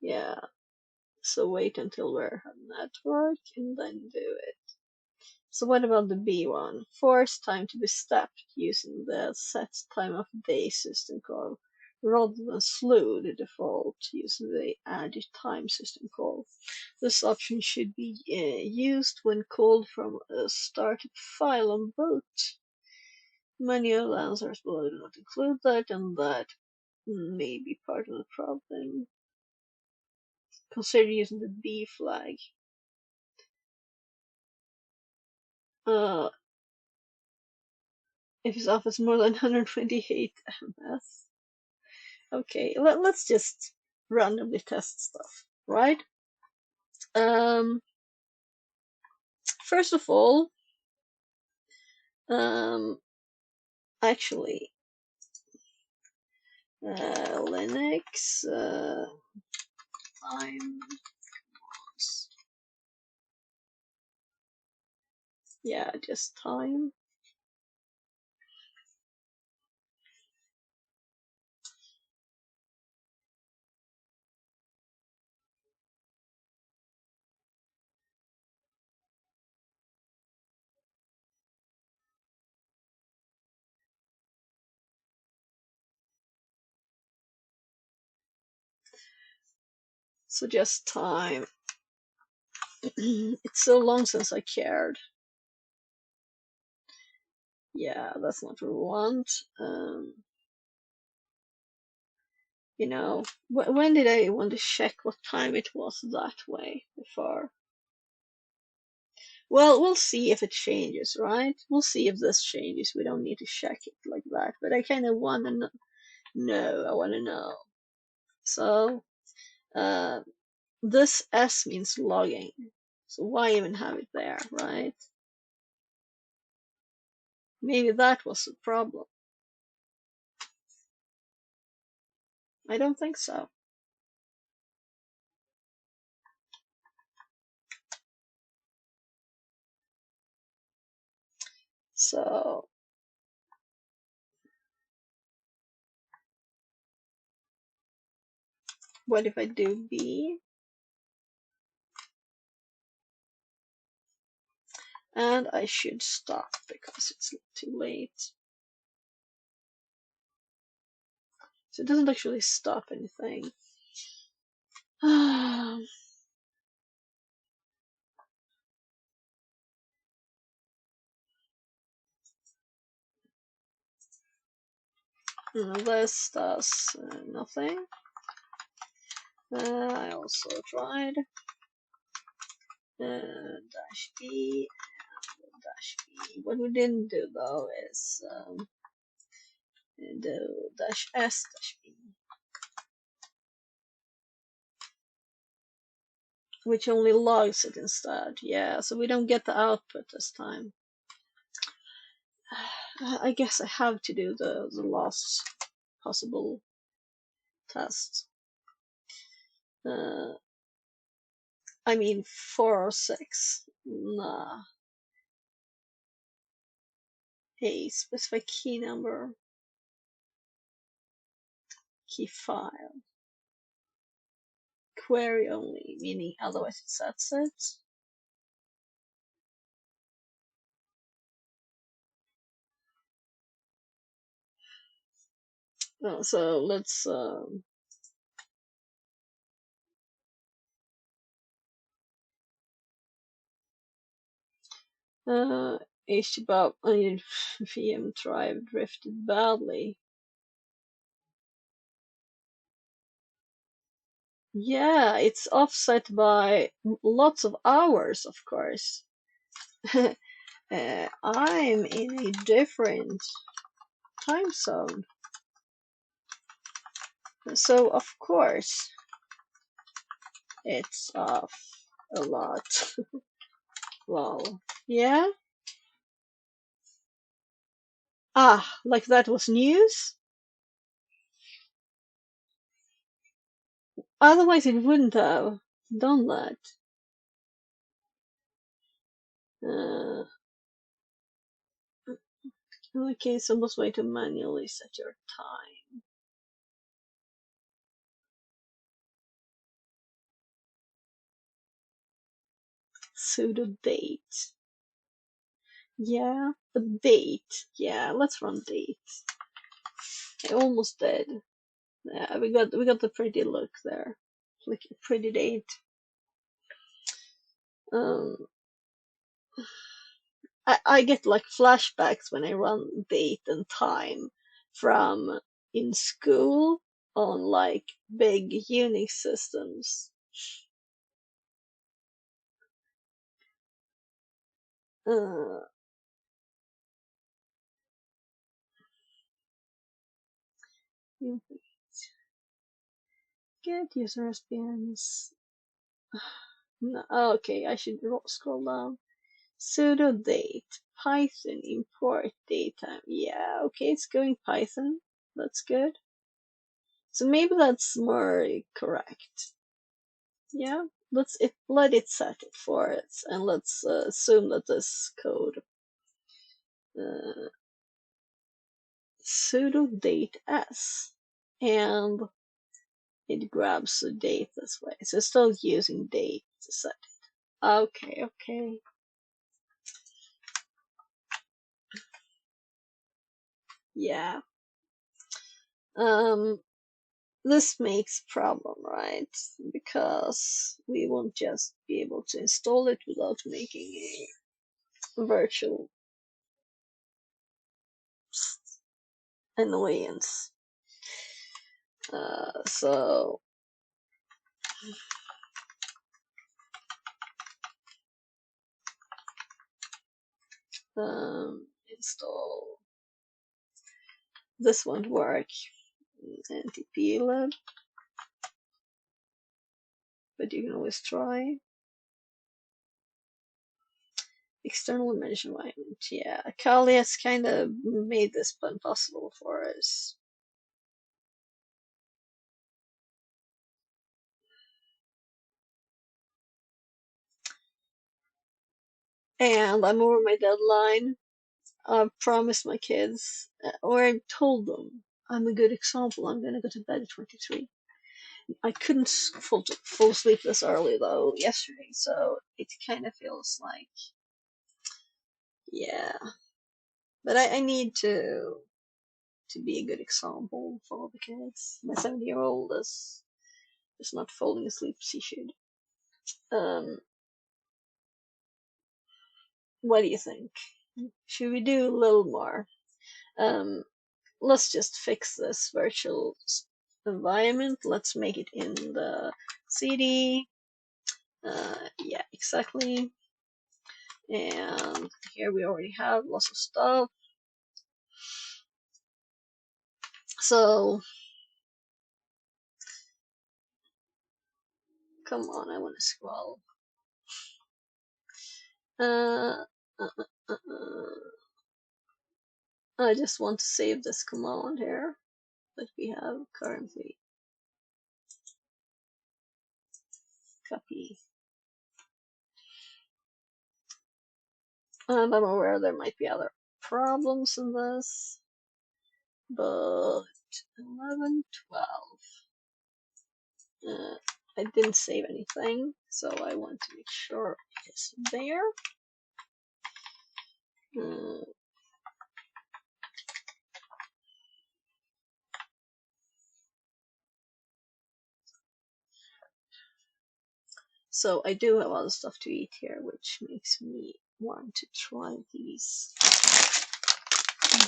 Yeah. So wait until we're on network and then do it. So what about the B one? Force time to be stepped using the set time of day system call, rather than slew the default using the add time system call. This option should be used when called from a started file on boot. Manual answers below do not include that, and that may be part of the problem. Consider using the B flag. If his office more than 128 ms. Okay, let's just randomly test stuff, right? First of all, actually, Linux time. Yeah, just time. So just time. It's so long since I cared. Yeah, that's not what we want. You know, when did I want to check what time it was that way before? Well, we'll see if it changes, right? We'll see if this changes. We don't need to check it like that, but I kind of want to know. I want to know. So, this S means logging. So why even have it there, right? Maybe that was the problem. I don't think so. So, what if I do B? And I should stop because it's too late. So it doesn't actually stop anything. This does nothing. I also tried dash B and dash B. What we didn't do though is do dash S dash B, which only logs it instead. Yeah, so we don't get the output this time. I guess I have to do the last possible test. I mean 4 or 6. Nah. A specify key number, key file, query only, meaning otherwise it sets it. So let's HTB VM drive drifted badly. Yeah, it's offset by lots of hours, of course. I'm in a different time zone, so of course it's off a lot. Well, yeah. Ah, like that was news? Otherwise it wouldn't have done that. Okay, so most way to manually set your time. Sudo date. Yeah, a date. Yeah, let's run date. I almost did. Yeah, we got the pretty look there, like a pretty date. Um, I get like flashbacks when I run date and time from in school on like big Unix systems. Uh, get user SPNs. No, okay, I should scroll down. Sudo date Python import data. Yeah, okay, it's going Python. That's good. So maybe that's more correct. Yeah, let it set it for it, and let's assume that this code uh, sudo date s, and it grabs the date this way. So it's still using date to set it. Okay, okay. Yeah. This makes problem, right? Because we won't just be able to install it without making a virtual annoyance. So install. This won't work. NTP lib, but you can always try. External image environment. Yeah, Kali has kind of made this impossible for us. And I'm over my deadline. I've promised my kids, or I told them, I'm a good example. I'm gonna go to bed at 23. I couldn't full sleep this early though yesterday, so it kind of feels like, yeah. But I need to be a good example for the kids. My 7-year-old is not falling asleep as he should. Um, what do you think? Should we do a little more? Um, let's just fix this virtual environment. Let's make it in the CD. Yeah, exactly. And here we already have lots of stuff. So, come on, I want to scroll. Uh, uh, uh, I just want to save this command here that we have currently. Copy. And I'm aware there might be other problems in this, but 11, 12. I didn't save anything, so I want to make sure it's there. So I do have other stuff to eat here, which makes me want to try these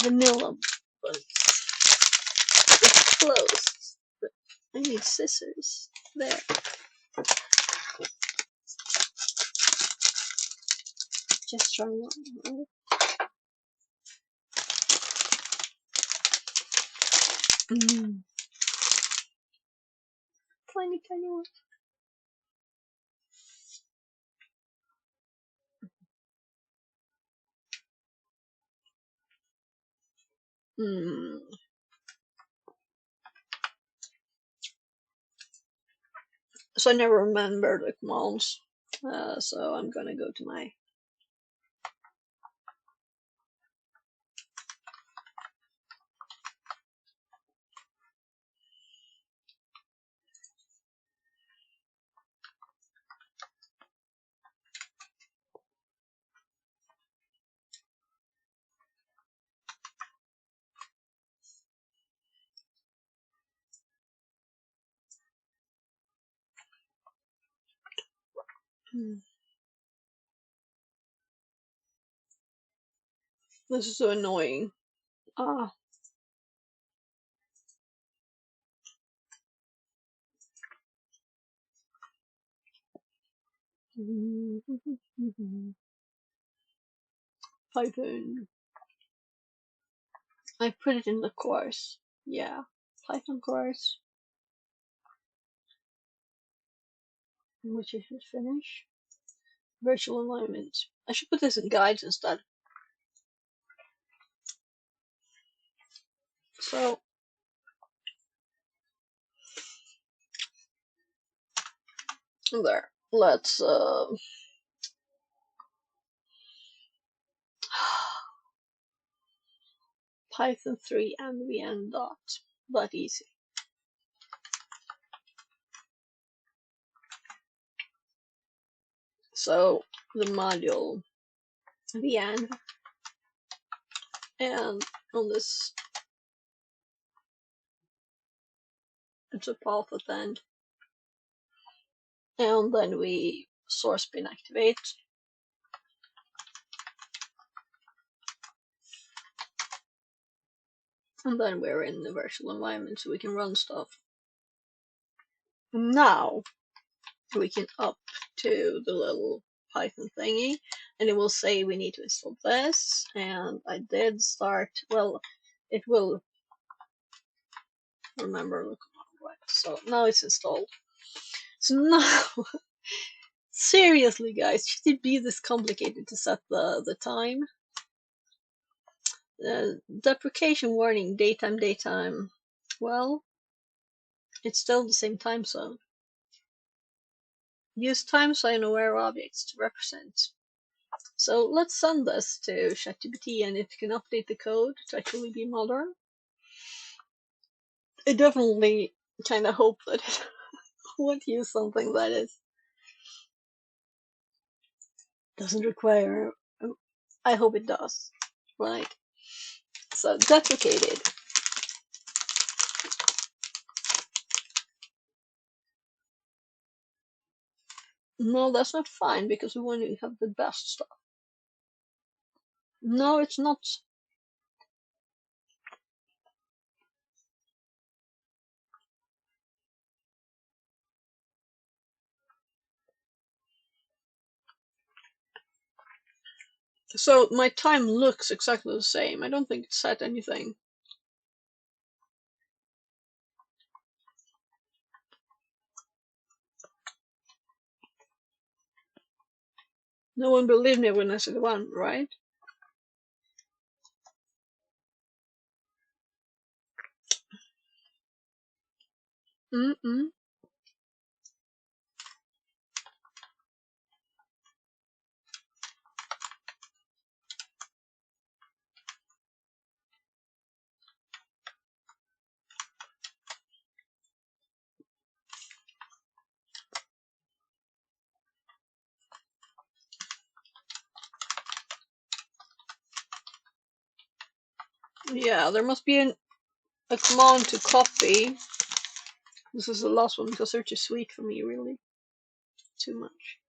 vanilla buns. It's closed, but I need scissors. There. Just try one. Right? Tiny, tiny one. So I never remember the commands. So I'm gonna go to my This is so annoying. Ah. Python. I put it in the course. Yeah. Python course. Which I should finish. Virtual environment. I should put this in guides instead. So there. Let's Python 3 MVN dot. That easy. So the module VN and on this it's a path at the end. And then we source bin activate. And then we're in the virtual environment so we can run stuff. And now we can up to the little Python thingy and it will say we need to install this, and I did start, well, it will remember the command, right? So now it's installed. So now seriously guys, should it be this complicated to set the time? Deprecation warning, daytime. Well, it's still the same time zone. Use time sign aware objects to represent. So let's send this to ChatGPT, and if you can update the code to actually be modern. I definitely kind of hope that it would use something that doesn't require. I hope it does. Right. So deprecated. No, that's not fine because we want to have the best stuff. No, it's not. So my time looks exactly the same. I don't think it set anything. No one believed me when I said 1, right? Mm-mm. Yeah, there must be a command to copy. This is the last one because they're too sweet for me, really. Too much.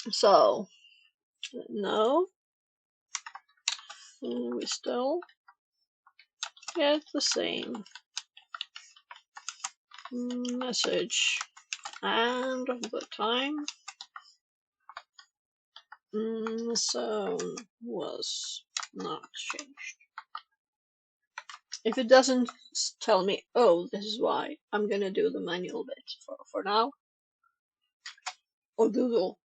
So, no. We still get the same message. And the time zone was not changed. If it doesn't tell me, oh, this is why, I'm gonna do the manual bit for now. Or Google.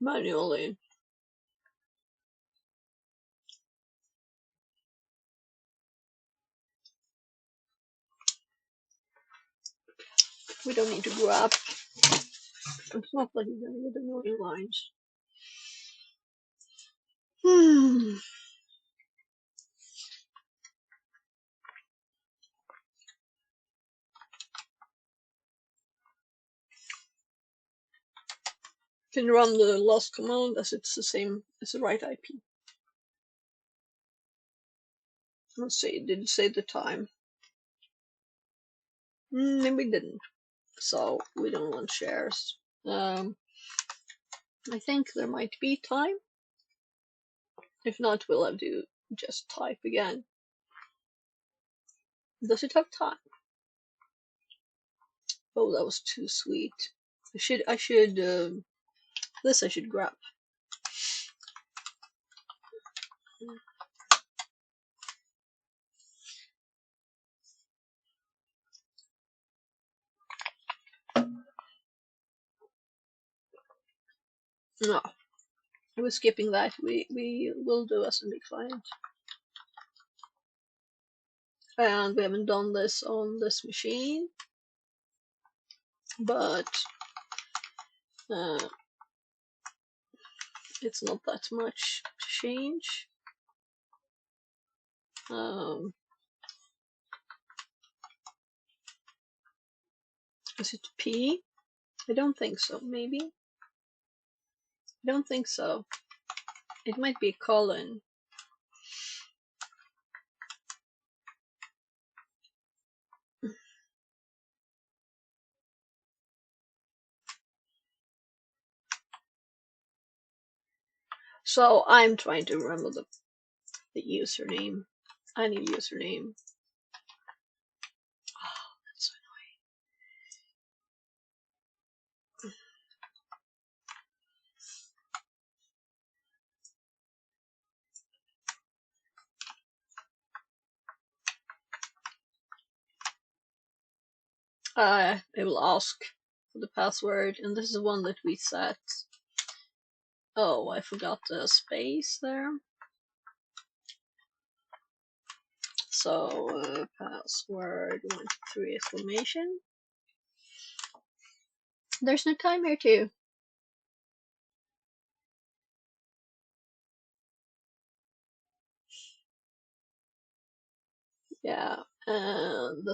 Manually. We don't need to grab. It's not like you're gonna get annoying lines. Can run the last command as it's the same as the right IP. Let's see, did it say the time? Maybe it didn't. So we don't want shares. I think there might be time. If not, we'll have to just type again. Does it have time? Oh, that was too sweet. I should grab. No, I was skipping that. We will do SMB client. And we haven't done this on this machine, but it's not that much to change. Is it P? I don't think so. Maybe. I don't think so. It might be a colon. So I'm trying to remember the username. I need username. Oh, that's so annoying. It will ask for the password, and this is one that we set. Oh, I forgot the space there. So password 123 exclamation. There's no time here too. Yeah, and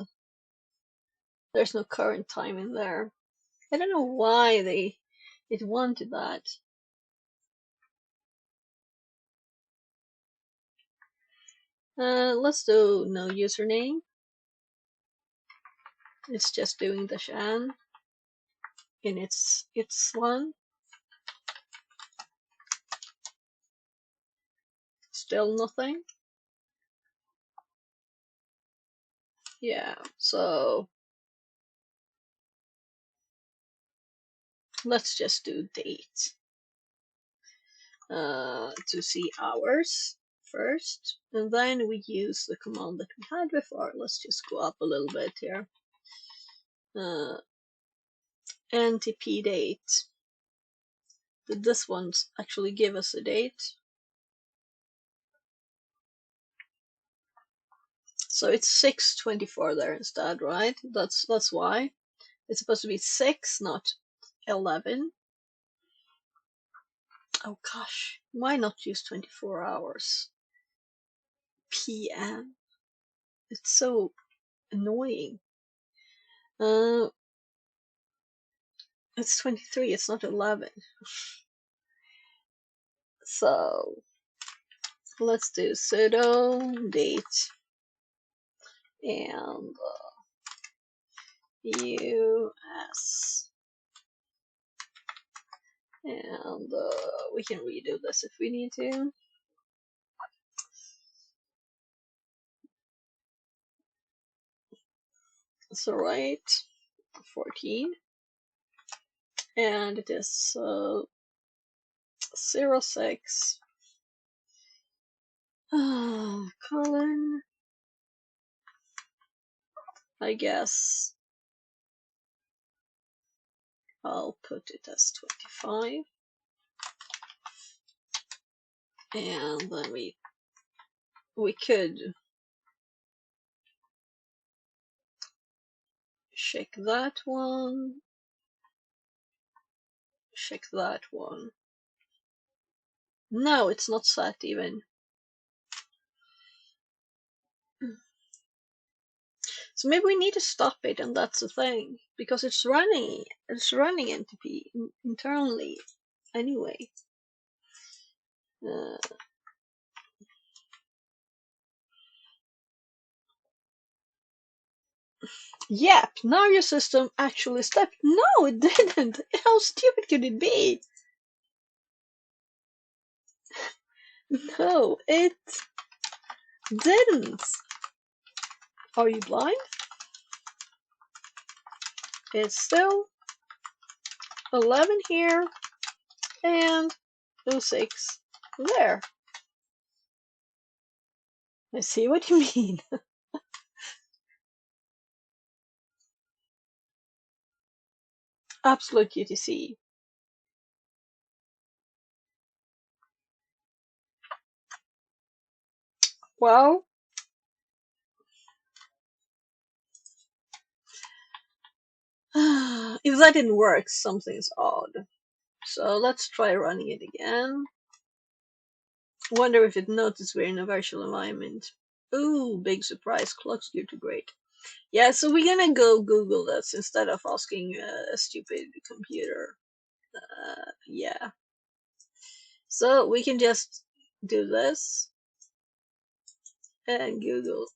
there's no current time in there. I don't know why it wanted that. Let's do no username. It's just doing the shan in its one. Still nothing. Yeah, so let's just do date to see hours first, and then we use the command that we had before. Let's just go up a little bit here. NTP date. Did this one actually give us a date? So it's 6:24 there instead, right? That's why. It's supposed to be 6, not 11. Oh gosh, why not use 24 hours? PM. It's so annoying. It's 23, it's not 11. So let's do sudo date and US, and we can redo this if we need to. So right, 14, and it is 06 colon, I guess I'll put it as 25, and then we could check that one. Check that one. No, it's not set even. So maybe we need to stop it, and that's the thing, because it's running NTP internally anyway. Yep, now your system actually stopped. No, it didn't. How stupid could it be? No, it didn't. Are you blind? It's still 11 here and 06 there. I see what you mean. Absolute UTC. Well, if that didn't work, something's odd. So let's try running it again. Wonder if it noticed we're in a virtual environment. Ooh, big surprise, clock's due to great. Yeah, so we're gonna go Google this instead of asking a stupid computer. Yeah. So we can just do this and Google,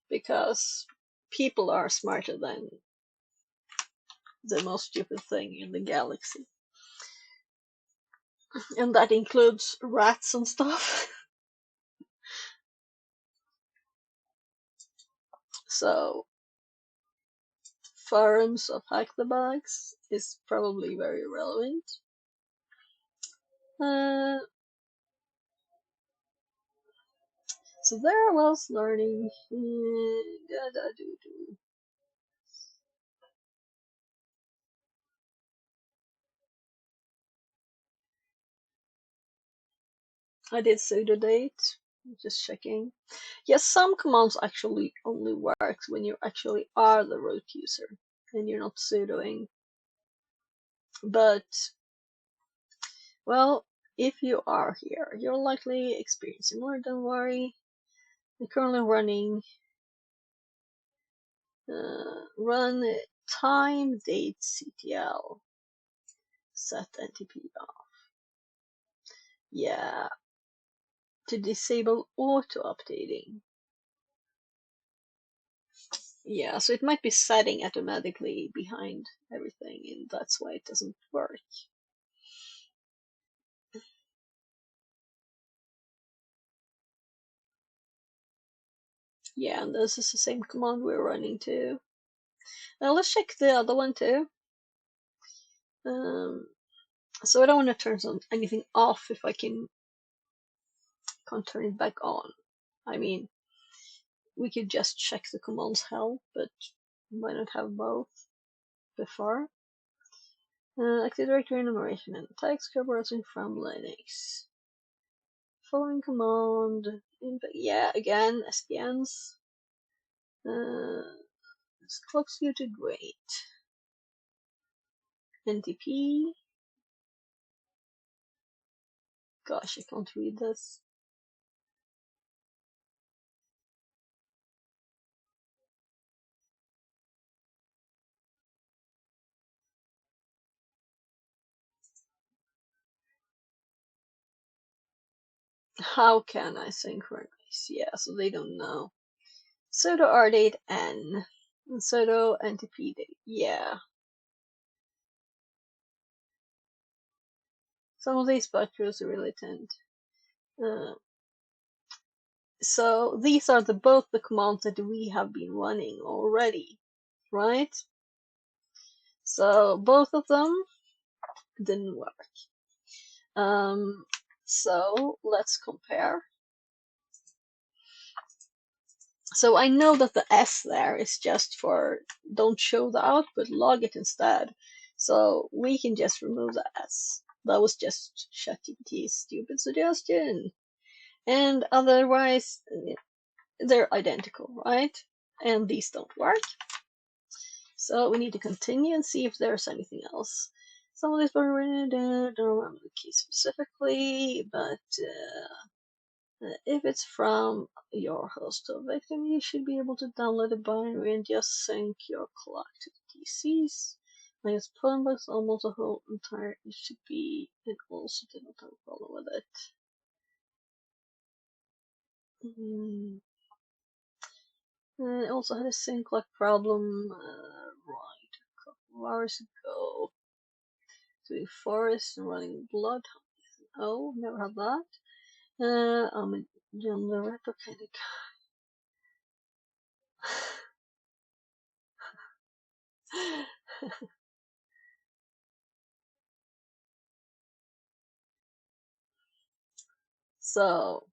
because people are smarter than the most stupid thing in the galaxy. And that includes rats and stuff. So forums of Hack the Bags is probably very relevant. So there was learning. I did sudo date. Just checking. Yes, some commands actually only work when you actually are the root user and you're not sudoing. But, well, if you are here, you're likely experiencing more, don't worry. I'm currently running run time date CTL set NTP off. Yeah, to disable auto updating. Yeah, so it might be setting automatically behind everything, and that's why it doesn't work. Yeah, and this is the same command we're running too. Now let's check the other one too. So I don't want to turn anything off if I can't turn it back on. I mean, we could just check the commands help, but why not have both before? Active Directory enumeration and text browsing from Linux. Following command. Yeah, again, SPNs. This clocks you to great. NTP. Gosh, I can't read this. How can I synchronize? Yeah, so they don't know. Sudo rdate n. And sudo ntp date. Yeah. Some of these buttons are really tend. So these are both the commands that we have been running already, right? So both of them didn't work. So let's compare. So I know that the S there is just for don't show the output, log it instead. So we can just remove the S. That was just ChatGPT's stupid suggestion. And otherwise, they're identical, right? And these don't work. So we need to continue and see if there's anything else. Some of these were written down, don't remember the key specifically, but if it's from your host or victim, you should be able to download a binary and just sync your clock to the PCs. Like its phone box, almost a whole entire HTB, and also did not have a problem with it. I also had a sync clock problem right a couple of hours ago. Doing forest and running blood. Oh, never had that. I'm a gender rapper kind of guy. So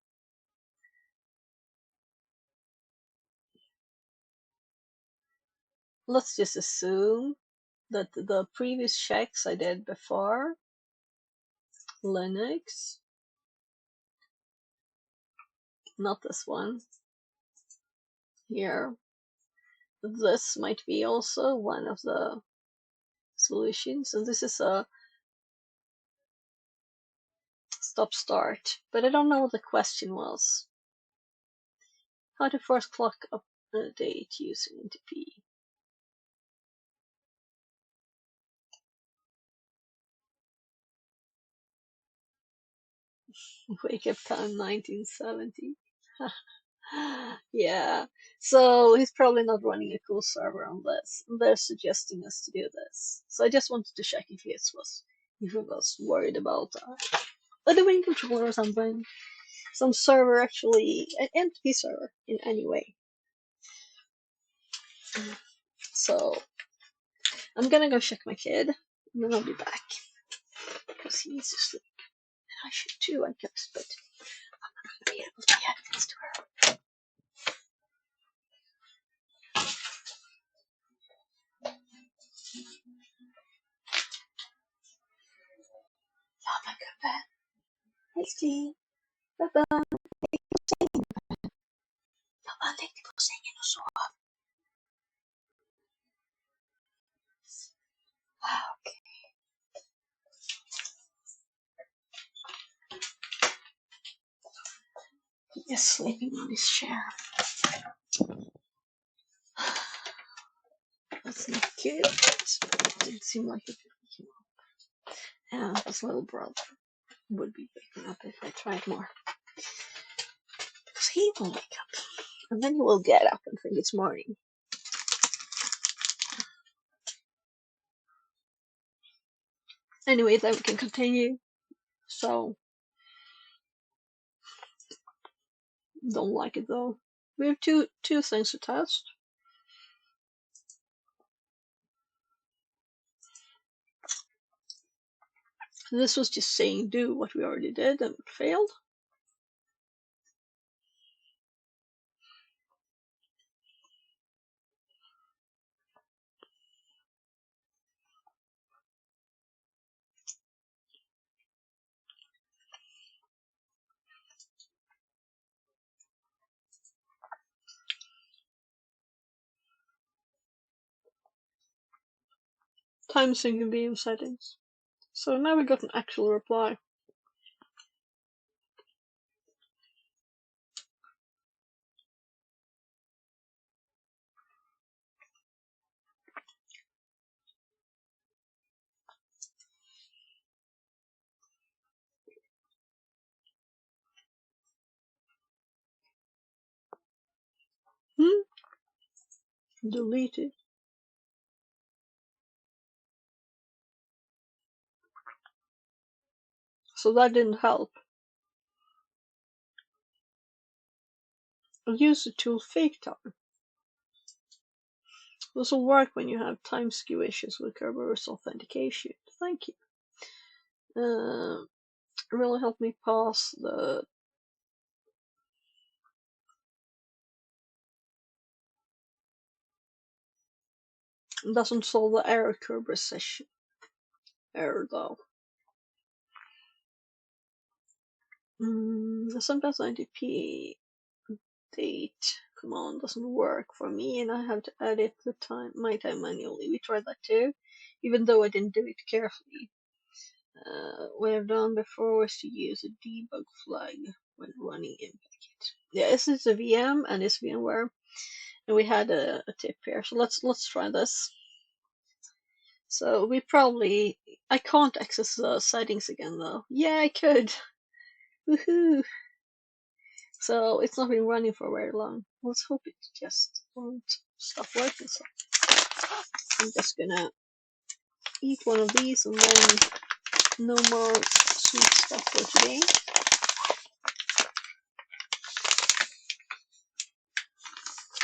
let's just assume that the previous checks I did before Linux, not this one here, this might be also one of the solutions, and this is a stop start, but I don't know what the question was. How to force clock update using NTP. Wake up time 1970. Yeah, so he's probably not running a cool server on this. They're suggesting us to do this. So I just wanted to check if he was worried about a domain controller or something. Some server actually, an NTP server in any way. So I'm gonna go check my kid, and then I'll be back because he needs to sleep. I should too, I guess, but I'm not gonna be able to get this to her. Love, I go bed. Hey, Steve. Bye-bye. Jag tänkte på sängen och sova. Okay. Just sleeping on this chair. That's not cute. It didn't seem like it would wake him up. And his little brother would be waking up if I tried more. Because he will wake up. And then he will get up and think it's morning. Anyway, then we can continue. So, don't like it though. We have two things to test. This was just saying do what we already did and it failed. Time syncing beam settings. So now we got an actual reply. Deleted. So that didn't help. I'll use the tool fake time. This will work when you have time skew issues with Kerberos authentication. Thank you. It really helped me pass the doesn't solve the error Kerberos session error though. Sometimes NTP date Come on, doesn't work for me, and I have to edit my time manually. We tried that too, even though I didn't do it carefully. What I've done before was to use a debug flag when running Impact. Yeah, this is a VM and it's VMware, and we had a tip here. So let's try this. So I can't access the settings again though. Yeah, I could. Woohoo! So it's not been running for very long. Let's hope it just won't stop working. So I'm just gonna eat one of these and then no more sweet stuff for today.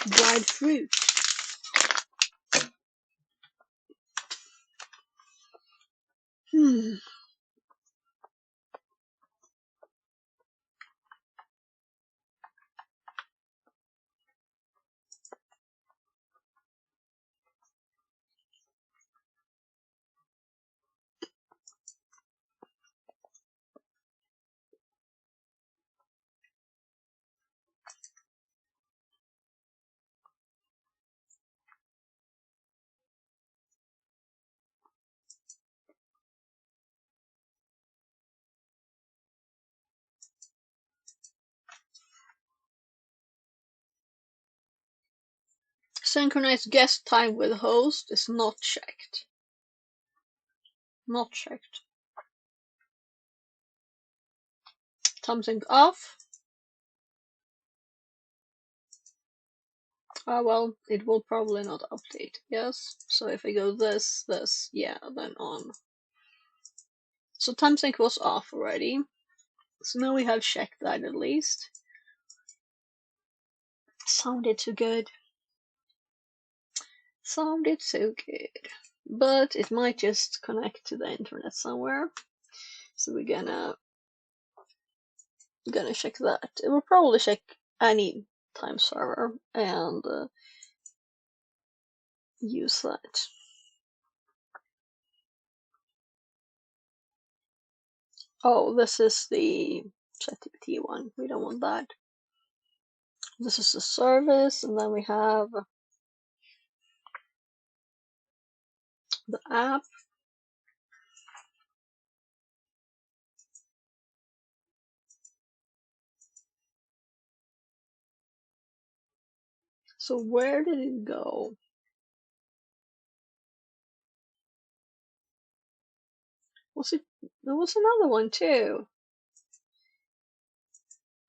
Dried fruit. Hmm. Synchronize guest time with host is not checked. Not checked. Time sync off. Well, it will probably not update. Yes. So if I go this, yeah, then on. So time sync was off already. So now we have checked that at least. Sounded too good. Sounded so good. But it might just connect to the internet somewhere. So we're gonna check that. It will probably check any time server and use that. Oh, this is the ChatGPT one. We don't want that. This is the service, and then we have the app. So where did it go? Was it? There was another one too.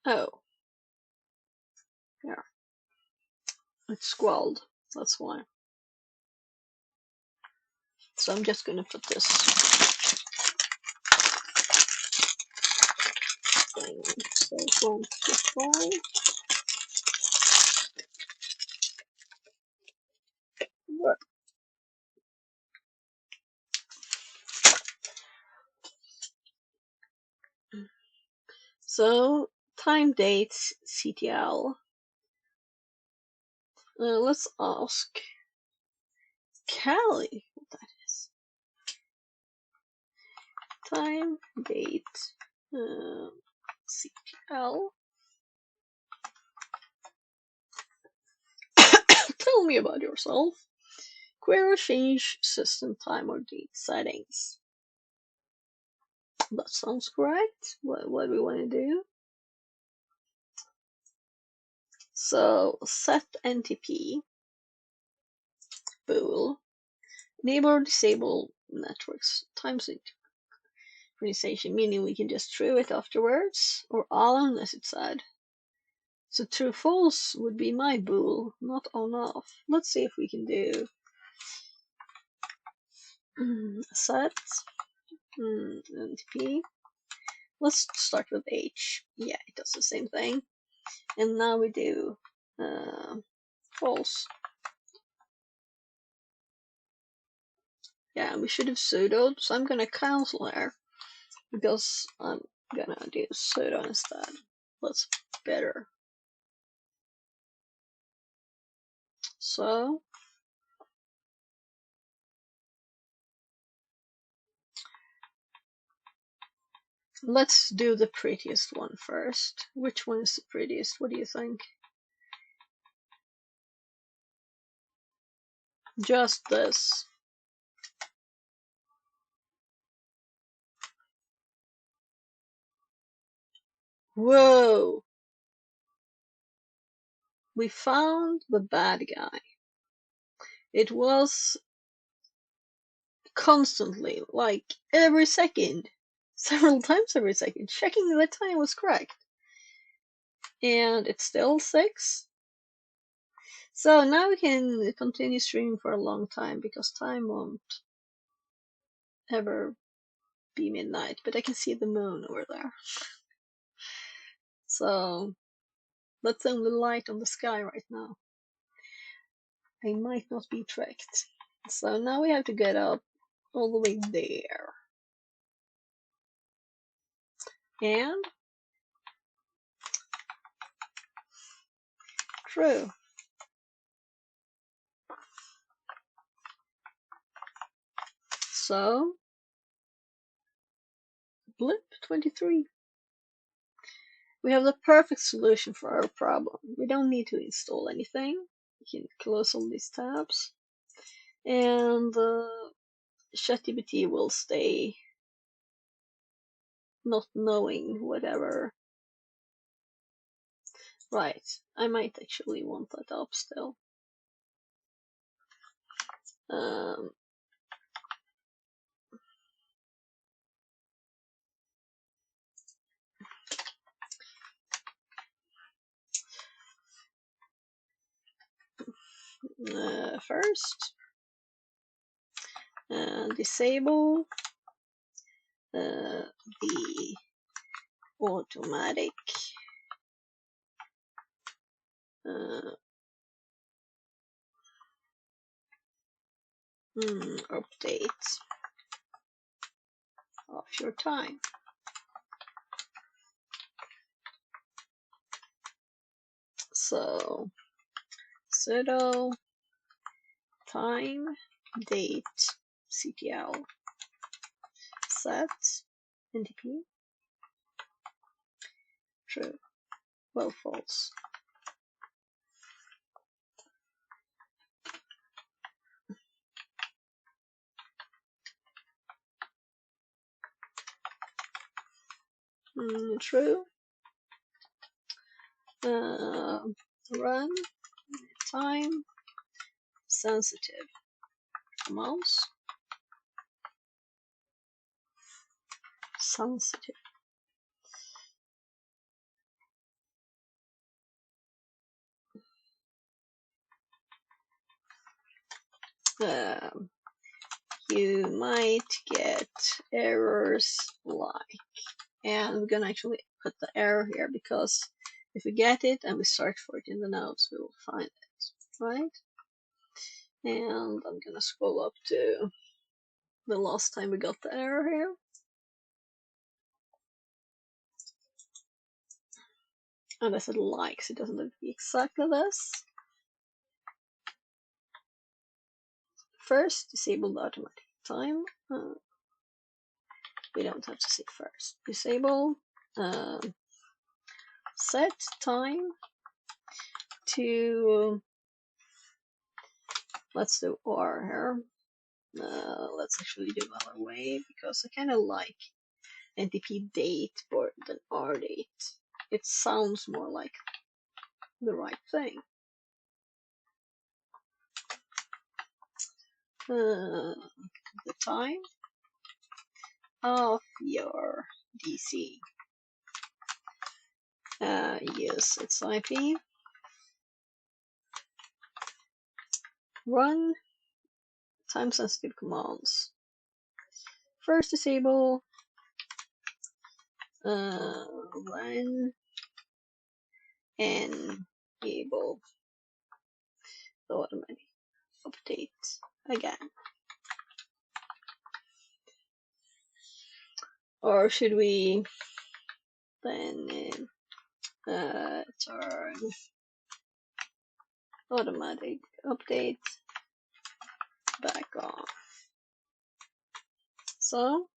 Oh, yeah. It's squalled. That's why. So I'm just gonna put this thing. So it won't destroy. So time dates CTL. Let's ask Callie what that is. Time date CTL. Tell me about yourself. Query change system time or date settings. That sounds correct. What do we want to do? So set NTP bool. Enable or disable networks time synchronization, meaning we can just true it afterwards, or all unless it's said. So true false would be my bool, not on off. Let's see if we can do set NTP. Let's start with H. Yeah, it does the same thing. And now we do false. Yeah, we should have sudoed, so I'm gonna cancel there because I'm gonna do sudo instead. That's better. So let's do the prettiest one first. Which one is the prettiest? What do you think? Just this. Whoa! We found the bad guy. It was constantly, like every second, several times every second, checking the time was correct. And it's still 6. So now we can continue streaming for a long time because time won't ever be midnight, but I can see the moon over there. So that's the only light on the sky right now. I might not be tricked. So now we have to get up all the way there. And true. So blip 23. We have the perfect solution for our problem. We don't need to install anything. We can close all these tabs. And ChatGPT will stay not knowing whatever. Right, I might actually want that up still. First, disable the automatic update of your time. So sudo time date ctl set NTP true. Well, false. True. Run time sensitive commands. Sensitive. You might get errors like, and we're gonna actually put the error here because if we get it and we search for it in the notes, we will find it, right? And I'm gonna scroll up to the last time we got the error here. And I said likes, it doesn't have to be exactly this. First, disable the automatic time. We don't have to say first. Disable set time to, let's do R here. Let's actually do our way because I kind of like NTP date more than R date. It sounds more like the right thing. The time of your DC. Yes, it's IP. Run time sensitive commands. First, disable run enable the automatic update again. Or should we then turn automatic update back on? So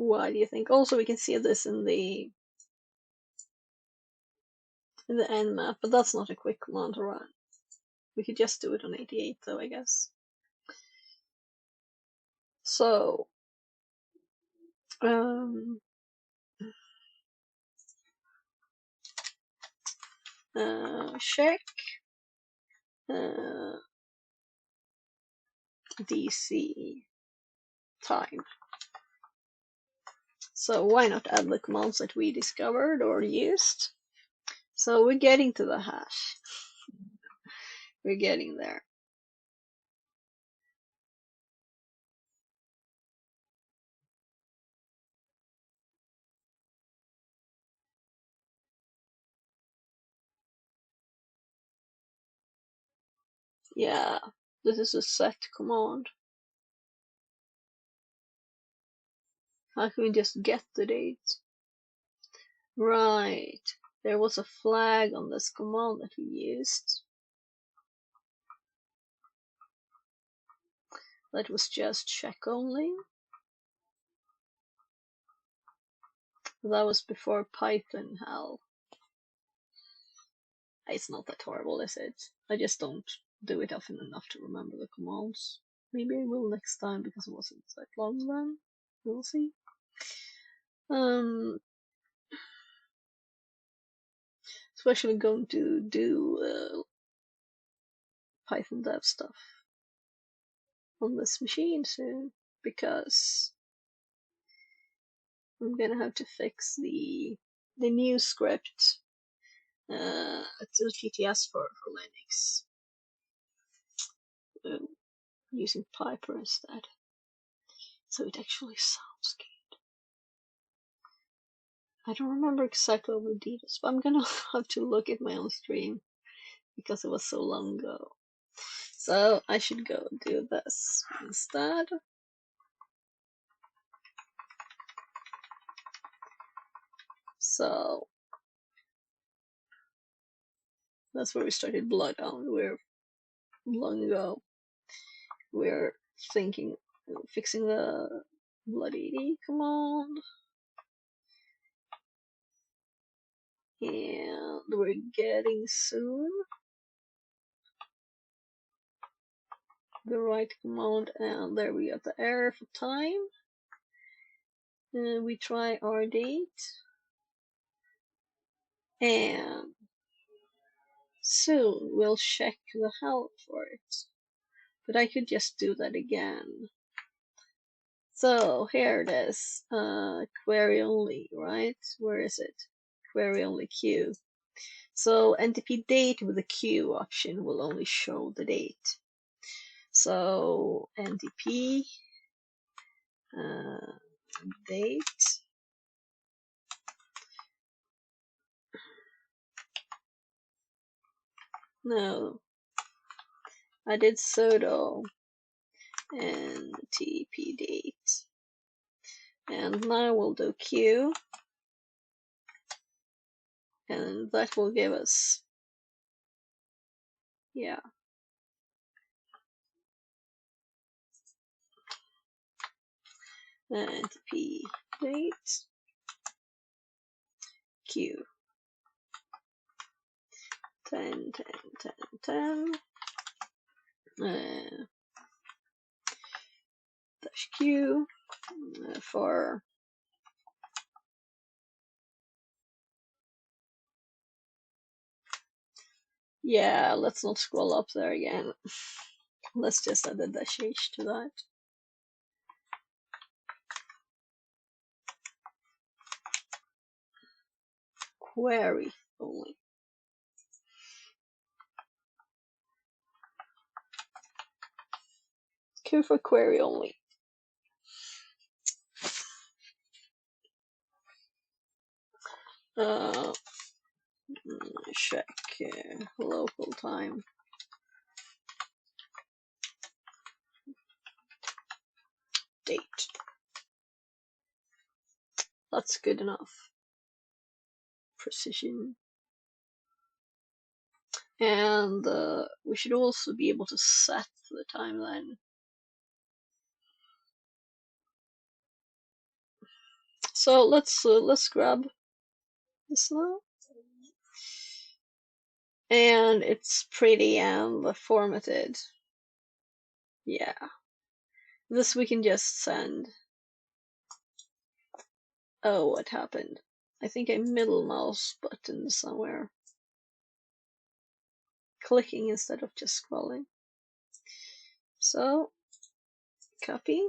Why do you think? Also, we can see this in the end map, but that's not a quick command to run. We could just do it on 88 though, I guess. So, check DC time. So why not add the commands that we discovered or used? So we're getting to the hash. We're getting there. Yeah, this is a set command. How can we just get the date? Right, there was a flag on this command that we used. That was just check only. That was before Python hell. It's not that horrible, is it? I just don't do it often enough to remember the commands. Maybe I will next time because it wasn't that long then. We'll see. Especially going to do Python dev stuff on this machine soon because I'm gonna have to fix the new script to GTS for Linux using Piper instead, so it actually sounds good. I don't remember exactly all the details, but I'm gonna have to look at my own stream because it was so long ago. So I should go do this instead. So that's where we started Bloodhound. We're long ago. We're thinking, fixing the bloody command, and we're getting soon the right command, and there we got the error for time. And we try our date, and soon we'll check the help for it. But I could just do that again. So here it is, query only, right? Where is it? Query only queue. So NTP date with the queue option will only show the date. So NTP date. No, I did sudo NTP date, and now we'll do queue, and that will give us, yeah. NTP date queue 10 10 10 10 dash q for yeah, let's not scroll up there again. Let's just add a dash h to that. Query only. Q for query only. Check local time. Date. That's good enough. Precision. And we should also be able to set the timeline. So let's grab this now, and it's pretty and formatted. Yeah, this we can just send. Oh, what happened? I think I middle mouse button somewhere. Clicking instead of just scrolling. So, copy.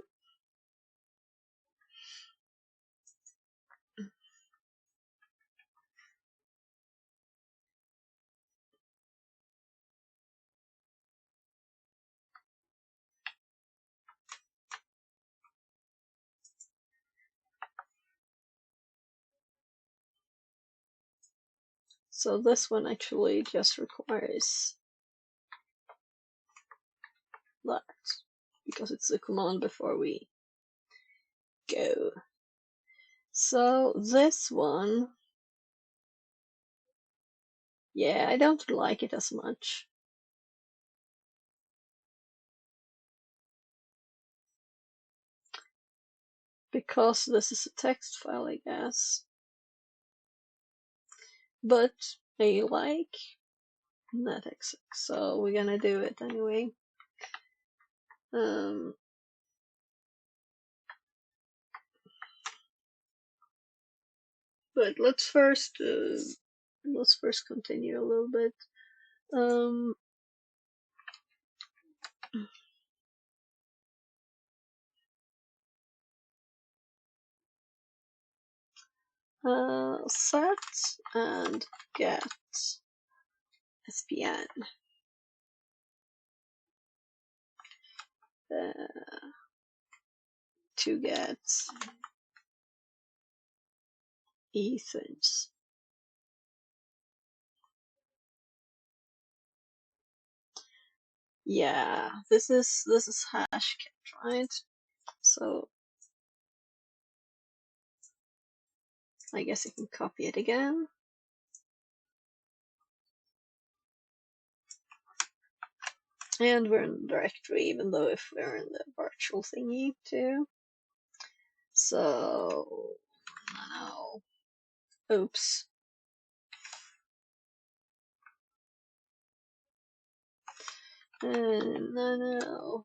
So this one actually just requires that, because it's the command before we go. So this one, yeah, I don't like it as much. Because this is a text file, I guess. But I like netexec, so we're gonna do it anyway. But let's first continue a little bit. Set and get SPN. To get ethers. Yeah, this is hashcat, right? So I guess I can copy it again. And we're in the directory, even though if we're in the virtual thingy too. So now, oops. No.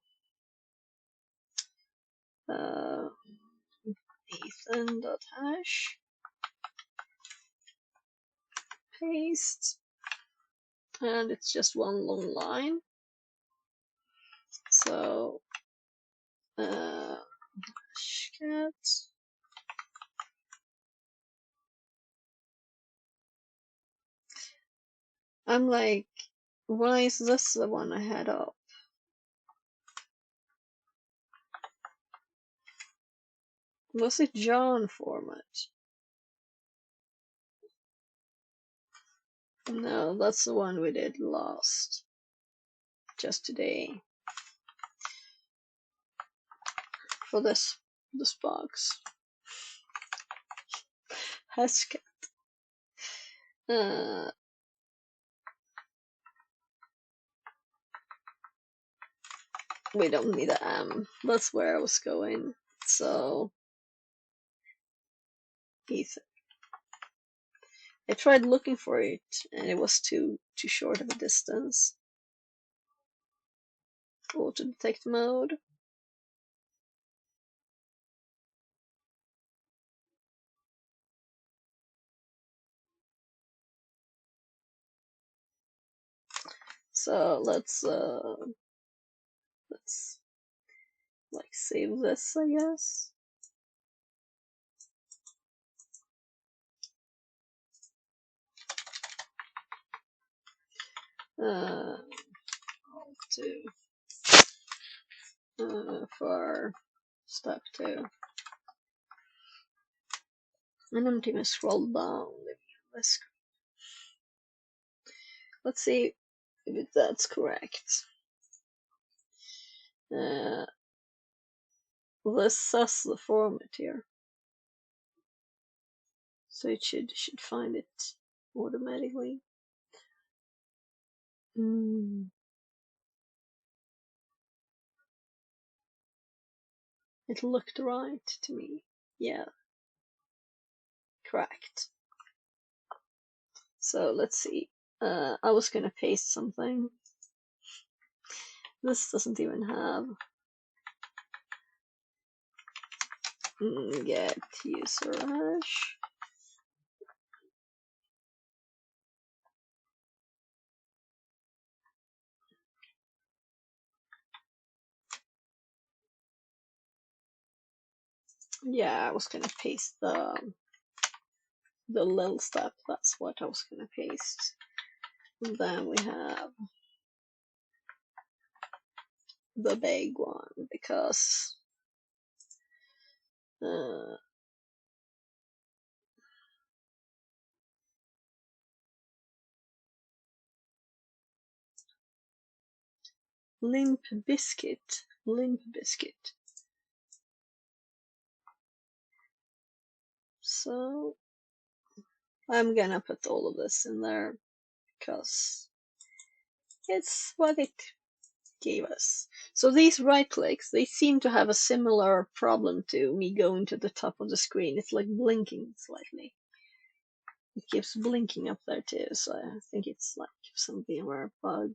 Ethan.hash. Paste. And it's just one long line. So hashcat. I'm like, why is this the one I had up? Was it John format? No, that's the one we did last. Just today. For this box. Hashcat. We don't need an M. That's where I was going. So Ethan. I tried looking for it and it was too short of a distance. Auto detect mode. So let's like save this, I guess. For step 2. And I'm going to scroll down. Let's see if that's correct. This says the format here, so it should find it automatically. It looked right to me. Yeah. Correct. So let's see. I was gonna paste something. This doesn't even have get user hash. Yeah, I was gonna paste the little step. That's what I was gonna paste. And then we have the big one because limp biscuit. So I'm gonna put all of this in there because it's what it gave us. So these right clicks, they seem to have a similar problem to me going to the top of the screen. It's like blinking slightly. It keeps blinking up there too, so I think it's like some VMware bug.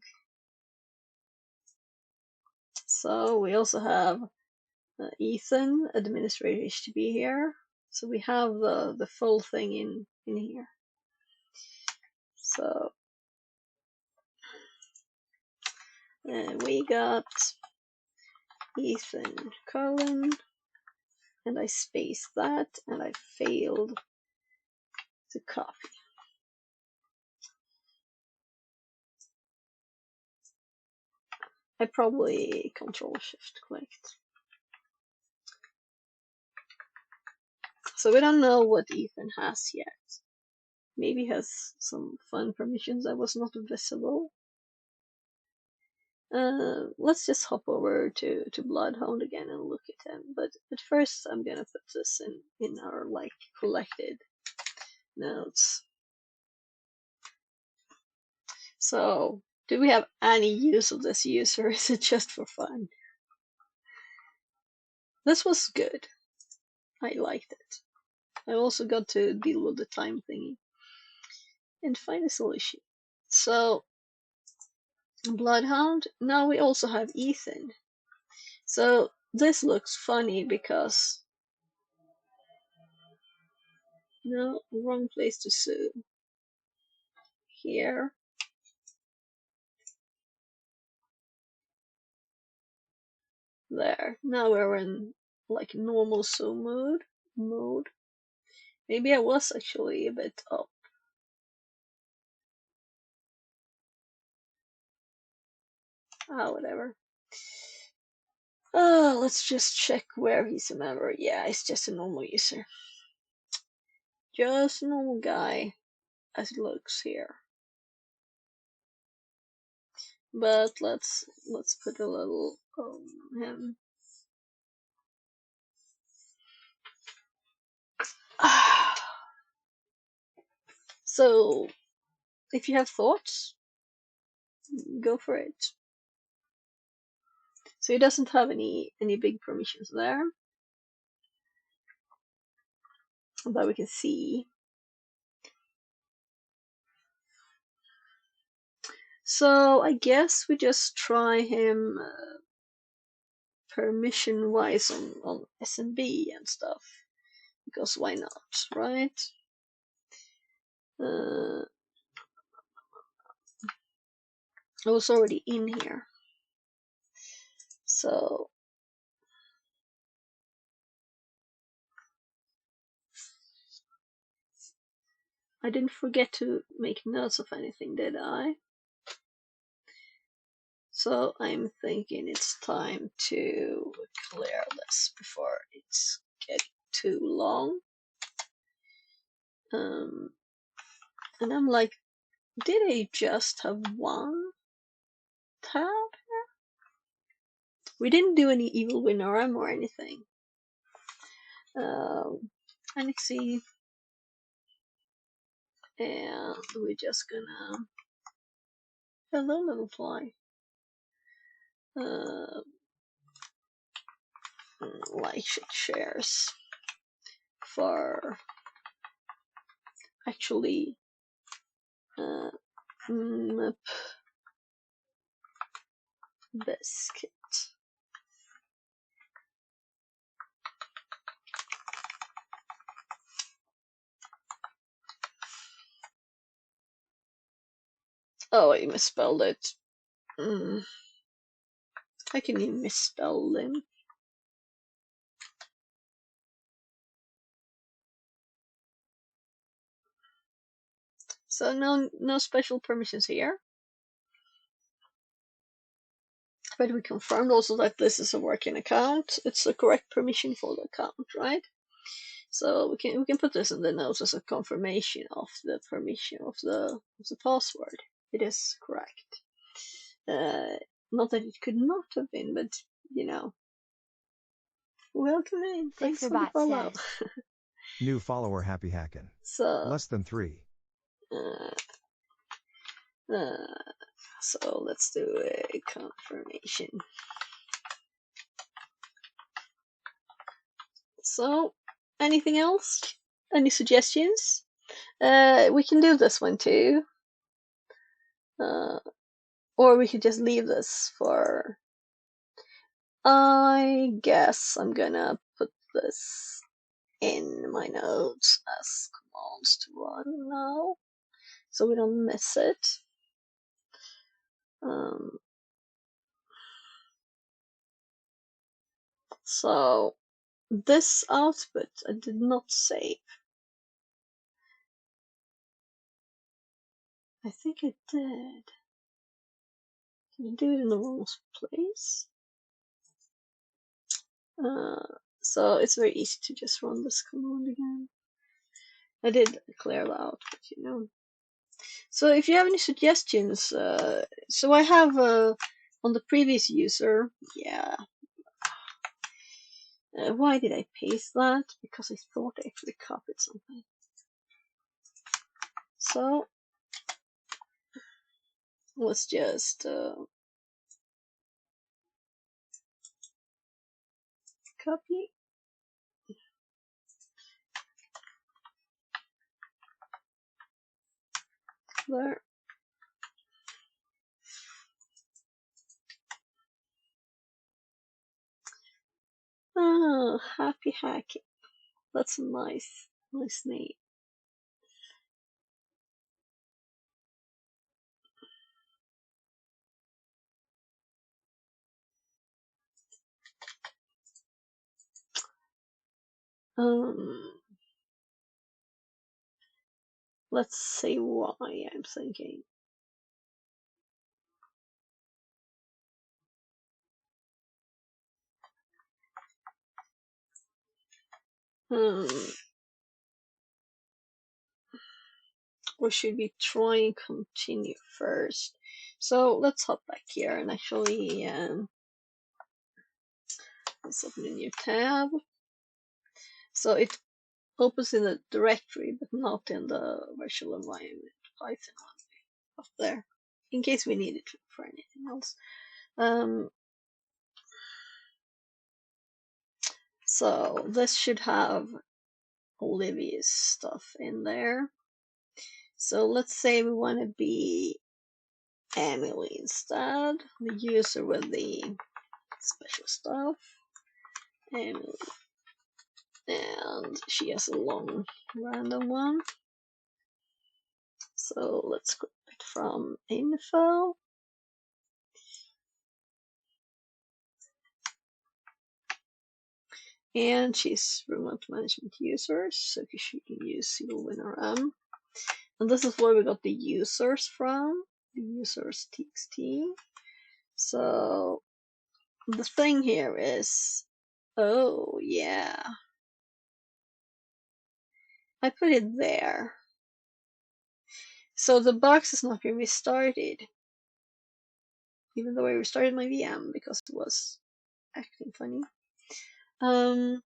So we also have Ethan, Administrator HTB here. So we have the full thing in here. So we got Ethan colon, and I spaced that, and I failed to copy. I probably Control-Shift-clicked. So we don't know what Ethan has yet. Maybe he has some fun permissions that was not visible. Let's just hop over to Bloodhound again and look at him. But first, I'm gonna put this in our like collected notes. So, do we have any use of this user? Is it just for fun? This was good. I liked it. I also got to deal with the time thingy and find a solution. So, Bloodhound. Now we also have Ethan. So this looks funny because no, wrong place to sue. Here. There. Now we're in like normal sue mode. Maybe I was actually a bit up. Whatever. Let's just check where he's a member. Yeah, he's just a normal user. Just a normal guy as it looks here. But let's put a little him. So if you have thoughts, go for it. So he doesn't have any big permissions there that we can see. So I guess we just try him permission wise on SMB and stuff, because why not, right? I was already in here, so I didn't forget to make notes of anything, did I? So I'm thinking it's time to clear this before it's getting too long. And I'm like, did I just have one tab here? We didn't do any evil WinRM or anything. Annexy. And we're just gonna hello little fly. Like shares for actually map biscuit. Oh, I misspelled it. How can you misspell them? So no special permissions here. But we confirmed also that this is a working account. It's the correct permission for the account, right? So we can put this in the notes as a confirmation of the permission of the password. It is correct. Not that it could not have been, but you know. Welcome in. Thanks for the follow. New follower, happy hacking. So less than 3. So let's do a confirmation. So, anything else? Any suggestions? We can do this one too. Or we could just leave this for... I guess I'm gonna put this in my notes as commands to run now, so we don't miss it. So this output I did not save. I think I did. Can I do it in the wrong place? So it's very easy to just run this command again. I did clear that out, but you know. So if you have any suggestions, so I have on the previous user, yeah. Why did I paste that? Because I thought I actually copied something. So let's just copy. There. Oh, happy hacking. That's a nice name. Let's see why I'm thinking. Or should we try and continue first? So let's hop back here and actually let's open a new tab. So it opens in the directory, but not in the virtual environment Python one up there, in case we need it for anything else. So this should have Olivia's stuff in there. So let's say we want to be Emily instead, the user with the special stuff. Emily. And she has a long random one. So let's grab it from info. And she's remote management user, so she can use CWinRM. And this is where we got the users from, the users txt. So the thing here is, oh yeah, I put it there. So the box is not being restarted, even though I restarted my VM because it was acting funny. And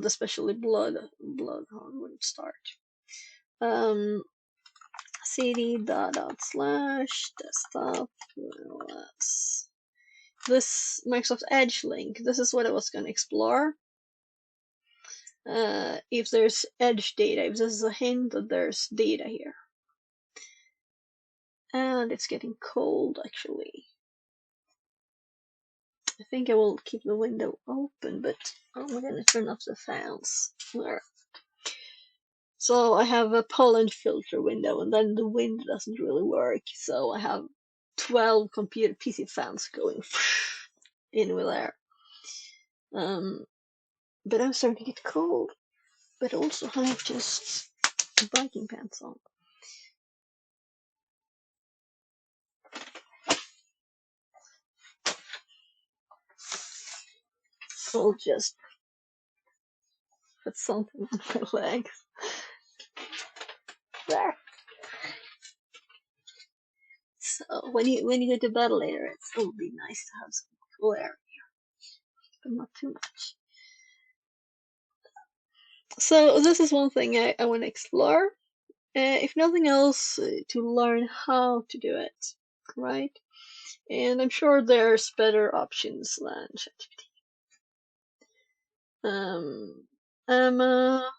especially Bloodhound wouldn't start. cd./desktop ls. This Microsoft Edge link, this is what I was going to explore. if there's edge data, if this is a hint that there's data here. And it's getting cold, actually. I think I will keep the window open, but I'm gonna turn off the fans. There. So I have a pollen filter window, and then the wind doesn't really work, so I have 12 computer PC fans going in with air. But I'm starting to get cold. But also have just biking pants on. I'll just put something on my legs. There. So when you go to bed later, it will be nice to have some cool air here, but not too much. So this is one thing I want to explore. If nothing else, to learn how to do it, right? And I'm sure there's better options than ChatGPT. Emma,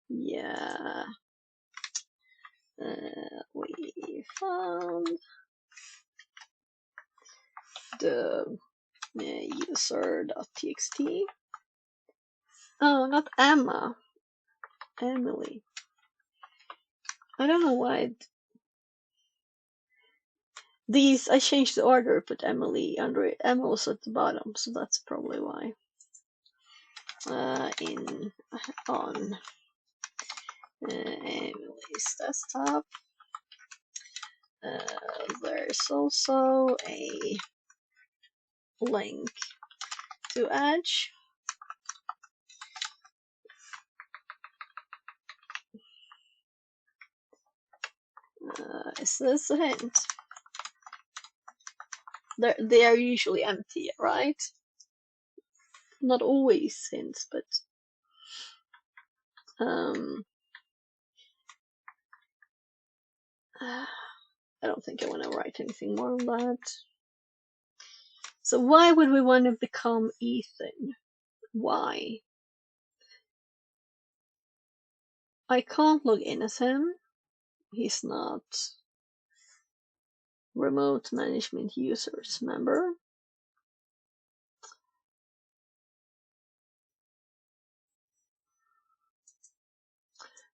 yeah, we found the user.txt. Oh, not Emma, Emily. I don't know why. These, I changed the order, put Emily under it. Emma was at the bottom, so that's probably why. On Emily's desktop, there's also a link to Edge. Is this a hint? They are usually empty, right? Not always hints, but I don't think I want to write anything more on that. So why would we want to become Ethan? Why? I can't log in as him. He's not remote management users member.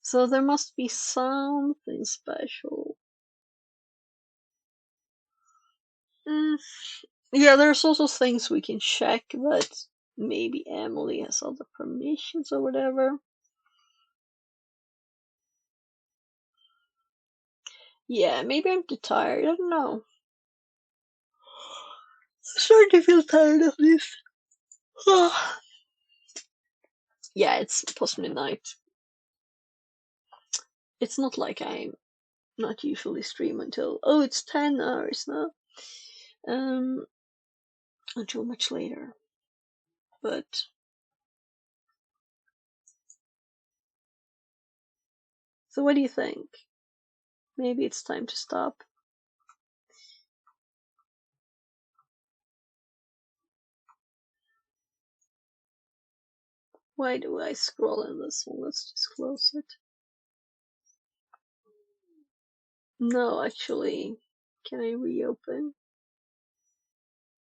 So there must be something special. Yeah, there's also things we can check, but maybe Emily has other permissions or whatever. Yeah, maybe I'm too tired. I don't know. I'm starting to feel tired of this. Yeah, it's past midnight. It's not like I'm not usually stream until it's 10 hours now. Until much later. But so what do you think? Maybe it's time to stop. Why do I scroll in this one? Let's just close it. No, actually, can I reopen?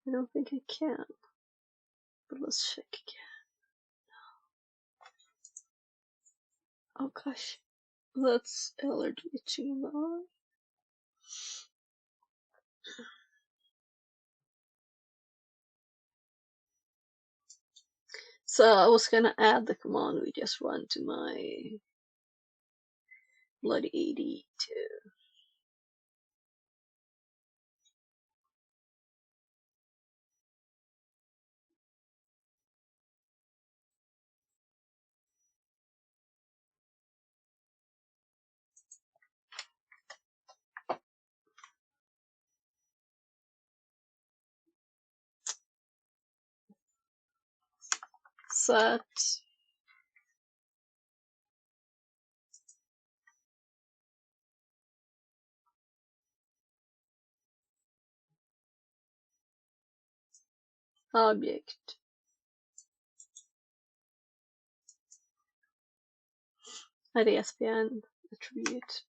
I don't think I can. But let's check again. Oh gosh, that's allergy itching now. So I was gonna add the command we just run to my bloody AD to set object Add ESPN attribute.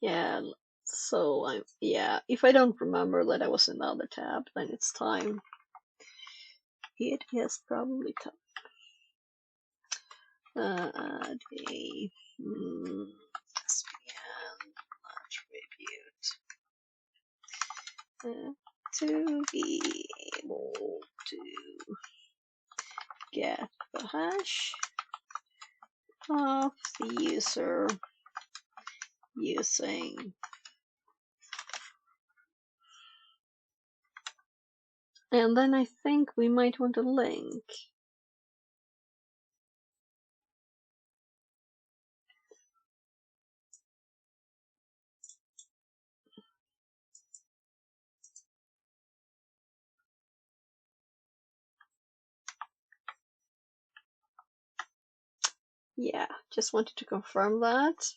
Yeah, so if I don't remember that I was in the other tab, then it's time. It is probably time. Add a ESPN attribute to be able to get the hash of the user using, and then I think we might want a link. Yeah, just wanted to confirm that.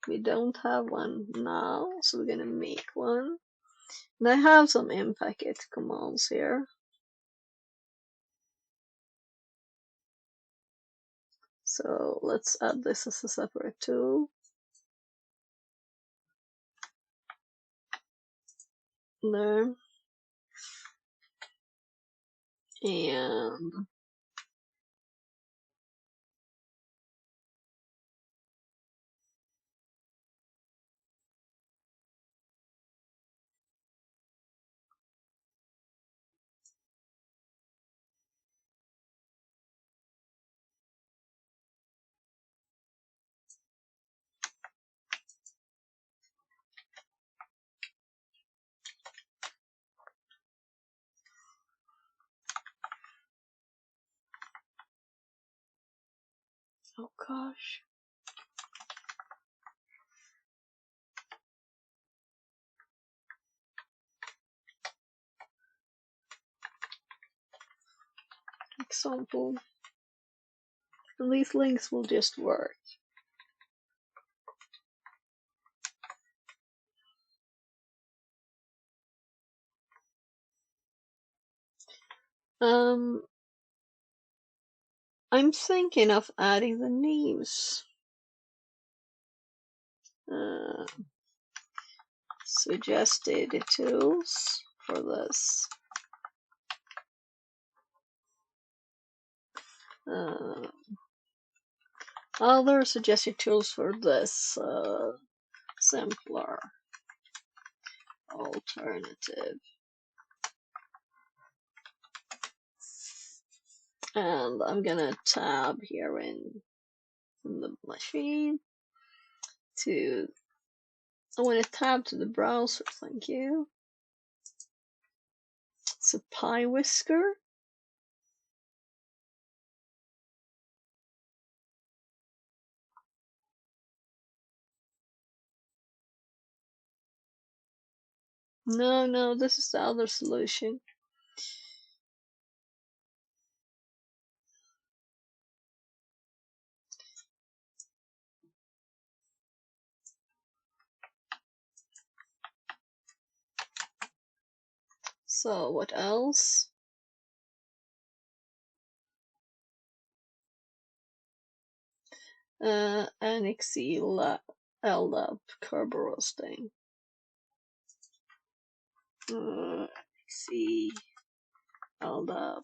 We don't have one now, so we're gonna make one. And I have some in-packet commands here. So let's add this as a separate tool. There. And oh gosh. Example. And these links will just work. I'm thinking of adding the names. Suggested tools for this. Other suggested tools for this simpler alternative. And I'm gonna tab here in the machine to, I want to tab to the browser, thank you. It's a pie whisker. No, this is the other solution. So what else? NXE LDAP carb roasting. NXE LDAP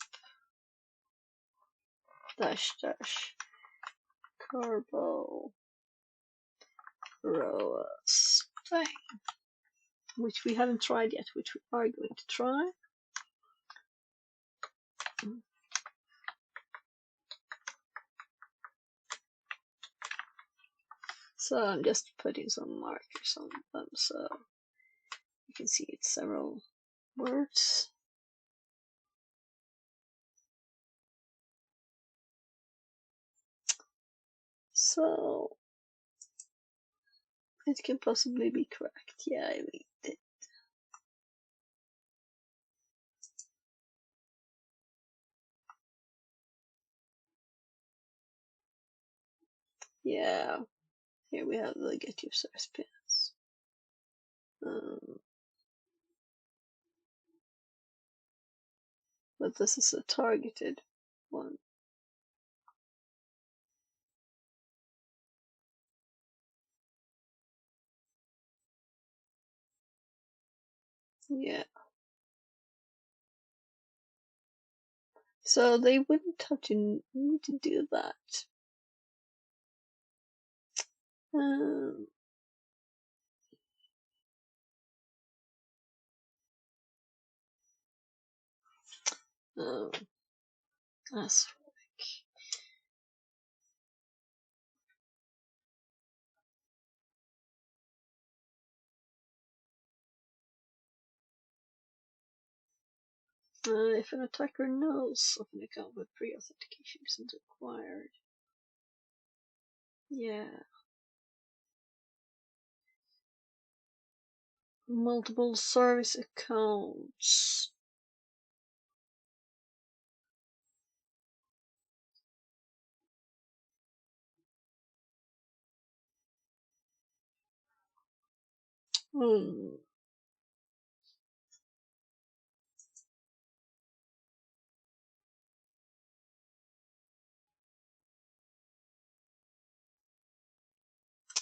-- carbo roasting, which we haven't tried yet, which we are going to try. So I'm just putting some markers on them so you can see it's several words. So it can possibly be correct. Yeah, I read it. Yeah, here we have the get user experience. But this is a targeted one. Yeah. So they wouldn't have to need to do that. Oh, that's if an attacker knows of an account with pre-authentication isn't required. Yeah. Multiple service accounts. Hmm.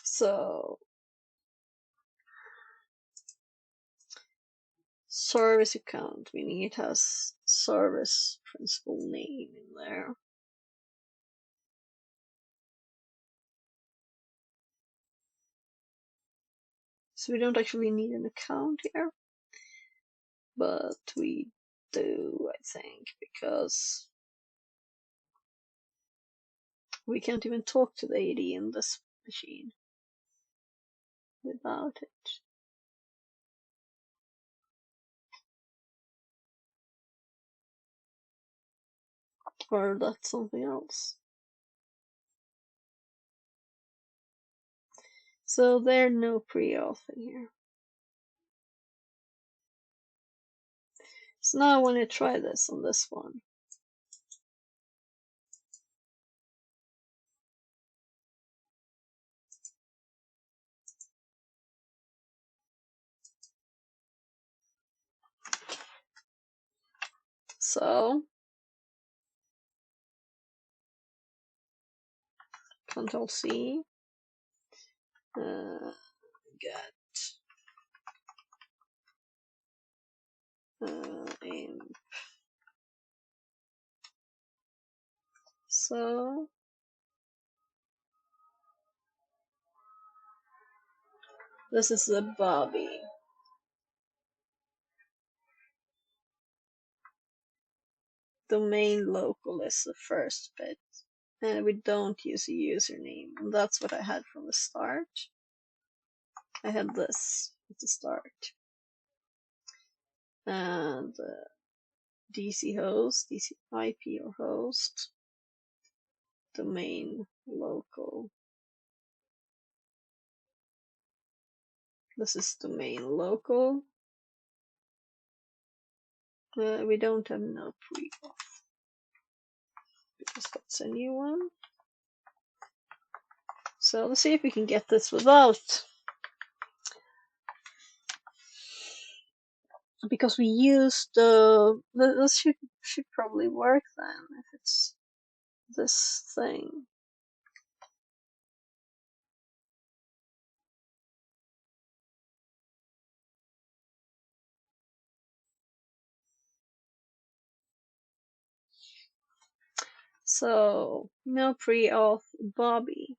So service account, meaning it has service principal name in there. So we don't actually need an account here, but we do, I think, because we can't even talk to the AD in this machine without it. Or that's something else. So there's no pre-auth in here. So now I want to try this on this one. So Control C, get imp. So this is the Bobby. Domain local is the first bit, and we don't use a username, and that's what I had from the start. I had this at the start, and DC host, DC IP or host, domain local. This is domain local. We don't have no pre-auth because that's a new one. So let's see if we can get this without, because we used this should probably work then if it's this thing. So no pre-auth Bobby.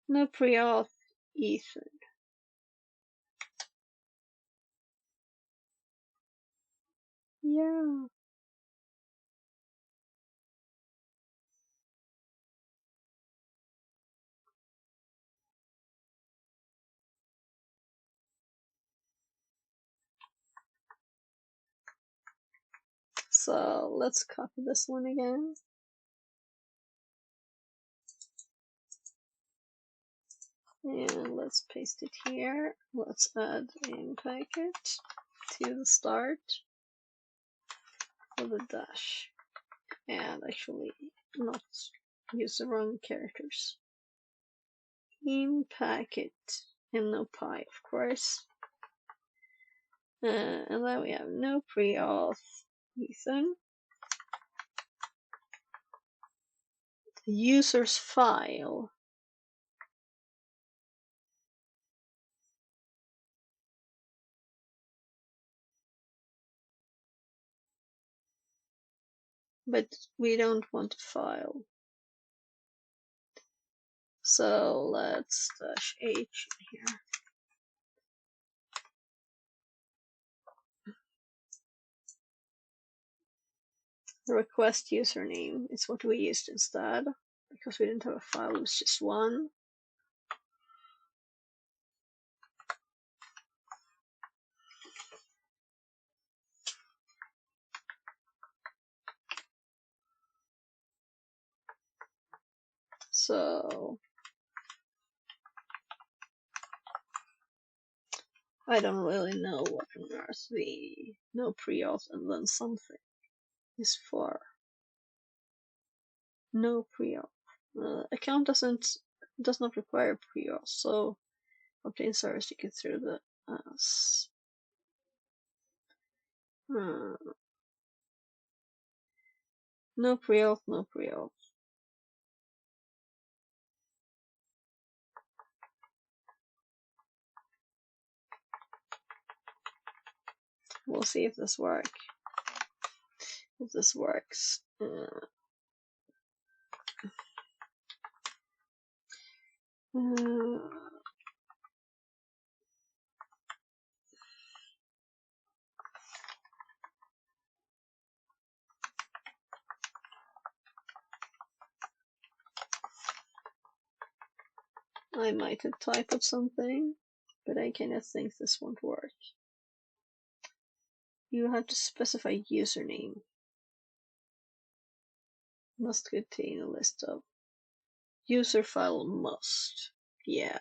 No pre-auth Ethan. Yeah. So let's copy this one again. And let's paste it here. Let's add in packet to the start with a dash. And actually not use the wrong characters. In packet and no pi, of course. And then we have no pre-auth Ethan. User's file. But we don't want a file. So let's -h here. Request username is what we used instead, because we didn't have a file, it was just one. So I don't really know what on earth the no pre-auth and then something is for. No pre-auth. Account does not require pre-auth, so obtain service to get through the no pre-auth, no pre-auth. We'll see if this works. If this works. I might have typed something, but I kind of think this won't work. You have to specify username. Must contain a list of user file must. Yeah.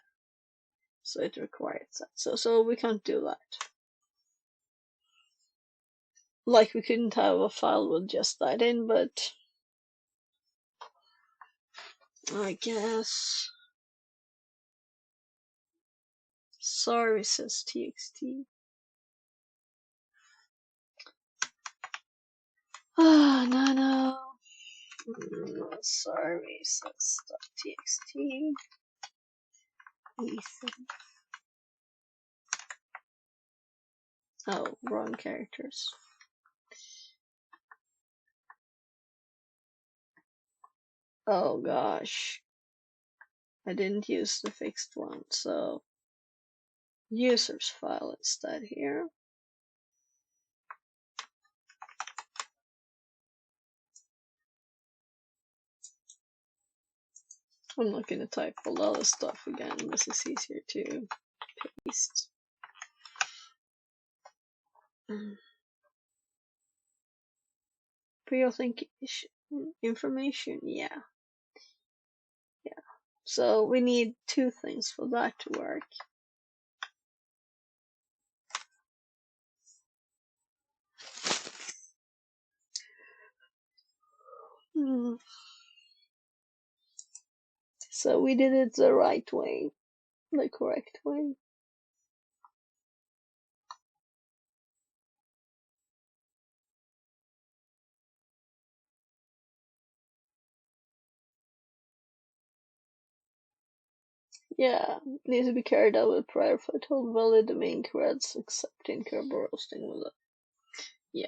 So it requires that. So we can't do that. Like we couldn't have a file with just that in, but I guess services.txt. Ah, no. Services.txt. Ethan. Oh, wrong characters. Oh gosh. I didn't use the fixed one, so users file instead here. I'm not going to type all the other stuff again. This is easier to paste. Pre-authentication information, yeah. So we need two things for that to work. So we did it the right way, the correct way. Yeah, needs to be carried out with prior told valid domain creds except in Kerber roasting with it. Yeah.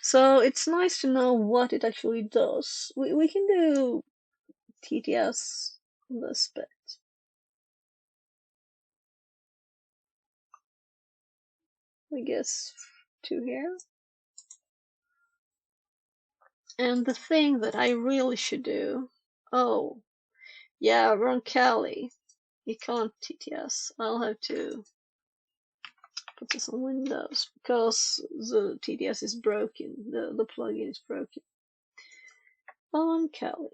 So it's nice to know what it actually does. We can do TTS in this bit. I guess 2 here. And the thing that I really should do, oh, yeah, Roncalli. You can't TTS. I'll have to put this on Windows because the TTS is broken. The plugin is broken. Roncalli.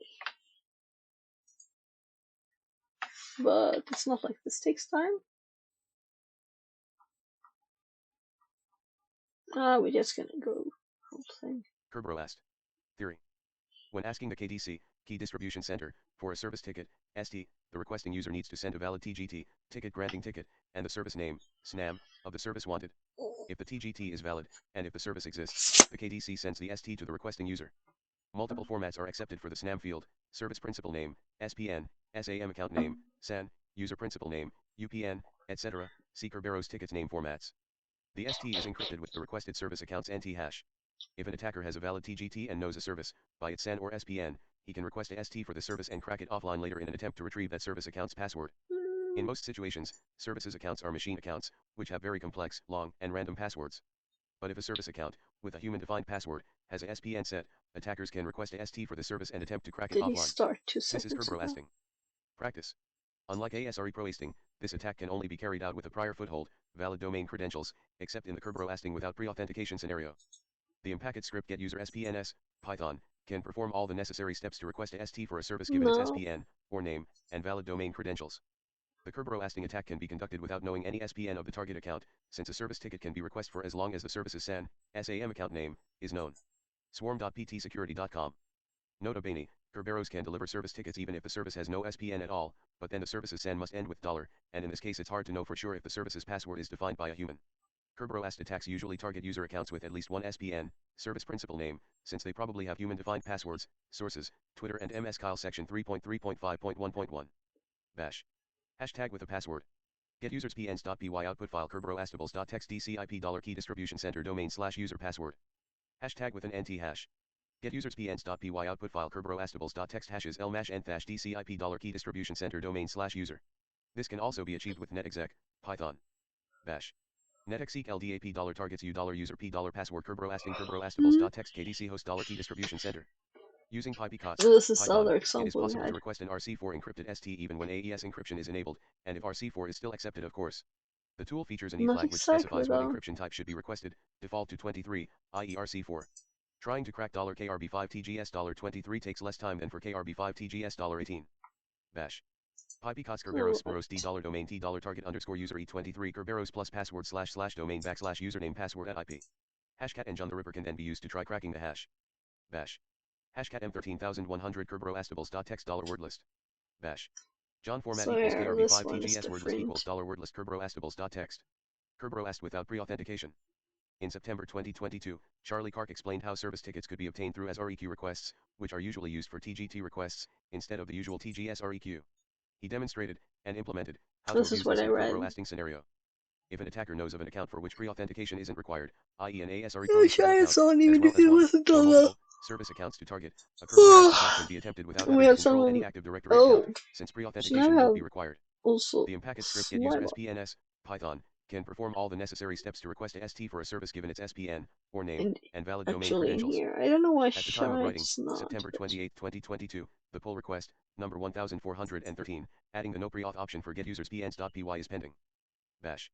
But it's not like this takes time. We're just gonna go whole thing. Kerberos. Theory. When asking the KDC, Key Distribution Center, for a service ticket, ST, the requesting user needs to send a valid TGT, ticket granting ticket, and the service name, SNAM, of the service wanted. If the TGT is valid, and if the service exists, the KDC sends the ST to the requesting user. Multiple formats are accepted for the SNAM field: service principal name, SPN, SAM account name, SAN, user principal name, UPN, etc. See Kerberos tickets name formats. The ST is encrypted with the requested service account's NT hash. If an attacker has a valid TGT and knows a service, by its SAN or SPN, he can request a ST for the service and crack it offline later in an attempt to retrieve that service account's password. In most situations, services accounts are machine accounts, which have very complex, long, and random passwords. But if a service account, with a human-defined password, has a SPN set, attackers can request a ST for the service and attempt to crack it Did he offline. start 2 This is seconds ago? Kerberoasting. Practice. Unlike ASRE proasting, this attack can only be carried out with a prior foothold, valid domain credentials, except in the Kerberoasting without pre-authentication scenario. The Impacket script getUser SPNS, Python, can perform all the necessary steps to request a ST for a service given its SPN, or name, and valid domain credentials. The Kerberoasting attack can be conducted without knowing any SPN of the target account, since a service ticket can be requested for as long as the service's SAN, SAM account name, is known. Swarm.ptsecurity.com. Nota bene, Kerberos can deliver service tickets even if the service has no SPN at all, but then the service's SAN must end with $, and in this case it's hard to know for sure if the service's password is defined by a human. Kerberoast attacks usually target user accounts with at least one SPN, service principal name, since they probably have human-defined passwords. Sources, Twitter and MS Kyle section 3.3.5.1.1. Bash. Hashtag with a password. Get users pns.py output file kerberoastables.txt DCIP $key distribution center domain /user password. Hashtag with an NT hash. Get users pns.py output file kerberoastables.txt hashes lmash nthash DCIP $key distribution center domain /user. This can also be achieved with netexec, Python. Bash. netexec ldap $targets $user p $password kerberoastables.txt kdc host $key distribution center. Using PyPcots, This is Python, other it is example we possible had. to request an RC4 encrypted ST even when AES encryption is enabled, and if RC4 is still accepted, of course. The tool features an Not E-flag which exactly specifies what though. encryption type should be requested, default to 23, i.e. RC4. Trying to crack $KRB5 TGS $23 takes less time than for KRB5 TGS $18. Bash. PyPcots Kerberos Spiros D $domain T $target _user E23 Kerberos plus password / domain / username password at IP. Hashcat and John the Ripper can then be used to try cracking the hash. Bash. Hashcat M13100 kerberoastables.txt $wordlist. Bash. John format So equals here, KRB5 this one is TGS wordlist equals different. $wordlist kerberoastables.txt. Kerberoast without pre-authentication. In September 2022, Charlie Clark explained how service tickets could be obtained through SREQ requests, which are usually used for TGT requests, instead of the usual TGS REQ. He demonstrated, and implemented, how to This is abuse what this I in a read. Kerberoasting scenario. If an attacker knows of an account for which pre-authentication isn't required, i.e. an ASRE I wish I account, saw as even well if as it one, wasn't or on multiple, service accounts to target, a Kerberoast attack can be attempted without we having to have control some. any Active Directory Oh, account, since so now pre-authentication I won't have be required. also The Impacket script getUser slime. SPNS, Python, can perform all the necessary steps to request a ST for a service given its SPN, or name, and valid domain Actually, in credentials. here, I don't know why At the time of writing, Shite's not. September 28, 2022, the pull request, number 1413, adding the no pre-auth option for getUsersPNs.py is pending. Bash.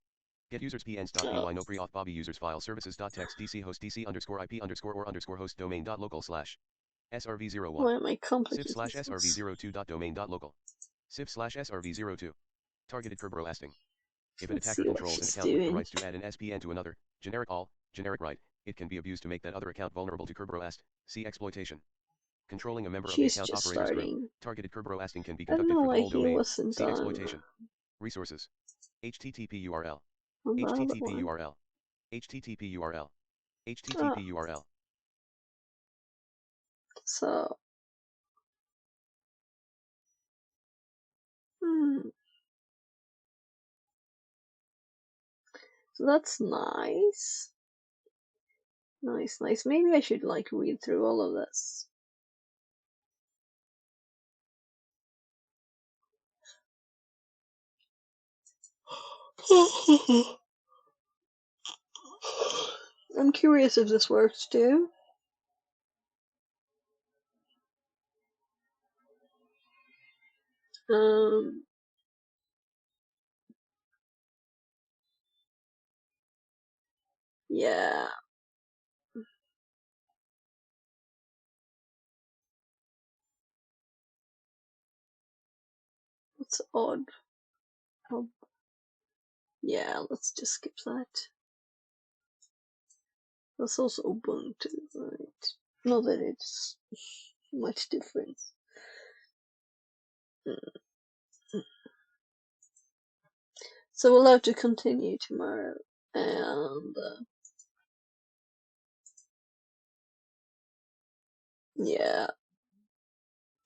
GetUsersPNs.py no pre-auth Bobby users file services.txt DC host DC _IP _or _host domain.local / SRV01. Why am I SIF complicated? / SRV02.domain.local. SIF / SRV02. Targeted Kerberoasting. If an Let's attacker see what controls an he's account with the doing. rights to add an SPN to another, generic all, generic right, it can be abused to make that other account vulnerable to Kerberoast. See exploitation. Controlling a member of the She's account just operators group, starting. targeted Kerberoasting can be I don't conducted know for the why whole he domain. wasn't See done exploitation. Resources. HTTP URL. on the other HTTP one. URL. HTTP URL. HTTP URL. So, so that's nice. Nice. Maybe I should like read through all of this. I'm curious if this works too. Yeah. That's odd. Oh, yeah, let's just skip that. That's also Ubuntu, right? Not that it's much difference. So we'll have to continue tomorrow, and yeah,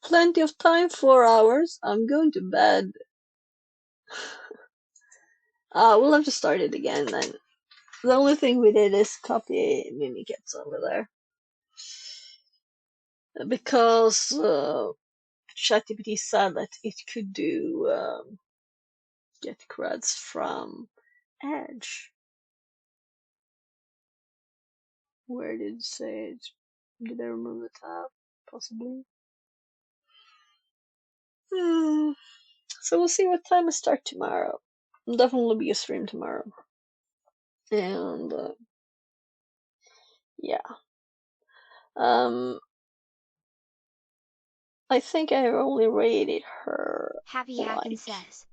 plenty of time, 4 hours. I'm going to bed. We'll have to start it again then. The only thing we did is copy Mimikatz over there. Because ChatGPT said that it could do get creds from Edge. Where did it say it? Did I remove the tab? Possibly. So we'll see what time I start tomorrow. There'll definitely be a stream tomorrow. And yeah. I think I only rated her Happy Hackin' like. says,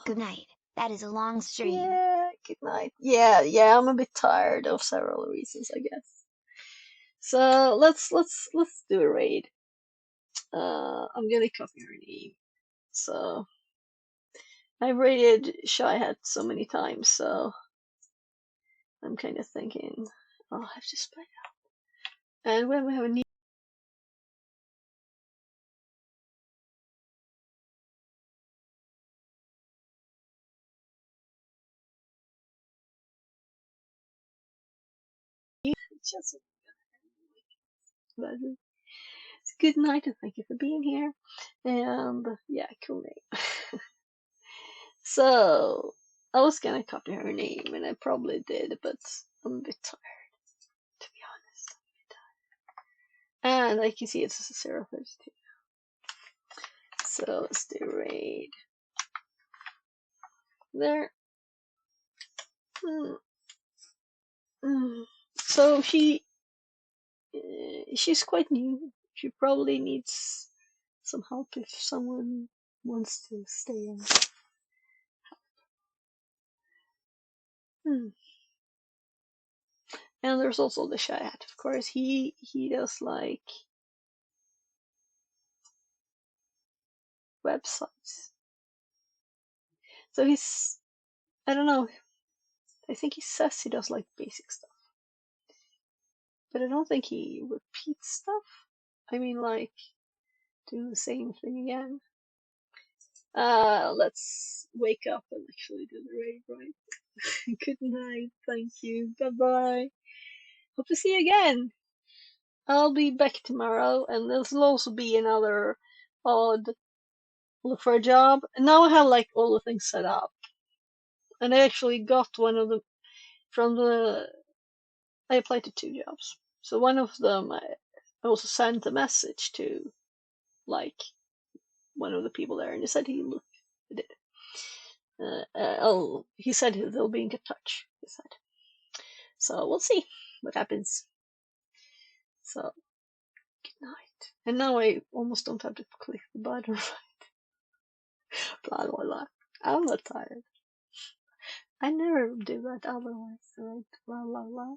good night. That is a long stream. Yeah, good night. Yeah, I'm a bit tired of several reasons, I guess. So let's do a raid. I'm gonna copy her name. So I've raided Shy Hat so many times, so I'm kind of thinking I'll have to split up. And when we have a new just good night and thank you for being here. And yeah, cool name. So I was gonna copy her name and I probably did, but I'm a bit tired, to be honest. And like you see, it's a 032. So let's do raid. There. So she's quite new. She probably needs some help if someone wants to stay in. And there's also the Shy Hat, of course. He does like websites. So I don't know. I think he says he does like basic stuff, but I don't think he repeats stuff. I mean, like doing the same thing again. Let's wake up and actually do the raid, right? Good night. Thank you. Bye bye. Hope to see you again. I'll be back tomorrow, and there'll also be another odd look for a job. And now I have like all the things set up, and I actually got one of them from the. I applied to 2 jobs, so one of them I also sent a message to, like one of the people there, and he said he looked. He did. He said they'll be in touch. He said. So we'll see what happens. So good night. And now I almost don't have to click the button. Blah blah blah. I'm not tired. I never do that otherwise, right? Blah blah blah.